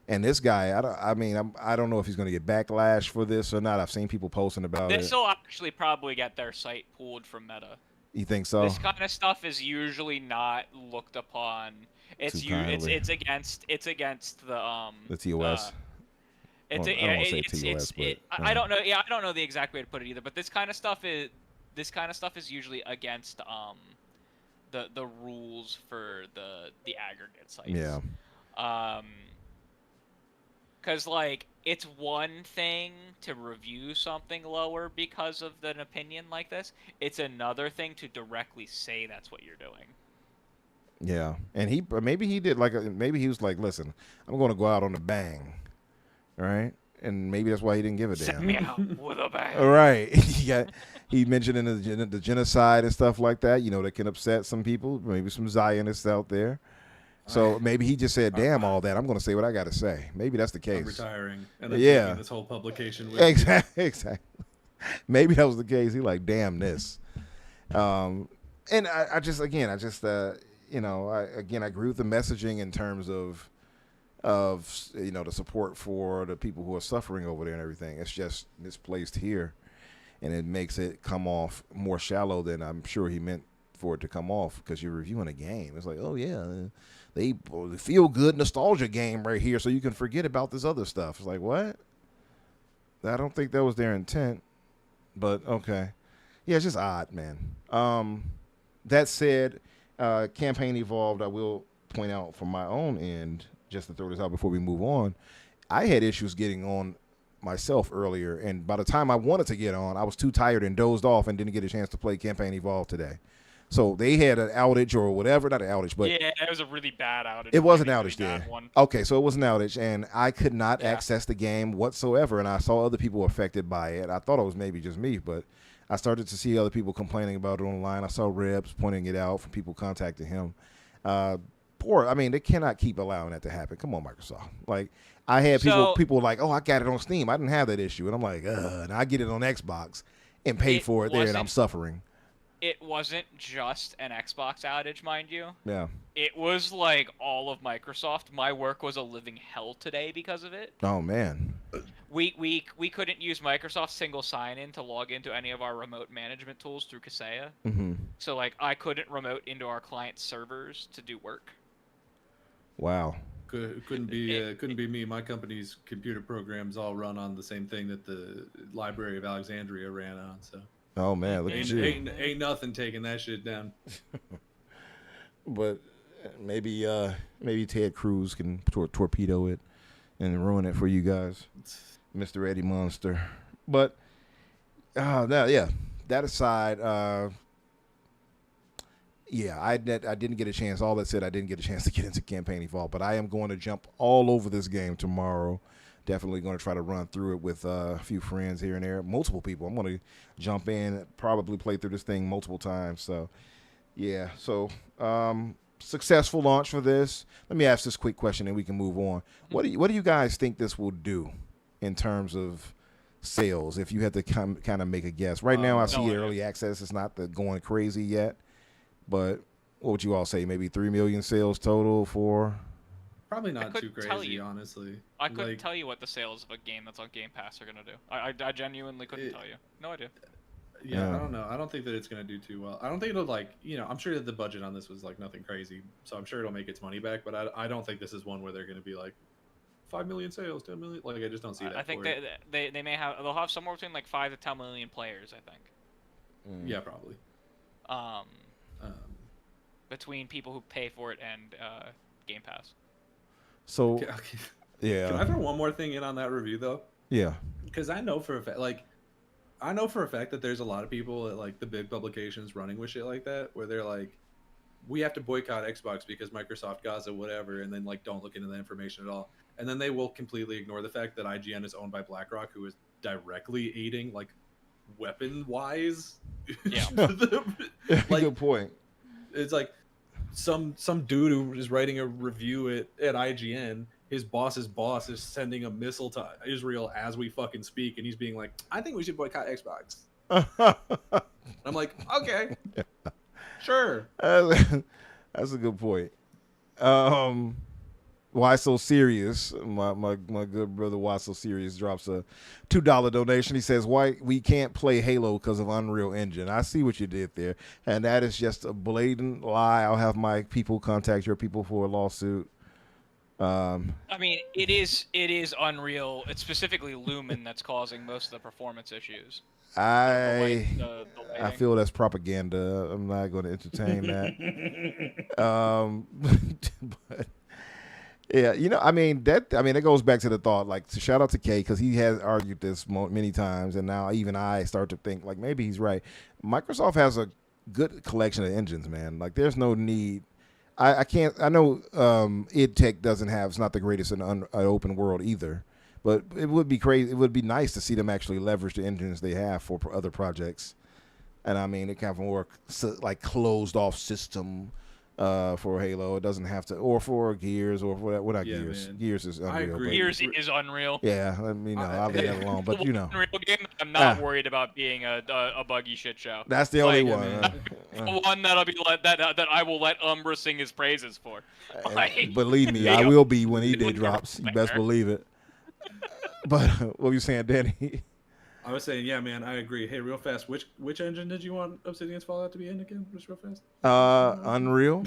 And this guy, I don't know if he's going to get backlash for this or not. I've seen people posting about it. This will actually probably get their site pulled from Meta. You think so? This kind of stuff is usually not looked upon. It's it's against the TOS. I don't know. Yeah, I don't know the exact way to put it either. But this kind of stuff is usually against the rules for the aggregate sites. Yeah. Because, like, it's one thing to review something lower because of an opinion like this. It's another thing to directly say that's what you're doing. Yeah. And maybe he was like, listen, I'm going to go out on a bang. All right? And maybe that's why he didn't give a damn. Send me out with a bang. All right. He mentioned in the genocide and stuff like that, that can upset some people, maybe some Zionists out there. So maybe he just said, damn all that. I'm going to say what I got to say. Maybe that's the case. I'm retiring. And then taking this whole publication with Exactly. Maybe that was the case. He like, damn this. And I agree with the messaging in terms of the support for the people who are suffering over there and everything. It's just misplaced here. And it makes it come off more shallow than I'm sure he meant for it to come off, because you're reviewing a game. It's like, oh yeah, they feel good nostalgia game right here, so you can forget about this other stuff. It's like, what? I don't think that was their intent, but okay. Yeah, it's just odd, man. That said, Campaign Evolved, I will point out from my own end, just to throw this out before we move on, I had issues getting on myself earlier, and by the time I wanted to get on, I was too tired and dozed off and didn't get a chance to play Campaign Evolved today. So they had an outage or whatever, not an outage, but yeah, it was a really bad outage. It was an outage there. Okay, so it was an outage, and I could not access the game whatsoever, and I saw other people affected by it. I thought it was maybe just me, but I started to see other people complaining about it online. I saw Rebs pointing it out from people contacting him. They cannot keep allowing that to happen. Come on, Microsoft. Like, I had people like, oh, I got it on Steam. I didn't have that issue, and I'm like, and I get it on Xbox and pay for it there, and I'm suffering. It wasn't just an Xbox outage, mind you. Yeah. It was like all of Microsoft. My work was a living hell today because of it. Oh man. We couldn't use Microsoft single sign-in to log into any of our remote management tools through Kaseya. Mm-hmm. So like I couldn't remote into our client servers to do work. Wow. Couldn't be me. My company's computer programs all run on the same thing that the Library of Alexandria ran on. So. Oh man, look at you! Ain't nothing taking that shit down. But maybe Ted Cruz can torpedo it and ruin it for you guys, Mr. Eddie Monster. But that aside, I didn't get a chance. All that said, I didn't get a chance to get into Campaign Evolved, but I am going to jump all over this game tomorrow. Definitely going to try to run through it with a few friends here and there, multiple people. I'm going to jump in, probably play through this thing multiple times. So, yeah. So, successful launch for this. Let me ask this quick question, and we can move on. What do you guys think this will do in terms of sales? If you had to kind of make a guess, right now I see early access. It's not going crazy yet, but what would you all say? Maybe 3 million sales total for. Probably not too crazy, honestly. I couldn't tell you what the sales of a game that's on Game Pass are going to do. I genuinely couldn't tell you. No idea. Yeah, I don't know. I don't think that it's going to do too well. I don't think it'll I'm sure that the budget on this was like nothing crazy, so I'm sure it'll make its money back, but I don't think this is one where they're going to be like 5 million sales, 10 million. Like I just don't see that. I think for it. they may have they'll have somewhere between like 5 to 10 million players. I think. Yeah, probably. Um, Um, between people who pay for it and Game Pass. So okay. yeah, Can I throw one more thing in on that review though? yeah. Because I know for a fact, that there's a lot of people at like the big publications running with shit like that, where they're like, we have to boycott Xbox because Microsoft Gaza whatever, and then like don't look into the information at all, and then they will completely ignore the fact that IGN is owned by BlackRock, who is directly aiding like weapon wise. Yeah. Like, good point. it's like some dude who is writing a review at IGN. His boss's boss is sending a missile to Israel as we fucking speak, and he's being like, "I think we should boycott Xbox." I'm like, okay, sure. That's a good point. Why So Serious? My good brother Why So Serious drops a $2 donation. He says, why we can't play Halo because of Unreal Engine. I see what you did there, and that is just a blatant lie. I'll have my people contact your people for a lawsuit. I mean, it is Unreal. It's specifically Lumen that's causing most of the performance issues. I lighting. feel that's propaganda. I'm not going to entertain that. But yeah, that goes back to the thought. Like, shout out to Kay because he has argued this many times, and now even I start to think like maybe he's right. Microsoft has a good collection of engines, man. Like, there's no need. I can't. I know id Tech doesn't have. It's not the greatest in an open world either. But it would be crazy. It would be nice to see them actually leverage the engines they have for other projects. And I mean, it kind of more like closed off system for Halo. It doesn't have to, or for Gears, or for what? Gears? Man. Gears is Unreal. I agree. Gears is Unreal. Yeah, I mean, I'll leave that alone. But Unreal game. I'm not worried about being a buggy shit show. That's the only one. The one that'll be that I will let Umbra sing his praises for. Believe me, I will be when E-Day drops. You best believe it. But what were you saying, Danny? I was saying, yeah, man, I agree. Hey, real fast, which engine did you want Obsidian's Fallout to be in again? Just real fast. Unreal.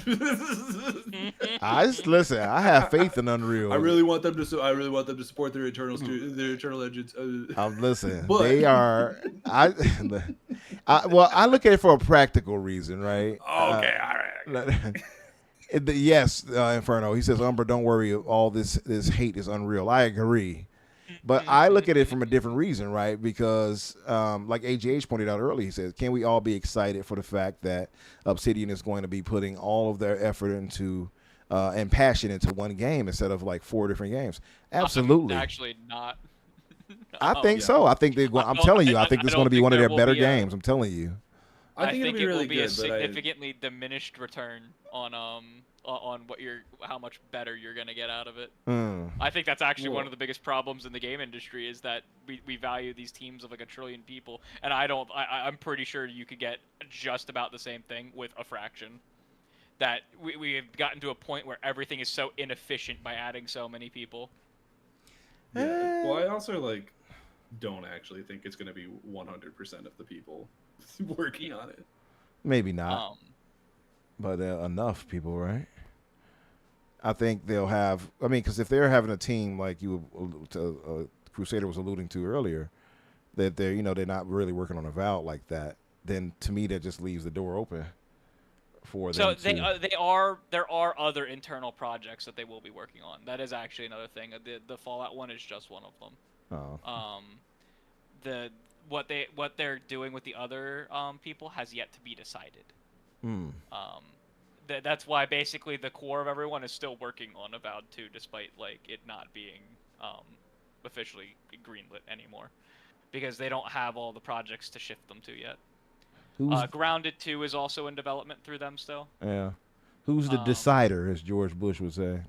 Listen. I have faith in Unreal. I really want them to support their internal engines. Listen, But... they are. I look at it for a practical reason, right? Okay, all right. Yes, Inferno. He says, Umbra, don't worry. All this hate is unreal. I agree. But I look at it from a different reason, right? Because like AGH pointed out earlier, he says, can we all be excited for the fact that Obsidian is going to be putting all of their effort into and passion into one game instead of like 4 different games? Absolutely. Actually not. I think so. I think I'm telling you, I think this is going to be one of their better games. I'm telling you. I think it really will be good, a significantly diminished return on how much better you're gonna get out of it. I think that's actually one of the biggest problems in the game industry is that we value these teams of like 1 trillion people, and I'm pretty sure you could get just about the same thing with a fraction. That we have gotten to a point where everything is so inefficient by adding so many people. Yeah. Well, I also don't actually think it's gonna be 100% of the people working on it. Maybe not. But enough people, right? I think they'll have. I mean, because if they're having a team like Crusader was alluding to earlier, that they're not really working on a Avowed like that, then to me that just leaves the door open for them. So there are other internal projects that they will be working on. That is actually another thing. The Fallout one is just one of them. Oh. What they're doing with the other people has yet to be decided. That's why basically the core of everyone is still working on Avowed 2, despite it not being officially greenlit anymore, because they don't have all the projects to shift them to yet. Grounded 2 is also in development through them still. Yeah. Who's the decider, as George Bush would say?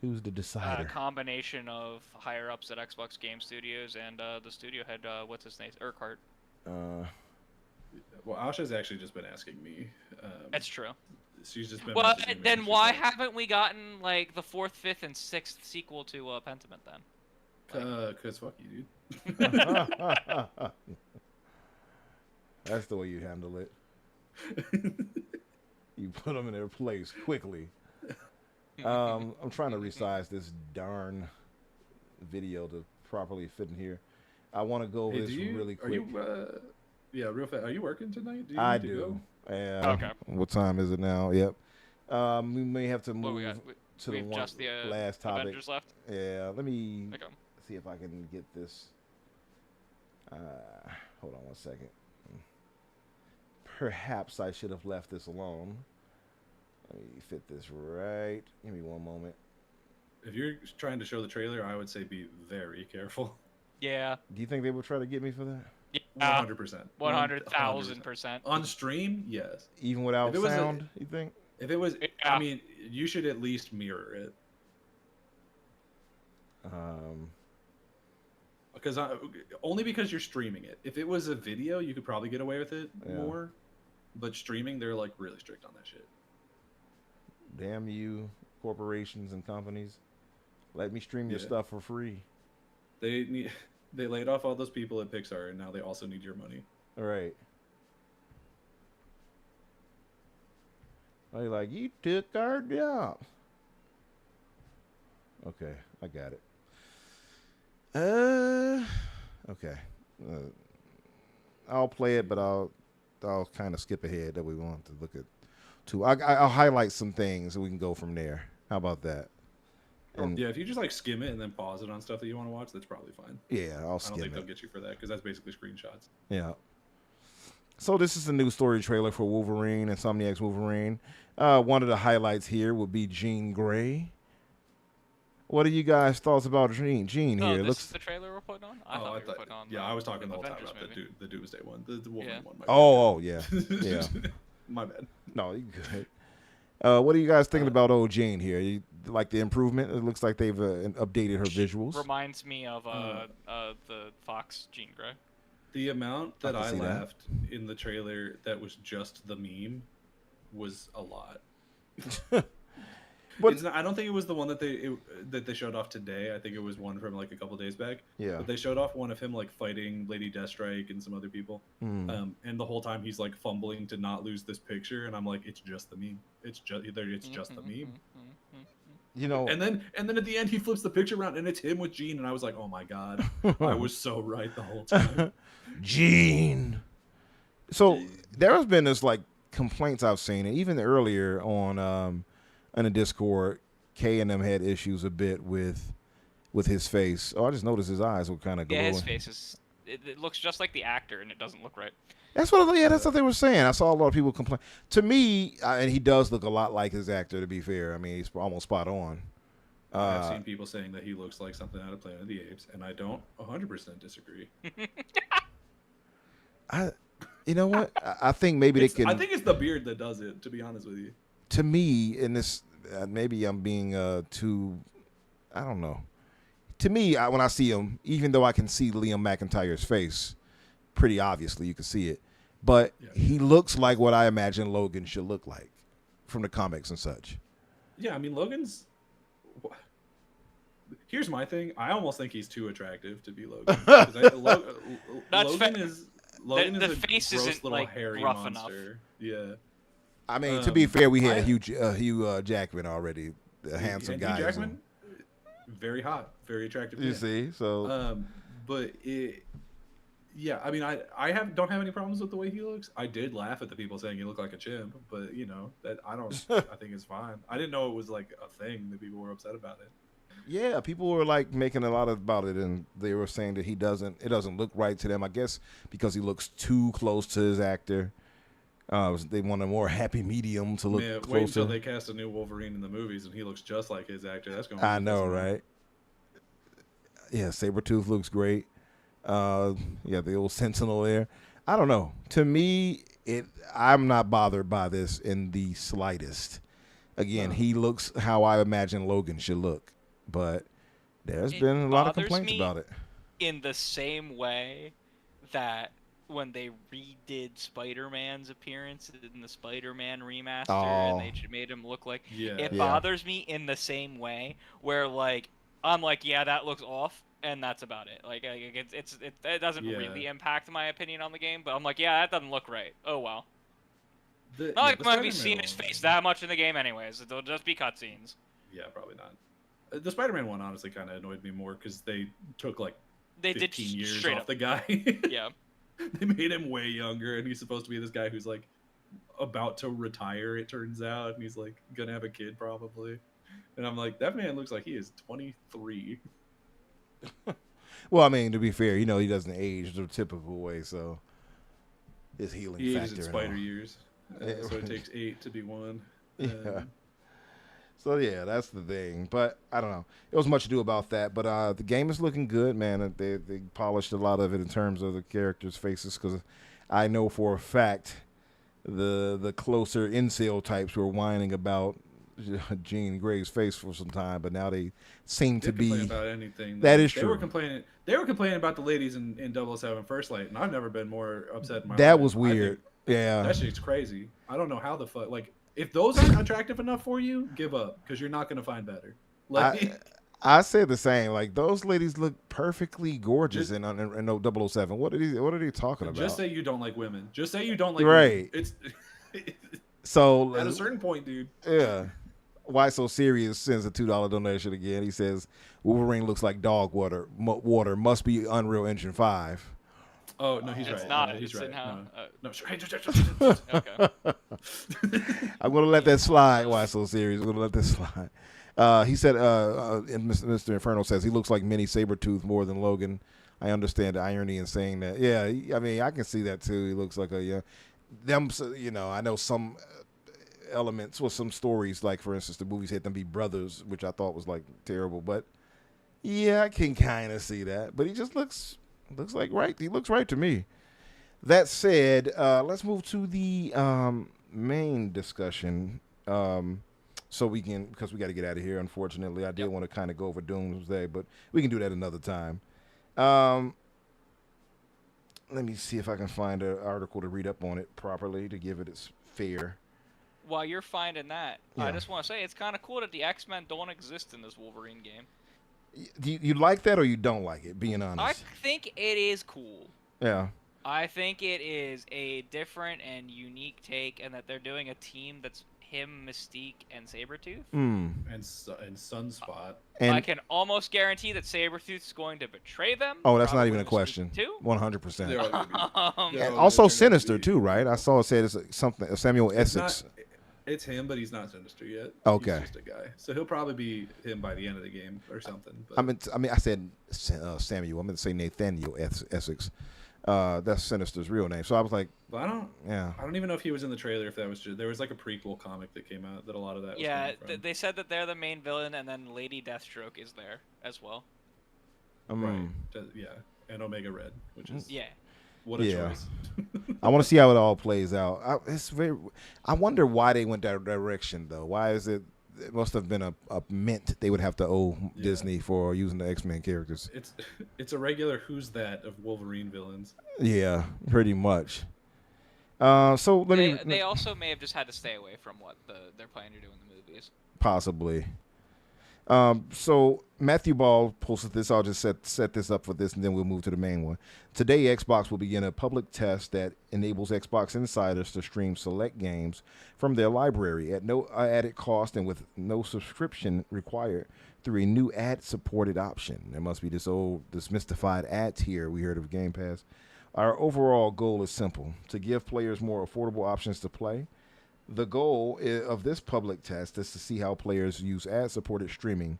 Who's the decider? A combination of higher ups at Xbox Game Studios and the studio head, what's his name, Urquhart. Well, Asha's actually just been asking me. That's true. She's just been. Well, then why haven't we gotten the 4th, 5th, and 6th sequel to Pentiment then? Cause fuck you, dude. That's the way you handle it. You put them in their place quickly. I'm trying to resize this darn video to properly fit in here. I want to go over Hey, this really quick. Are you? Yeah, real fast. Are you working tonight? Do you I need to do. go? Okay. What time is it now? Yep. We may have to What move we got? to We the have one just the last topic. Avengers left. Yeah. Let me Okay. see if I can get this. Hold on one second. Perhaps I should have left this alone. Let me fit this right. Give me one moment. If you're trying to show the trailer, I would say be very careful. Yeah. Do you think they would try to get me for that? Yeah. 100%. 100,000%. On stream, yes. Even without If it was sound, you think? If it was, Yeah. I mean, you should at least mirror it. Because only because you're streaming it. If it was a video, you could probably get away with it more. But streaming, they're like really strict on that shit. Damn you, corporations and companies. Let me stream your stuff for free. They laid off all those people at Pixar, and now they also need your money. All right. They like, you took our job. Okay, I got it. Okay. I'll play it, but I'll kind of skip ahead that we want to look at. I'll highlight some things and we can go from there. How about that? And yeah, if you just like skim it and then pause it on stuff that you want to watch, that's probably fine. Yeah, I'll skim it. I don't think they'll get you for that because that's basically screenshots. Yeah. So this is the new story trailer for Wolverine, Insomniac's Wolverine. One of the highlights here would be Jean Grey. What are you guys' thoughts about Jean here? This Looks is the trailer we're putting on? I thought we were putting on I was talking the whole time Avengers about movie. the Doomsday one. The Wolverine one. Oh, yeah. Yeah. My bad. No, you good. What are you guys thinking about old Jean here? You like the improvement? It looks like they've updated her visuals. Reminds me of the Fox Jean Grey. The amount that I see that. laughed in the trailer that was just the meme was a lot. But it's not, I don't think it was the one that they showed off today. I think it was one from like a couple days back. Yeah. But they showed off one of him like fighting Lady Deathstrike and some other people. And the whole time he's like fumbling to not lose this picture, and I'm like, it's just the meme. It's just the meme. You know, And then at the end he flips the picture around and it's him with Jean, and I was like, oh my god, I was so right the whole time. Jean. So there has been this like complaints I've seen, and even earlier on in the Discord, K and them had issues a bit with his face. Oh, I just noticed his eyes were kind of glowing. Yeah, his face is. It looks just like the actor, and it doesn't look right. That's what they were saying. I saw a lot of people complain. To me, and he does look a lot like his actor. To be fair, I mean he's almost spot on. I've seen people saying that he looks like something out of Planet of the Apes, and I don't 100% disagree. You know what? I think maybe they can. I think it's the beard that does it. To be honest with you. To me, in this, maybe I'm being too. I don't know. To me, when I see him, even though I can see Liam McIntyre's face, pretty obviously you can see it, but he looks like what I imagine Logan should look like from the comics and such. Yeah, I mean Logan's. Here's my thing. I almost think he's too attractive to be Logan. Logan is a face gross isn't, little like, hairy rough monster. Yeah. I mean, to be fair, we had Hugh Jackman already, a handsome guy. Hugh Jackman, very hot, very attractive. You see, so. But yeah, I mean, I don't have any problems with the way he looks. I did laugh at the people saying he looked like a chimp, but you know that I think it's fine. I didn't know it was like a thing that people were upset about it. Yeah, people were like making a lot about it, and they were saying that it doesn't look right to them. I guess because he looks too close to his actor. They want a more happy medium to look closer. Wait until they cast a new Wolverine in the movies, and he looks just like his actor. That's going. I know, right? Yeah, Sabretooth looks great. The old Sentinel there. I don't know. To me, I'm not bothered by this in the slightest. Again, he looks how I imagine Logan should look, but there's been a lot of complaints about it. In the same way that when they redid Spider-Man's appearance in the Spider-Man remaster, and they made him look like it bothers me in the same way where like I'm like, yeah, that looks off, and that's about it. Like it doesn't really impact my opinion on the game, but I'm like, yeah, that doesn't look right. Oh well. Not like I'm gonna be seeing his face that much in the game anyways. It'll just be cutscenes. Yeah, probably not. The Spider-Man one honestly kind of annoyed me more because they took like They did 15 years straight off up. the guy. Yeah. They made him way younger, and he's supposed to be this guy who's like about to retire. It turns out, and he's like gonna have a kid probably. And I'm like, that man looks like he is 23. Well, I mean, to be fair, he doesn't age the typical way, so his healing He factor. ages in and spider all. years, Yeah. so it takes 8 to be 1. Yeah. So yeah, that's the thing. But I don't know. It was much ado about that. But the game is looking good, man. They polished a lot of it in terms of the characters' faces, because I know for a fact the closer incel types were whining about Jean Grey's face for some time, but now they seem to Complain be. about anything. That is They true. were complaining. They were complaining about the ladies in 007 First Light, and I've never been more upset in my life. That was I weird. think Yeah. that shit's crazy. I don't know how the fuck. Like, if those aren't attractive enough for you, give up, because you're not gonna find better. Like, I said the same. Like, those ladies look perfectly gorgeous in 007. What are they talking about? just say you don't like women. Just say you don't like Right. women. It's So at a certain point, dude. yeah. Why So Serious sends a $2 donation again. He says Wolverine looks like dog water. Water must be Unreal Engine 5. Oh no, he's It's right. not. No, he's It's right. in how. No, Okay. I'm gonna let that slide. Why So Serious? I'm gonna let that slide. He said, and Mr. Inferno says he looks like Mini Sabretooth more than Logan. I understand the irony in saying that. Yeah, I mean, I can see that too. He looks like I know some elements with some stories, like for instance, the movies had them be brothers, which I thought was like terrible. But yeah, I can kind of see that. But he just looks like right. He looks right to me. That said, let's move to the main discussion. So we can, because we got to get out of here, unfortunately. I did want to kind of go over Doomsday, but we can do that another time. Let me see if I can find an article to read up on it properly to give it its fair. While you're finding that, Yeah. I just want to say it's kind of cool that the X-Men don't exist in this Wolverine game. Do you like that or you don't like it, being honest? I think it is cool. Yeah. I think it is a different and unique take, and that they're doing a team that's him, Mystique, and Sabretooth. Mm. and Sunspot. And I can almost guarantee that Sabretooth's going to betray them. oh, that's not probably even a in question. season 2. 100%. They're all gonna be- Um, they're And all also gonna turn out to Sinister be- too, right? I saw it said it's something Samuel It's Essex. not- It's him, but he's not Sinister yet. Okay. He's just a guy. So he'll probably be him by the end of the game or something. But I mean, I said Samuel. I meant to say Nathaniel Essex. That's Sinister's real name. So I was like, but I yeah. don't even know if he was in the trailer. If that was just, there was like a prequel comic that came out that a lot of that. Was yeah, coming from. they said that they're the main villain, and then Lady Deathstroke is there as well. Right. Yeah, and Omega Red, which is Yeah. what a Yeah. choice. I want to see how it all plays out. I wonder why they went that direction though. Why is it? It must have been a mint they would have to owe Yeah. Disney for using the X-Men characters. It's a regular Who's That of Wolverine villains. Yeah, pretty much. So let me They also may have just had to stay away from what they're planning to do in the movies. possibly. So Matthew Ball posted this. I'll just set this up for this, and then we'll move to the main one. Today, Xbox will begin a public test that enables Xbox insiders to stream select games from their library at no added cost and with no subscription required through a new ad-supported option. There must be this mystified ad tier we heard of Game Pass. Our overall goal is simple: to give players more affordable options to play. The goal of this public test is to see how players use ad-supported streaming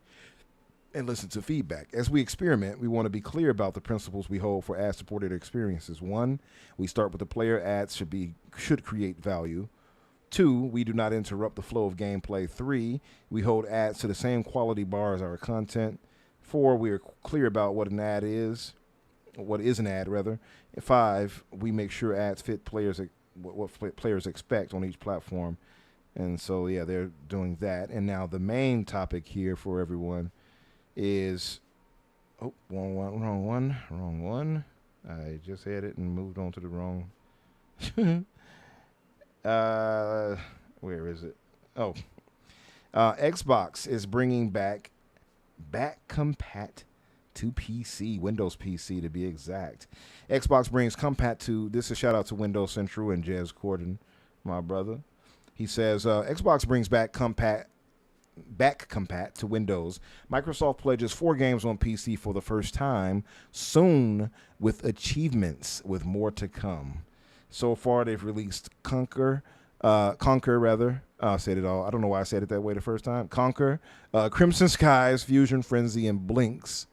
and listen to feedback. As we experiment, we want to be clear about the principles we hold for ad-supported experiences. 1, we start with the player. Ads should create value. 2, we do not interrupt the flow of gameplay. 3, we hold ads to the same quality bar as our content. 4, we are clear about what an ad is, what is an ad rather. 5, we make sure ads fit what players expect on each platform. And so, yeah, they're doing that. And now the main topic here for everyone is, wrong one. I just had it and moved on to the wrong. Where is it? Xbox is bringing back compat to PC, Windows PC to be exact. Xbox brings compat to, this is a shout out to Windows Central and Jez Corden, my brother. He says, Xbox brings back compat back compat to Windows, Microsoft pledges 4 games on PC for the first time soon, with achievements, with more to come. So far, they've released Conquer rather. I said it all. I don't know why I said it that way the first time. Conquer, Crimson Skies, Fusion Frenzy, and Blinks.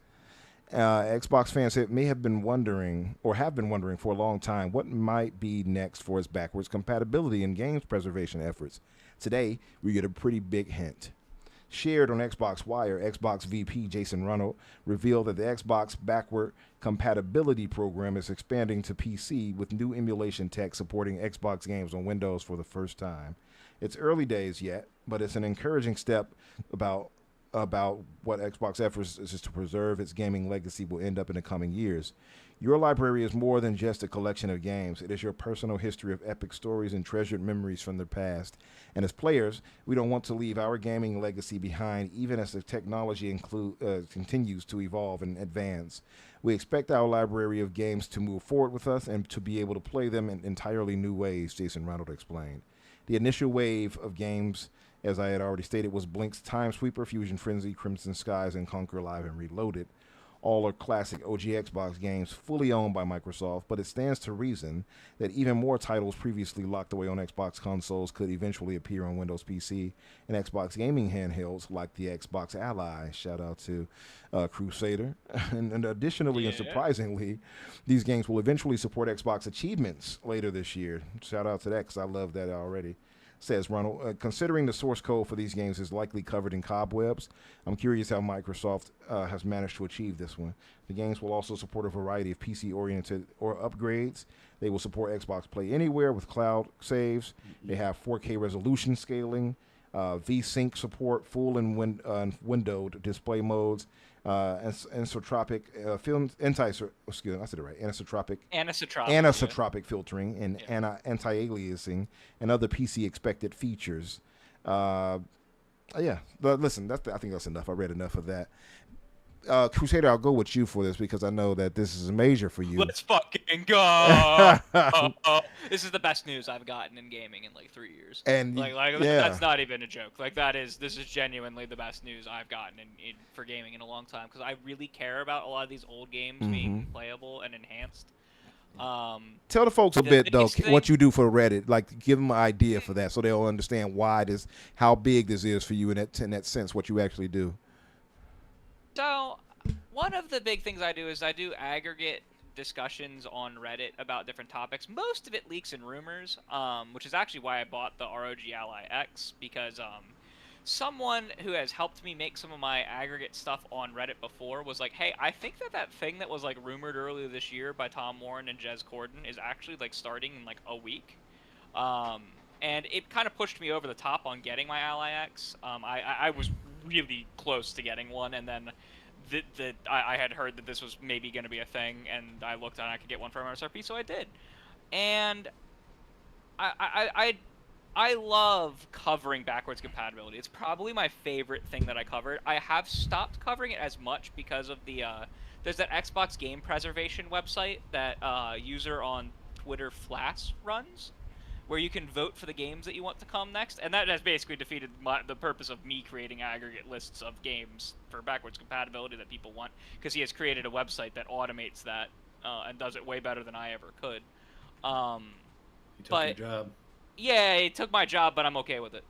Xbox fans may have been wondering, or have been wondering for a long time, what might be next for its backwards compatibility and games preservation efforts. Today, we get a pretty big hint. Shared on Xbox Wire, Xbox VP Jason Reynolds revealed that the Xbox backward compatibility program is expanding to PC with new emulation tech supporting Xbox games on Windows for the first time. It's early days yet, but it's an encouraging step about what Xbox efforts is to preserve its gaming legacy will end up in the coming years. Your library is more than just a collection of games. It is your personal history of epic stories and treasured memories from the past. And as players, we don't want to leave our gaming legacy behind, even as the technology continues to evolve and advance. We expect our library of games to move forward with us and to be able to play them in entirely new ways, Jason Reynolds explained. The initial wave of games, as I had already stated, was Blink's Time Sweeper, Fusion Frenzy, Crimson Skies, and Conquer Live and Reloaded. All are classic OG Xbox games fully owned by Microsoft, but it stands to reason that even more titles previously locked away on Xbox consoles could eventually appear on Windows PC and Xbox gaming handhelds like the Xbox Ally. Shout out to Crusader. and additionally and surprisingly, these games will eventually support Xbox achievements later this year. Shout out to that because I love that already. Says Ronald, considering the source code for these games is likely covered in cobwebs, I'm curious how Microsoft has managed to achieve this one. The games will also support a variety of PC-oriented or upgrades. They will support Xbox Play Anywhere with cloud saves. They have 4K resolution scaling, V-Sync support, full and windowed display modes, anisotropic anisotropic filtering and anti-aliasing and other PC expected features. Listen, I think that's enough. I read enough of that. Crusader, I'll go with you for this because I know that this is major for you. Let's fucking go! This is the best news I've gotten in gaming in like 3 years. And that's not even a joke. This is genuinely the best news I've gotten for gaming in a long time because I really care about a lot of these old games being playable and enhanced. Tell the folks a bit though what you do for Reddit. Like, give them an idea for that so they'll understand how big this is for you in that sense. What you actually do. So, one of the big things I do is I do aggregate discussions on Reddit about different topics. Most of it leaks and rumors, which is actually why I bought the ROG Ally X, because someone who has helped me make some of my aggregate stuff on Reddit before was like, hey, I think that thing that was like rumored earlier this year by Tom Warren and Jez Corden is actually like starting in like a week. And it kind of pushed me over the top on getting my Ally X. I was really close to getting one, and then I had heard that this was maybe going to be a thing, and I looked and I could get one for MSRP, so I did. And I love covering backwards compatibility. It's probably my favorite thing that I covered. I have stopped covering it as much because of the there's that Xbox game preservation website that user on Twitter Flash runs, where you can vote for the games that you want to come next, and that has basically defeated the purpose of me creating aggregate lists of games for backwards compatibility that people want, because he has created a website that automates that and does it way better than I ever could. He took your job. Yeah, he took my job, but I'm okay with it.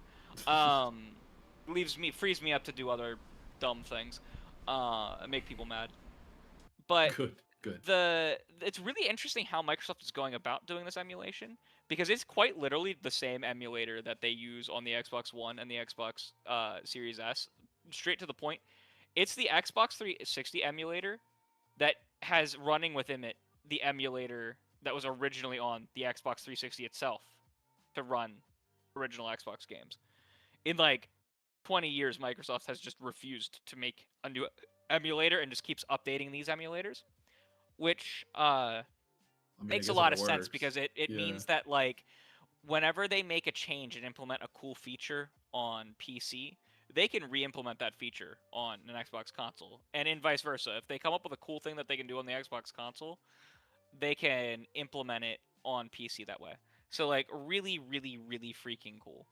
Frees me up to do other dumb things, and make people mad. But Good. It's really interesting how Microsoft is going about doing this emulation, because it's quite literally the same emulator that they use on the Xbox One and the Xbox Series S. Straight to the point, it's the Xbox 360 emulator that has running within it the emulator that was originally on the Xbox 360 itself to run original Xbox games. In like 20 years, Microsoft has just refused to make a new emulator and just keeps updating these emulators, which makes a lot of sense, because it means that like whenever they make a change and implement a cool feature on PC, they can re-implement that feature on an Xbox console, and in vice versa. If they come up with a cool thing that they can do on the Xbox console, they can implement it on PC that way. So like really, really, really freaking cool.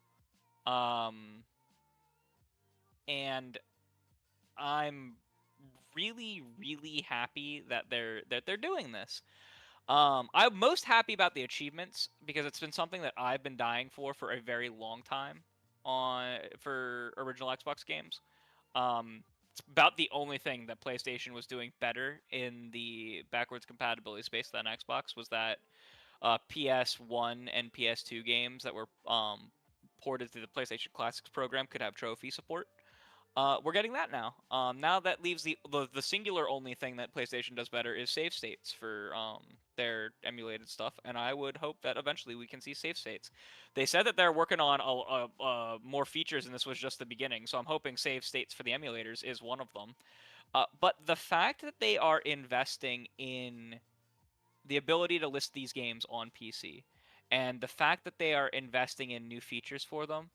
and I'm really, really happy that they're doing this. I'm most happy about the achievements because it's been something that I've been dying for a very long time for original Xbox games. It's about the only thing that PlayStation was doing better in the backwards compatibility space than Xbox was that PS1 and PS2 games that were ported to the PlayStation Classics program could have trophy support. We're getting that now. Now that leaves the singular only thing that PlayStation does better is save states for their emulated stuff, and I would hope that eventually we can see save states. They said that they're working on more features, and this was just the beginning. So I'm hoping save states for the emulators is one of them. But the fact that they are investing in the ability to list these games on PC, and the fact that they are investing in new features for them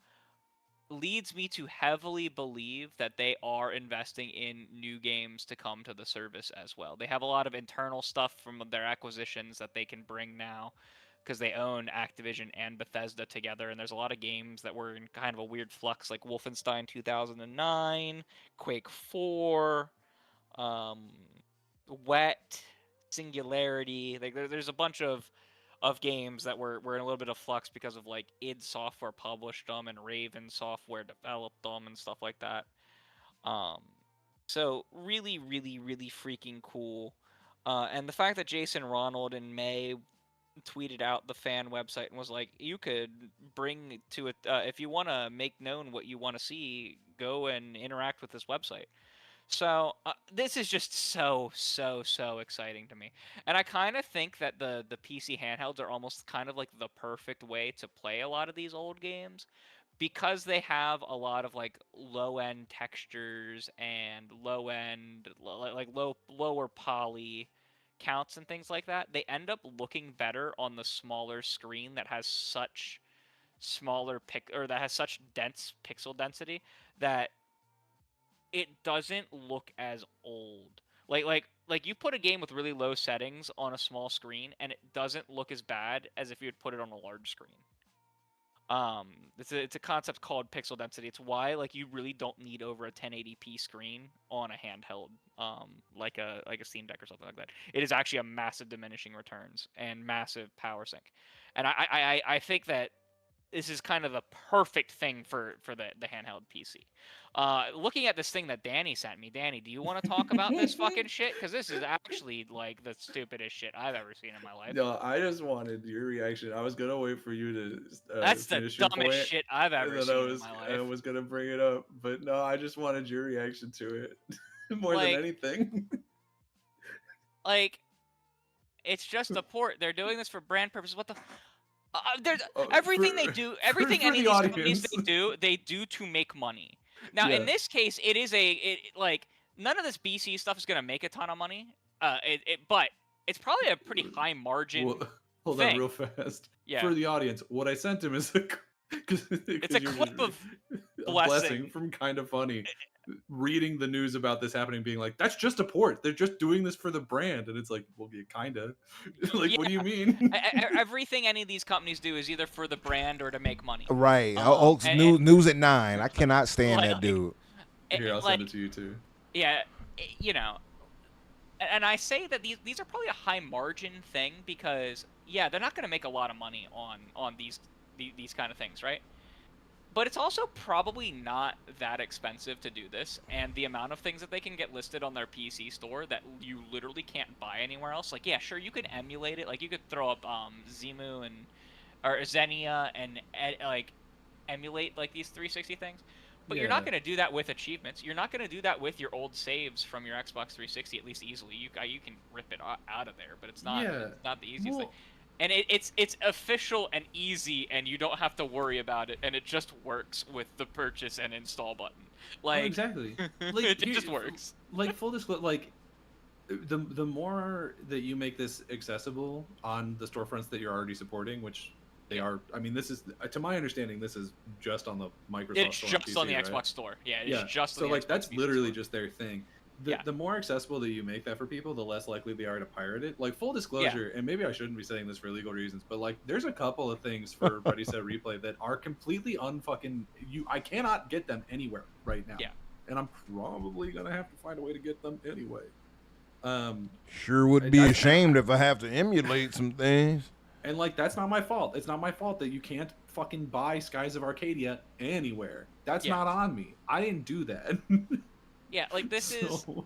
leads me to heavily believe that they are investing in new games to come to the service as well. They have a lot of internal stuff from their acquisitions that they can bring now because they own Activision and Bethesda together, and there's a lot of games that were in kind of a weird flux, like Wolfenstein 2009, Quake 4, Wet, Singularity. Like there's a bunch of games that were in a little bit of flux because of like id Software published them and Raven Software developed them and stuff like that. So really, really, really freaking cool. And the fact that Jason Ronald in May tweeted out the fan website and was like, you could bring to it, if you want to make known what you want to see, go and interact with this website. So this is just so exciting to me, and I kind of think that the PC handhelds are almost kind of like the perfect way to play a lot of these old games, because they have a lot of like low end textures and low end like lower poly counts and things like that. They end up looking better on the smaller screen that has such that has such dense pixel density that it doesn't look as old. Like you put a game with really low settings on a small screen, and it doesn't look as bad as if you had put it on a large screen. It's a concept called pixel density. It's why like you really don't need over a 1080p screen on a handheld, like a Steam Deck or something like that. It is actually a massive diminishing returns and massive power sink, and I think that this is kind of the perfect thing for the handheld PC. Looking at this thing that Danny sent me, Danny, do you want to talk about this fucking shit? Because this is actually like the stupidest shit I've ever seen in my life. No, I just wanted your reaction. I was gonna wait for you to. That's the finish your dumbest point, shit I've ever and seen then in my life. I was gonna bring it up, but no, I just wanted your reaction to it more Like- than anything. Like, it's just a port. They're doing this for brand purposes. What the? There's Oh, everything for- they do, everything for any of the these audience. companies they do to make money. Now, in Yeah. this case, it is like none of this BC stuff is gonna make a ton of money. But it's probably a pretty high margin. Well, hold thing. on, real fast. Yeah. For the audience, what I sent him is It's a clip of a Blessing. from Kind of Funny, reading the news about this happening, being like, "That's just a port. They're just doing this for the brand," and it's like, "Well, yeah, kinda." Like, what do you mean? Everything any of these companies do is either for the brand or to make money. Right. Oaks news at 9. I cannot stand that dude. Here, I'll send it to you too. Yeah, you know, and I say that these are probably a high margin thing because yeah, they're not going to make a lot of money on these kind of things, right? But it's also probably not that expensive to do this, and the amount of things that they can get listed on their PC store that you literally can't buy anywhere else. Like, yeah, sure, you could emulate it. Like, you could throw up Zemu or Xenia and like emulate like these 360 things. But you're not going to do that with achievements. You're not going to do that with your old saves from your Xbox 360, at least easily. You can rip it out of there, but it's not the easiest thing. And it's official and easy, and you don't have to worry about it, and it just works with the purchase and install button. Like exactly, like, it just works. Like, full disclosure, like the more that you make this accessible on the storefronts that you're already supporting, which they are. I mean, this is, to my understanding, this is just on the Microsoft It's store. just PC, on the right? Xbox store. Yeah, it's just so on the like Xbox that's PC literally store. just their thing. The more accessible that you make that for people, the less likely they are to pirate it. Like, full disclosure, and maybe I shouldn't be saying this for legal reasons, but like, there's a couple of things for Ready Set Replay that are completely unfucking. I cannot get them anywhere right now. Yeah. and I'm probably gonna have to find a way to get them anyway. Sure would be That's ashamed if I have to emulate some things. And like, that's not my fault. It's not my fault that you can't fucking buy Skies of Arcadia anywhere. That's Yeah. not on me. I didn't do that. Yeah, like this So-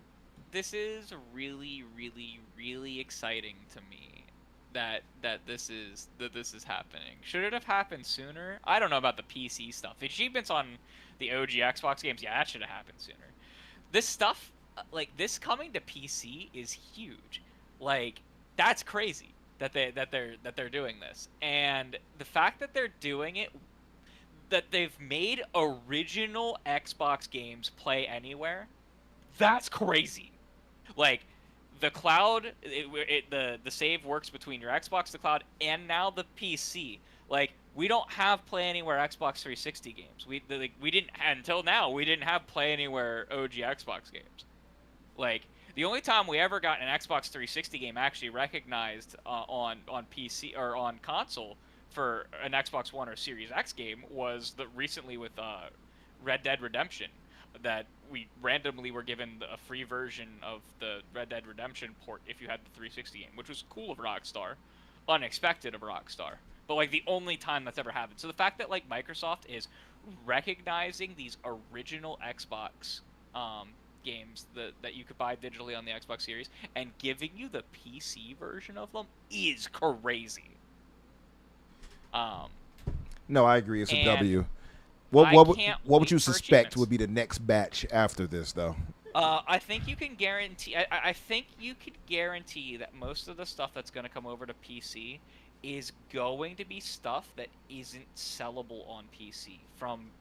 is really, really, really exciting to me that this is happening. Should it have happened sooner? I don't know about the PC stuff. The achievements on the OG Xbox games, yeah, that should have happened sooner. This stuff, like this coming to PC, is huge. Like that's crazy that they're doing this, and the fact that they're doing it, that they've made original Xbox games play anywhere, that's crazy. Like the cloud, the save works between your Xbox, the cloud, and now the PC. Like we don't have Play Anywhere Xbox 360 games. We didn't until now. We didn't have Play Anywhere OG Xbox games. Like the only time we ever got an Xbox 360 game actually recognized on PC or on console for an Xbox One or Series X game was recently with Red Dead Redemption, that we randomly were given a free version of the Red Dead Redemption port if you had the 360 game, which was cool of Rockstar, unexpected of Rockstar, but like the only time that's ever happened. So the fact that like Microsoft is recognizing these original Xbox games that you could buy digitally on the Xbox Series and giving you the PC version of them is crazy. No, I agree. It's a And W. I What can't would wait you for suspect achievements. would be the next batch after this, though? I think you can guarantee. I think you could guarantee that most of the stuff that's going to come over to PC is going to be stuff that isn't sellable on PC. From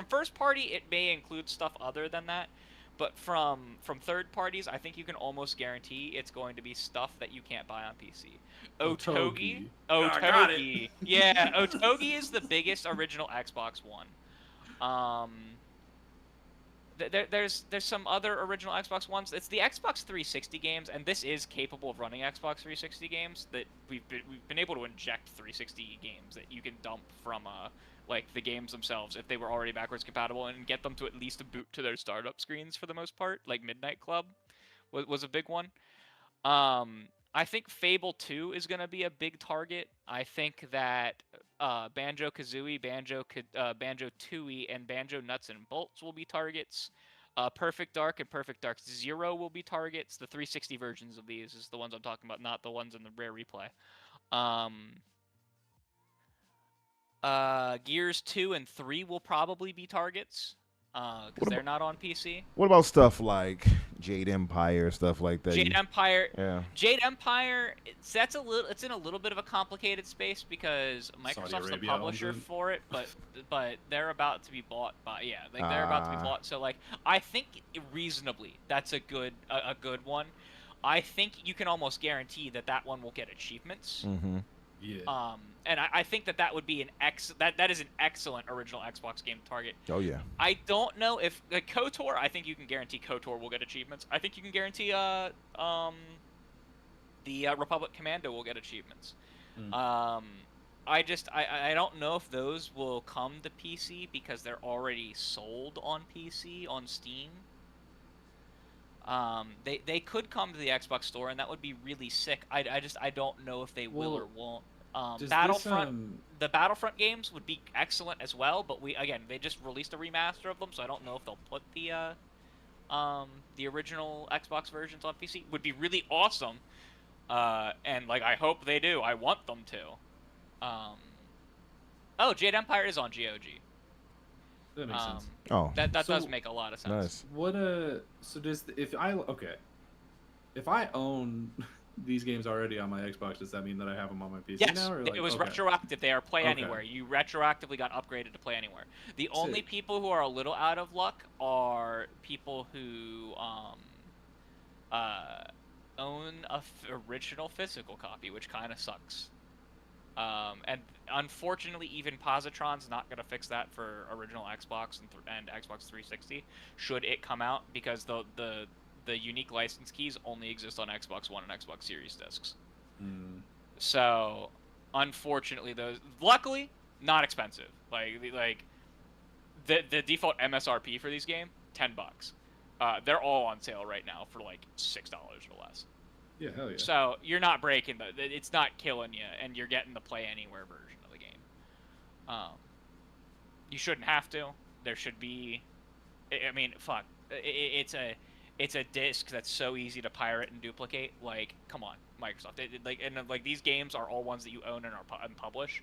first party, it may include stuff other than that, but from third parties, I think you can almost guarantee it's going to be stuff that you can't buy on PC. Otogi. Otogi, I got it. yeah, Otogi is the biggest original Xbox One. There's some other original Xbox Ones. It's the Xbox 360 games, and this is capable of running Xbox 360 games. That we've been able to inject 360 games that you can dump from like the games themselves if they were already backwards compatible, and get them to at least boot to their startup screens for the most part. Like Midnight Club was a big one. I think Fable 2 is going to be a big target. I think that Banjo-Kazooie, Banjo-Tooie, and Banjo Nuts and Bolts will be targets. Perfect Dark and Perfect Dark Zero will be targets. The 360 versions of these is the ones I'm talking about, not the ones in the rare replay. Gears 2 and 3 will probably be targets because they're not on PC. What about stuff like Jade Empire, stuff like that? Jade Empire. Yeah. Jade Empire. It's in a little bit of a complicated space because Microsoft's the Arabia publisher owns it. for it, but they're about to be bought by they're about to be bought. So like I think reasonably that's a good one. I think you can almost guarantee that one will get achievements. Mm-hmm. Yeah. And I think that would be that is an excellent original Xbox game to target. Oh yeah. I don't know if KOTOR. I think you can guarantee KOTOR will get achievements. I think you can guarantee the Republic Commando will get achievements. I don't know if those will come to PC because they're already sold on PC on Steam. They could come to the Xbox store, and that would be really sick. I don't know if they will or won't. The Battlefront games would be excellent as well, but they just released a remaster of them, so I don't know if they'll put the original Xbox versions on PC. Would be really awesome, and like I hope they do. I want them to. Oh, Jade Empire is on GOG. That makes sense. Oh. That So- does make a lot of sense. Nice. What so does if I own these games already on my Xbox, does that mean that I have them on my PC Yes, now? Or like, it was okay. retroactive. They are Play Okay. Anywhere. You retroactively got upgraded to Play Anywhere. The only Sick. people who are a little out of luck are people who own a original physical copy, which kind of sucks. And unfortunately, even Positron's not going to fix that for original Xbox and Xbox 360 should it come out, because the unique license keys only exist on Xbox One and Xbox Series discs. So, unfortunately, those luckily not expensive. Like the default MSRP for these games $10. They're all on sale right now for like $6 or less. Yeah, hell yeah. So you're not breaking it's not killing you, and you're getting the play anywhere version of the game. You shouldn't have to. There should be. I mean, fuck. It's a disc that's so easy to pirate and duplicate. Like, come on, Microsoft. Like these games are all ones that you own and publish.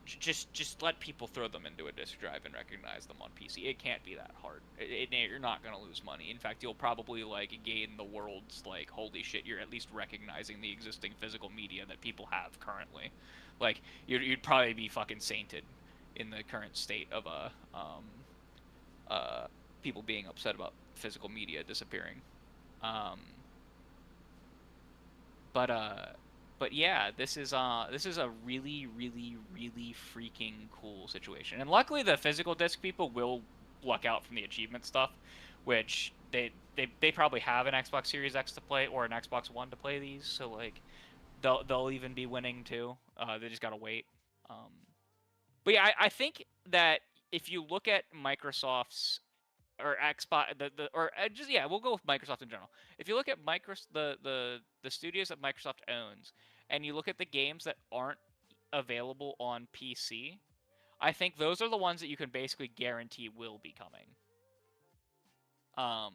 Just let people throw them into a disk drive and recognize them on PC. It can't be that hard. You're not gonna lose money. In fact, you'll probably like gain the world's like, holy shit, you're at least recognizing the existing physical media that people have currently. Like you'd probably be fucking sainted in the current state of people being upset about physical media disappearing. But yeah, this is a really, really, really freaking cool situation. And luckily, the physical disc people will luck out from the achievement stuff, which they probably have an Xbox Series X to play or an Xbox One to play these. So like, they'll even be winning too. They just gotta wait. But yeah, I think that if you look at Microsoft's or Xbox, we'll go with Microsoft in general. If you look at the studios that Microsoft owns, and you look at the games that aren't available on PC, I think those are the ones that you can basically guarantee will be coming. And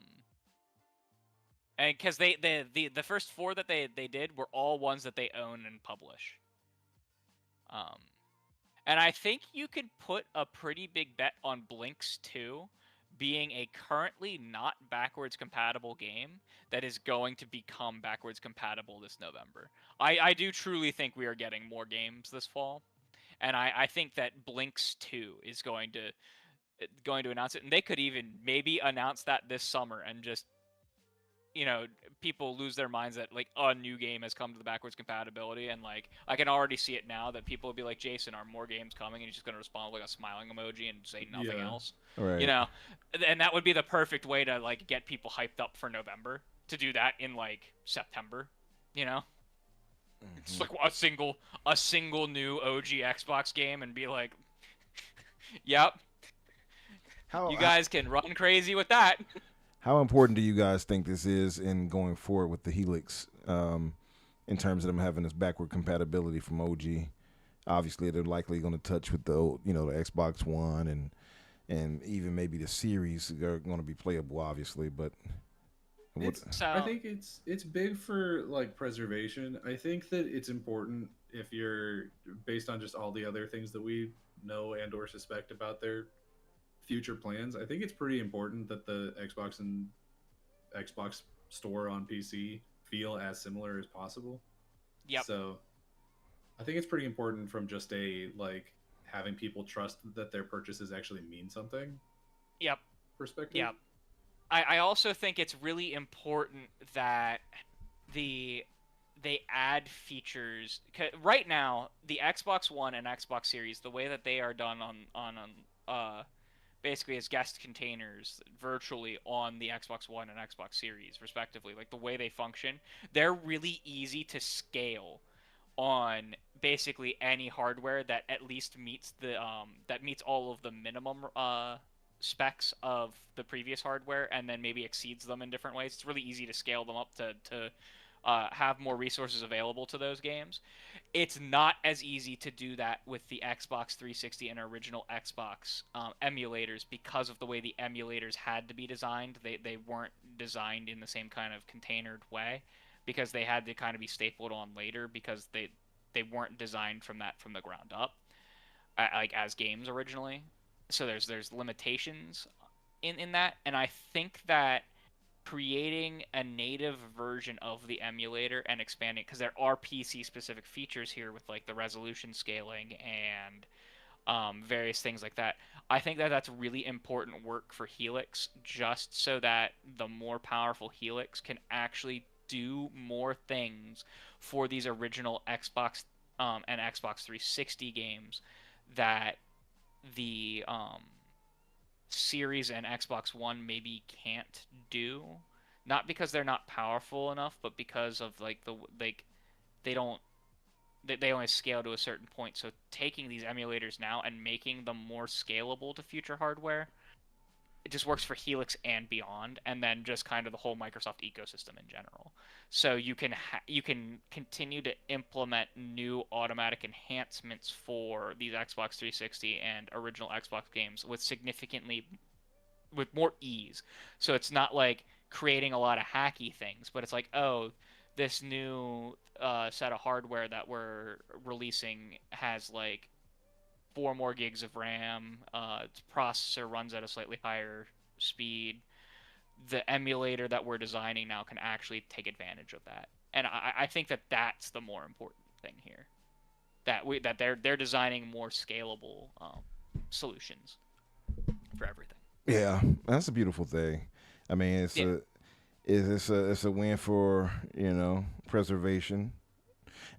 because the first 4 that they did were all ones that they own and publish. And I think you could put a pretty big bet on Blinks 2 being a currently not backwards compatible game that is going to become backwards compatible this November. I do truly think we are getting more games this fall, and I think that Blinks 2 is going to announce it, and they could even maybe announce that this summer, and just, you know, people lose their minds that like a new game has come to the backwards compatibility, and like I can already see it now that people will be like, Jason, are more games coming? And he's just going to respond with like a smiling emoji and say nothing else. Right. You know, and that would be the perfect way to like get people hyped up for November, to do that in like September, you know. It's like a single new OG Xbox game, and be like, yep, you guys can run crazy with that. How important do you guys think this is in going forward with the Helix, in terms of them having this backward compatibility from OG? Obviously, they're likely going to touch with the Xbox One and even maybe the Series are going to be playable, obviously. But I think it's big for like preservation. I think that it's important, if you're based on just all the other things that we know and or suspect about their future plans. I think it's pretty important that the Xbox and Xbox store on PC feel as similar as possible. Yep. So I think it's pretty important from just a like having people trust that their purchases actually mean something. Yep. Perspective. Yep. I also think it's really important that they add features. Right now, the Xbox One and Xbox Series, the way that they are done on basically as guest containers virtually on the Xbox One and Xbox Series, respectively, like the way they function, they're really easy to scale on basically any hardware that at least meets all of the minimum specs of the previous hardware, and then maybe exceeds them in different ways. It's really easy to scale them up to have more resources available to those games. It's not as easy to do that with the Xbox 360 and original Xbox emulators, because of the way the emulators had to be designed. They weren't designed in the same kind of containered way, because they had to kind of be stapled on later, because they weren't designed from the ground up, like as games originally. So there's limitations in that, and I think that creating a native version of the emulator and expanding, because there are PC specific features here with like the resolution scaling and various things like that. I think that that's really important work for Helix, just so that the more powerful Helix can actually do more things for these original Xbox and Xbox 360 games that the Series and Xbox One maybe can't do. Not because they're not powerful enough, but because of like they only scale to a certain point. So taking these emulators now and making them more scalable to future hardware it just works for Helix and beyond, and then just kind of the whole Microsoft ecosystem in general. So you can continue to implement new automatic enhancements for these Xbox 360 and original Xbox games with more ease. So it's not like creating a lot of hacky things, but it's like, oh, this new set of hardware that we're releasing has like 4 more gigs of RAM. Its processor runs at a slightly higher speed. The emulator that we're designing now can actually take advantage of that, and I think that that's the more important thing here. That they're designing more scalable solutions for everything. Yeah, that's a beautiful thing. I mean, it's a win for preservation,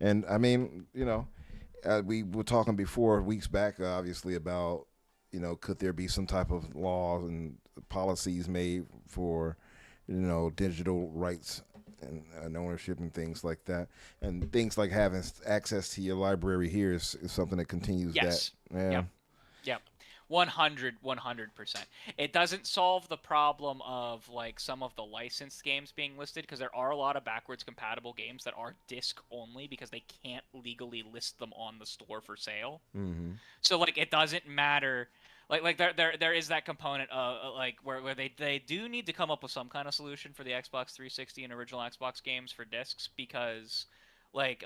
and I mean we were talking before weeks back, obviously about could there be some type of laws and policies made for digital rights and ownership and things like that, and things like having access to your library here is something that continues Yes. that. Yeah. Yep. 100%. It doesn't solve the problem of like some of the licensed games being listed, because there are a lot of backwards compatible games that are disc only because they can't legally list them on the store for sale. Mm-hmm. So like it doesn't matter. Like there is that component of like where they do need to come up with some kind of solution for the Xbox 360 and original Xbox games for discs, because like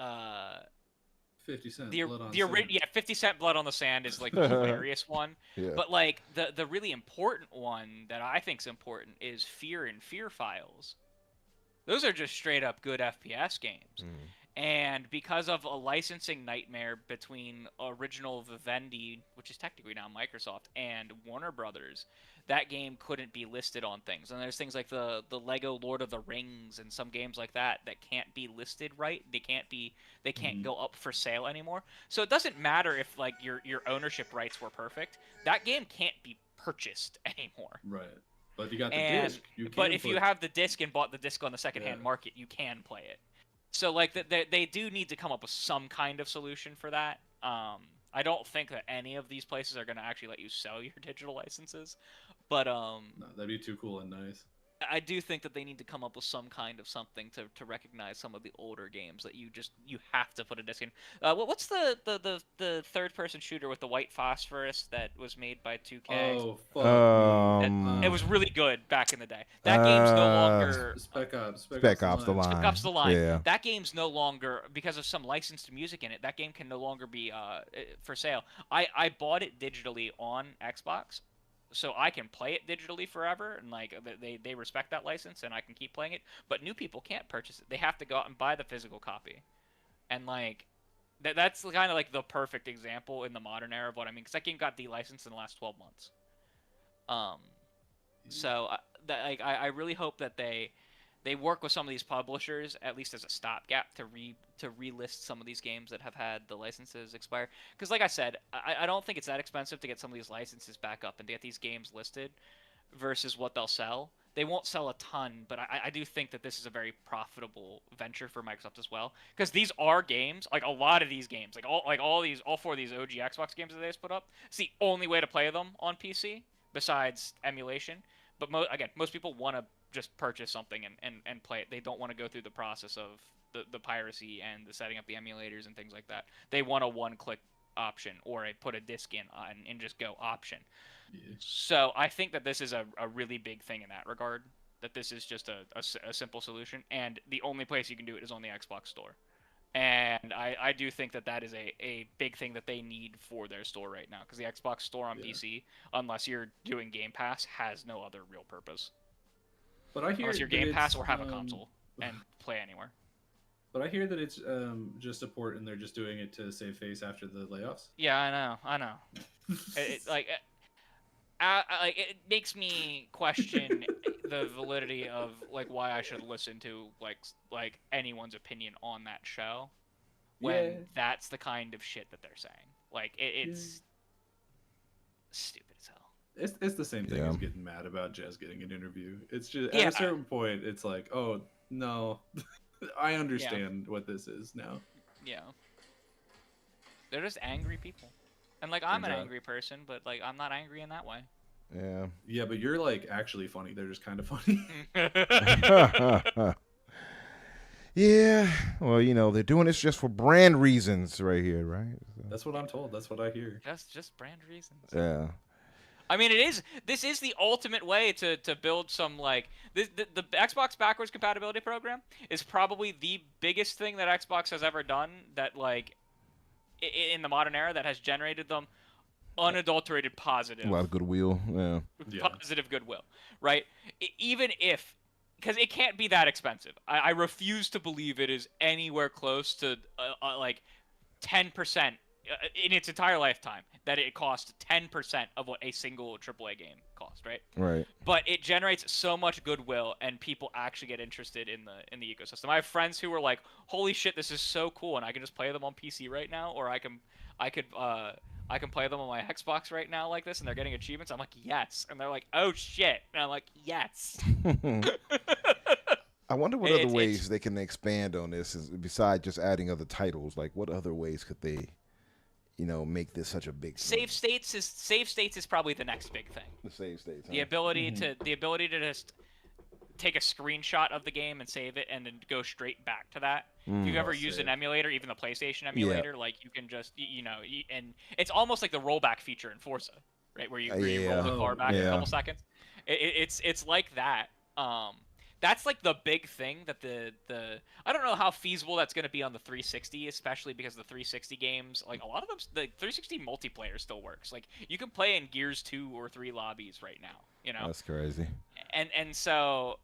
50 Cent the Blood on Sand. 50 Cent Blood on the Sand is like the hilarious one. Yeah. But like the really important one that I think is important is Fear and Fear Files. Those are just straight up good FPS games. Mm. And because of a licensing nightmare between original Vivendi, which is technically now Microsoft, and Warner Brothers, that game couldn't be listed on things. And there's things like the Lego Lord of the Rings and some games like that can't be listed right. They can't go up for sale anymore. So it doesn't matter if like your ownership rights were perfect. That game can't be purchased anymore. Right. But if you got the disc, you can. But if you have the disc and bought the disc on the secondhand market, you can play it. So like they do need to come up with some kind of solution for that. I don't think that any of these places are going to actually let you sell your digital licenses, but no, that'd be too cool and nice. I do think that they need to come up with some kind of something to recognize some of the older games that you have to put a disc in. What's the third person shooter with the white phosphorus that was made by 2K? Oh fuck! It was really good back in the day. That game's no longer Spec Ops the Line. Spec Ops: The Line. Yeah. That game's no longer, because of some licensed music in it. That game can no longer be for sale. I bought it digitally on Xbox, so I can play it digitally forever, and like they respect that license, and I can keep playing it. But new people can't purchase it; they have to go out and buy the physical copy. And like that's kind of like the perfect example in the modern era of what I mean, because that game got delicensed in the last 12 months. So I really hope that they work with some of these publishers, at least as a stopgap, to relist some of these games that have had the licenses expire. Because like I said, I don't think it's that expensive to get some of these licenses back up and to get these games listed versus what they'll sell. They won't sell a ton, but I do think that this is a very profitable venture for Microsoft as well. Because these are games, like a lot of these games, all 4 of these OG Xbox games that they just put up, it's the only way to play them on PC besides emulation. But most people want to just purchase something and play it. They don't want to go through the process of the piracy and the setting up the emulators and things like that. They want a one-click option, or put a disc in and just go option. Yeah. So I think that this is a really big thing in that regard, that this is just a simple solution, and the only place you can do it is on the Xbox store. And I do think that is a big thing that they need for their store right now, because the Xbox store on PC, unless you're doing Game Pass, has no other real purpose. But I hear unless you're Game Pass or have a console and play anywhere. But I hear that it's just support, and they're just doing it to save face after the layoffs. Yeah, I know. It makes me question the validity of like why I should listen to like anyone's opinion on that show when that's the kind of shit that they're saying. Like it's stupid as hell. It's the same thing as getting mad about Jez getting an interview. It's just at a certain point, it's like, oh no, I understand what this is now. Yeah, they're just angry people, and like I'm an angry person, but like I'm not angry in that way. Yeah. Yeah, but you're like actually funny. They're just kind of funny. Yeah. Well, they're doing this just for brand reasons right here, right? So, That's what I'm told. That's what I hear. Just brand reasons. yeah. I mean, this is the ultimate way to build some, like, the Xbox backwards compatibility program is probably the biggest thing that Xbox has ever done that, like, in the modern era, that has generated them unadulterated positive. A lot of goodwill. Yeah. Positive goodwill, right? Even if, because it can't be that expensive. I refuse to believe it is anywhere close to like 10% in its entire lifetime that it costs 10% of what a single AAA game costs, right? Right. But it generates so much goodwill, and people actually get interested in the ecosystem. I have friends who are like, "Holy shit, this is so cool, and I can just play them on PC right now, or I can play them on my Xbox right now like this," and they're getting achievements. I'm like, "Yes," and they're like, "Oh shit," and I'm like, "Yes." I wonder what other ways they can expand on this besides just adding other titles. Like, what other ways could they, make this such a big Save states is probably the next big thing. The save states. The ability to just take a screenshot of the game and save it and then go straight back to that. If you've ever used an emulator, even the PlayStation emulator, like, you can just and it's almost like the rollback feature in Forza, right, where you roll the car back in a couple seconds. It's like that. That's like the big thing that the I don't know how feasible that's going to be on the 360, especially because the 360 games, like, a lot of them, the 360 multiplayer still works. Like, you can play in Gears 2 or 3 lobbies right now, That's crazy. And so,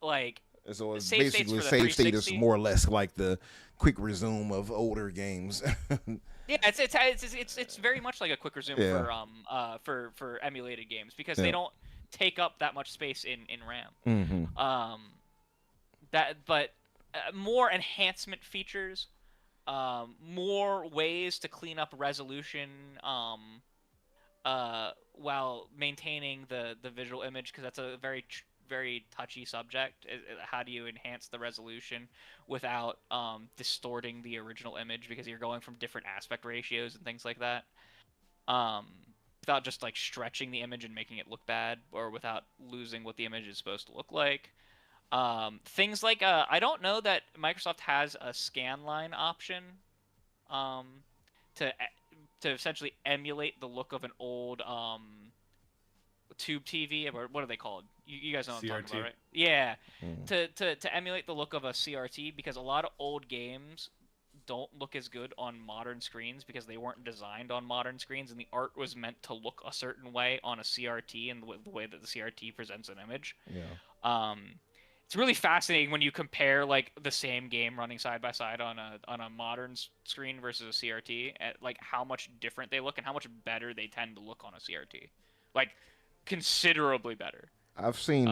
like, so it's save basically states for the save state is 360. more or less like the quick resume of older games. Yeah, it's very much like a quick resume for emulated games, because they don't take up that much space in RAM. But more enhancement features, more ways to clean up resolution, while maintaining the visual image, because that's a very touchy subject. How do you enhance the resolution without distorting the original image, because you're going from different aspect ratios and things like that, without just, like, stretching the image and making it look bad, or without losing what the image is supposed to look like. Things like I don't know that Microsoft has a scan line option to essentially emulate the look of an old tube TV, or what are they called? You guys know what I'm talking about, right? Yeah. To emulate the look of a CRT, because a lot of old games don't look as good on modern screens because they weren't designed on modern screens, and the art was meant to look a certain way on a CRT, and the way that the CRT presents an image. Yeah. It's really fascinating when you compare, like, the same game running side by side on a modern screen versus a CRT, at, like, how much different they look and how much better they tend to look on a CRT. Like, considerably better. I've seen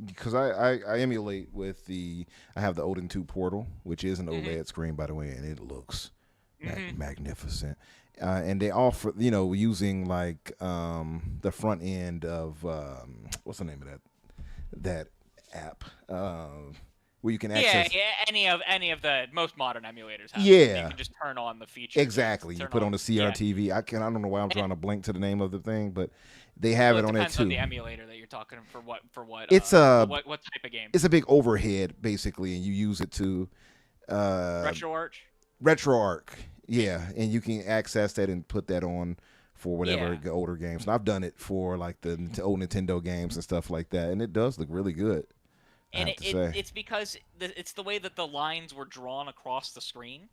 because I emulate with I have the Odin 2 Portal, which is an OLED screen, by the way, and it looks magnificent. And they offer, using, like, the front end of what's the name of that app where you can access. Yeah, any of the most modern emulators have. Yeah, you can just turn on the feature. Exactly, you put on the CRTV. Yeah. I don't know why I'm trying to blink to the name of the thing, but they have it on there too. Depends on the emulator that you're talking for what. It's what type of game? It's a big overhead basically, and you use it to RetroArch. Yeah, and you can access that and put that on for whatever older games. And I've done it for, like, the old Nintendo games and stuff like that, and it does look really good. And it's because it's the way that the lines were drawn across the screen.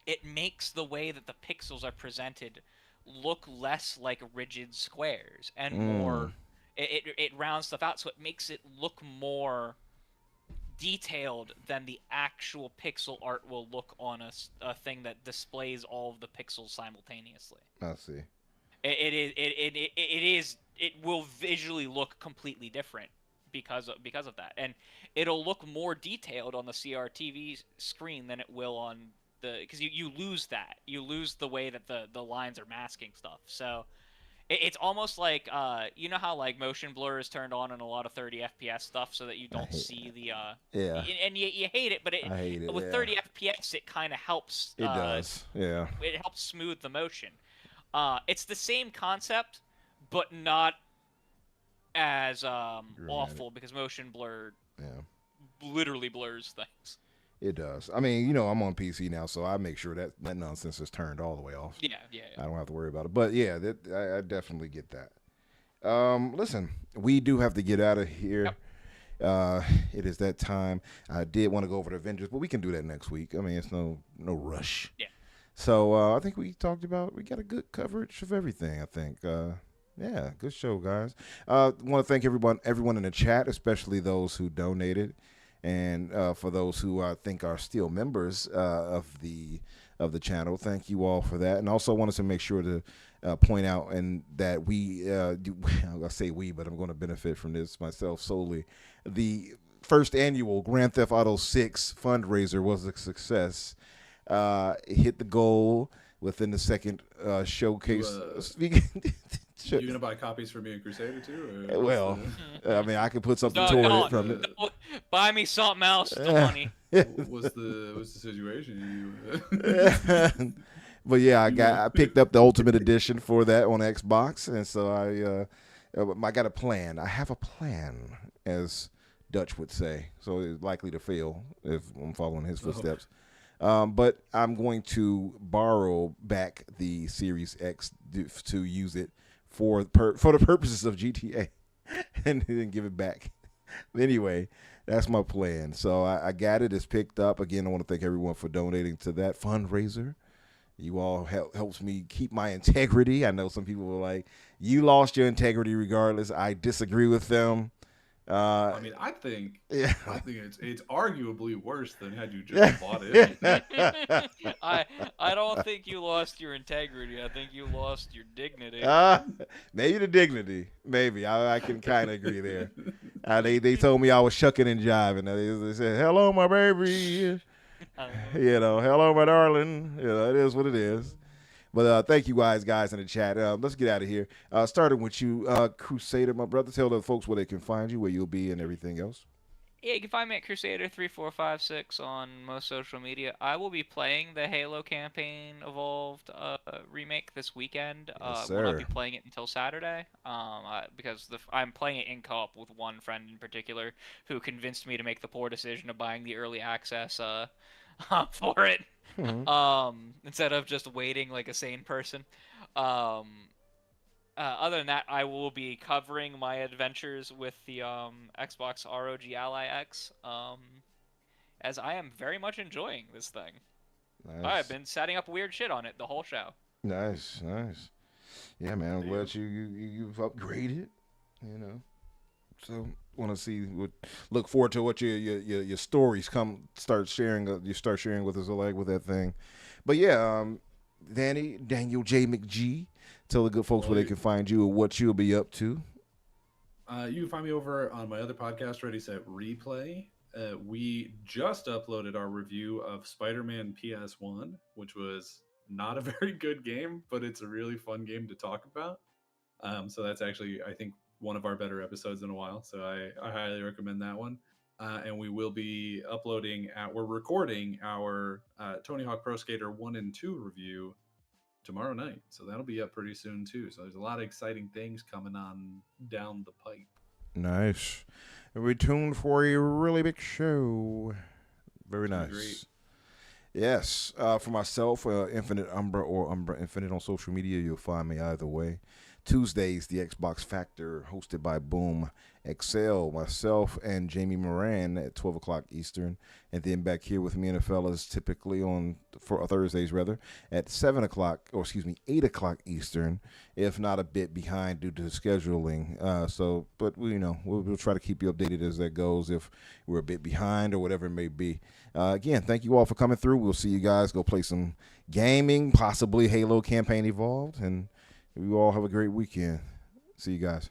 It makes the way that the pixels are presented look less like rigid squares and more. It rounds stuff out, so it makes it look more detailed than the actual pixel art will look on a thing that displays all of the pixels simultaneously. I see. It will visually look completely different because of that, and it'll look more detailed on the CRTV screen than it will on because you lose the way that the lines are masking stuff. So it's almost like how, like, motion blur is turned on in a lot of 30 FPS stuff so that you don't see the and you hate it, but I hate it, with 30 FPS it kind of helps. It does, yeah. It helps smooth the motion. It's the same concept, but not as awful because motion blur literally blurs things. It does. I mean, I'm on PC now, so I make sure that nonsense is turned all the way off. Yeah. I don't have to worry about it. But yeah, I definitely get that. Listen, we do have to get out of here. Yep. It is that time. I did want to go over the Avengers, but we can do that next week. I mean, it's no rush. Yeah. So I think we got a good coverage of everything, I think. Yeah, good show, guys. I want to thank everyone in the chat, especially those who donated, and for those who I think are still members of the channel. Thank you all for that. And also wanted to make sure to point out and that I say we, but I'm going to benefit from this myself solely. The first annual Grand Theft Auto 6 fundraiser was a success. It hit the goal within the second showcase. You gonna buy copies for me and Crusader too? Or well, I mean, I can put something toward it from it. Buy me something else, money. What's the situation? But yeah, I picked up the Ultimate Edition for that on Xbox, and so I got a plan. I have a plan, as Dutch would say. So it's likely to fail if I'm following his footsteps. But I'm going to borrow back the Series X to use it for the purposes of GTA, and then give it back. Anyway, that's my plan. So I got it. It's picked up. Again, I want to thank everyone for donating to that fundraiser. You all helps me keep my integrity. I know some people were like, you lost your integrity regardless. I disagree with them. I mean, I think it's arguably worse than had you just bought it. I don't think you lost your integrity. I think you lost your dignity. Maybe the dignity. Maybe I can kind of agree there. They told me I was shucking and jiving. They said, "Hello, my baby." Hello, my darling. It is what it is. But thank you guys in the chat. Let's get out of here. Starting with you, Crusader, my brother. Tell the folks where they can find you, where you'll be, and everything else. Yeah, you can find me at Crusader3456 on most social media. I will be playing the Halo Campaign Evolved remake this weekend. Yes, Will not be playing it until Saturday, because I'm playing it in co-op with one friend in particular who convinced me to make the poor decision of buying the early access for it. Instead of just waiting like a sane person. Other than that, I will be covering my adventures with the Xbox ROG Ally X, as I am very much enjoying this thing. Nice. I've been setting up weird shit on it the whole show. Nice. Yeah, man, I'm glad you've upgraded. So want to look forward to what your stories start sharing with us with that thing. But yeah, Daniel J. McGee, tell the good folks where they can find you and what you'll be up to. You can find me over on my other podcast, Ready Set Replay. We just uploaded our review of Spider-Man PS1, which was not a very good game, but it's a really fun game to talk about. So that's actually, I think, one of our better episodes in a while. So I highly recommend that one. And we will be we're recording our Tony Hawk Pro Skater 1 and 2 review tomorrow night. So that'll be up pretty soon too. So there's a lot of exciting things coming on down the pipe. Nice. And we're tuned for a really big show. Very nice. Great. Yes. For myself, Infinite Umbra or Umbra Infinite on social media. You'll find me either way. Tuesdays, the Xbox Factor, hosted by Boom Excel, myself, and Jamie Moran at 12 o'clock Eastern. And then back here with me and the fellas, typically for Thursdays, at 8 o'clock Eastern, if not a bit behind due to scheduling. But we'll try to keep you updated as that goes if we're a bit behind or whatever it may be. Again, thank you all for coming through. We'll see you guys go play some gaming, possibly Halo Campaign Evolved, and you all have a great weekend. See you guys.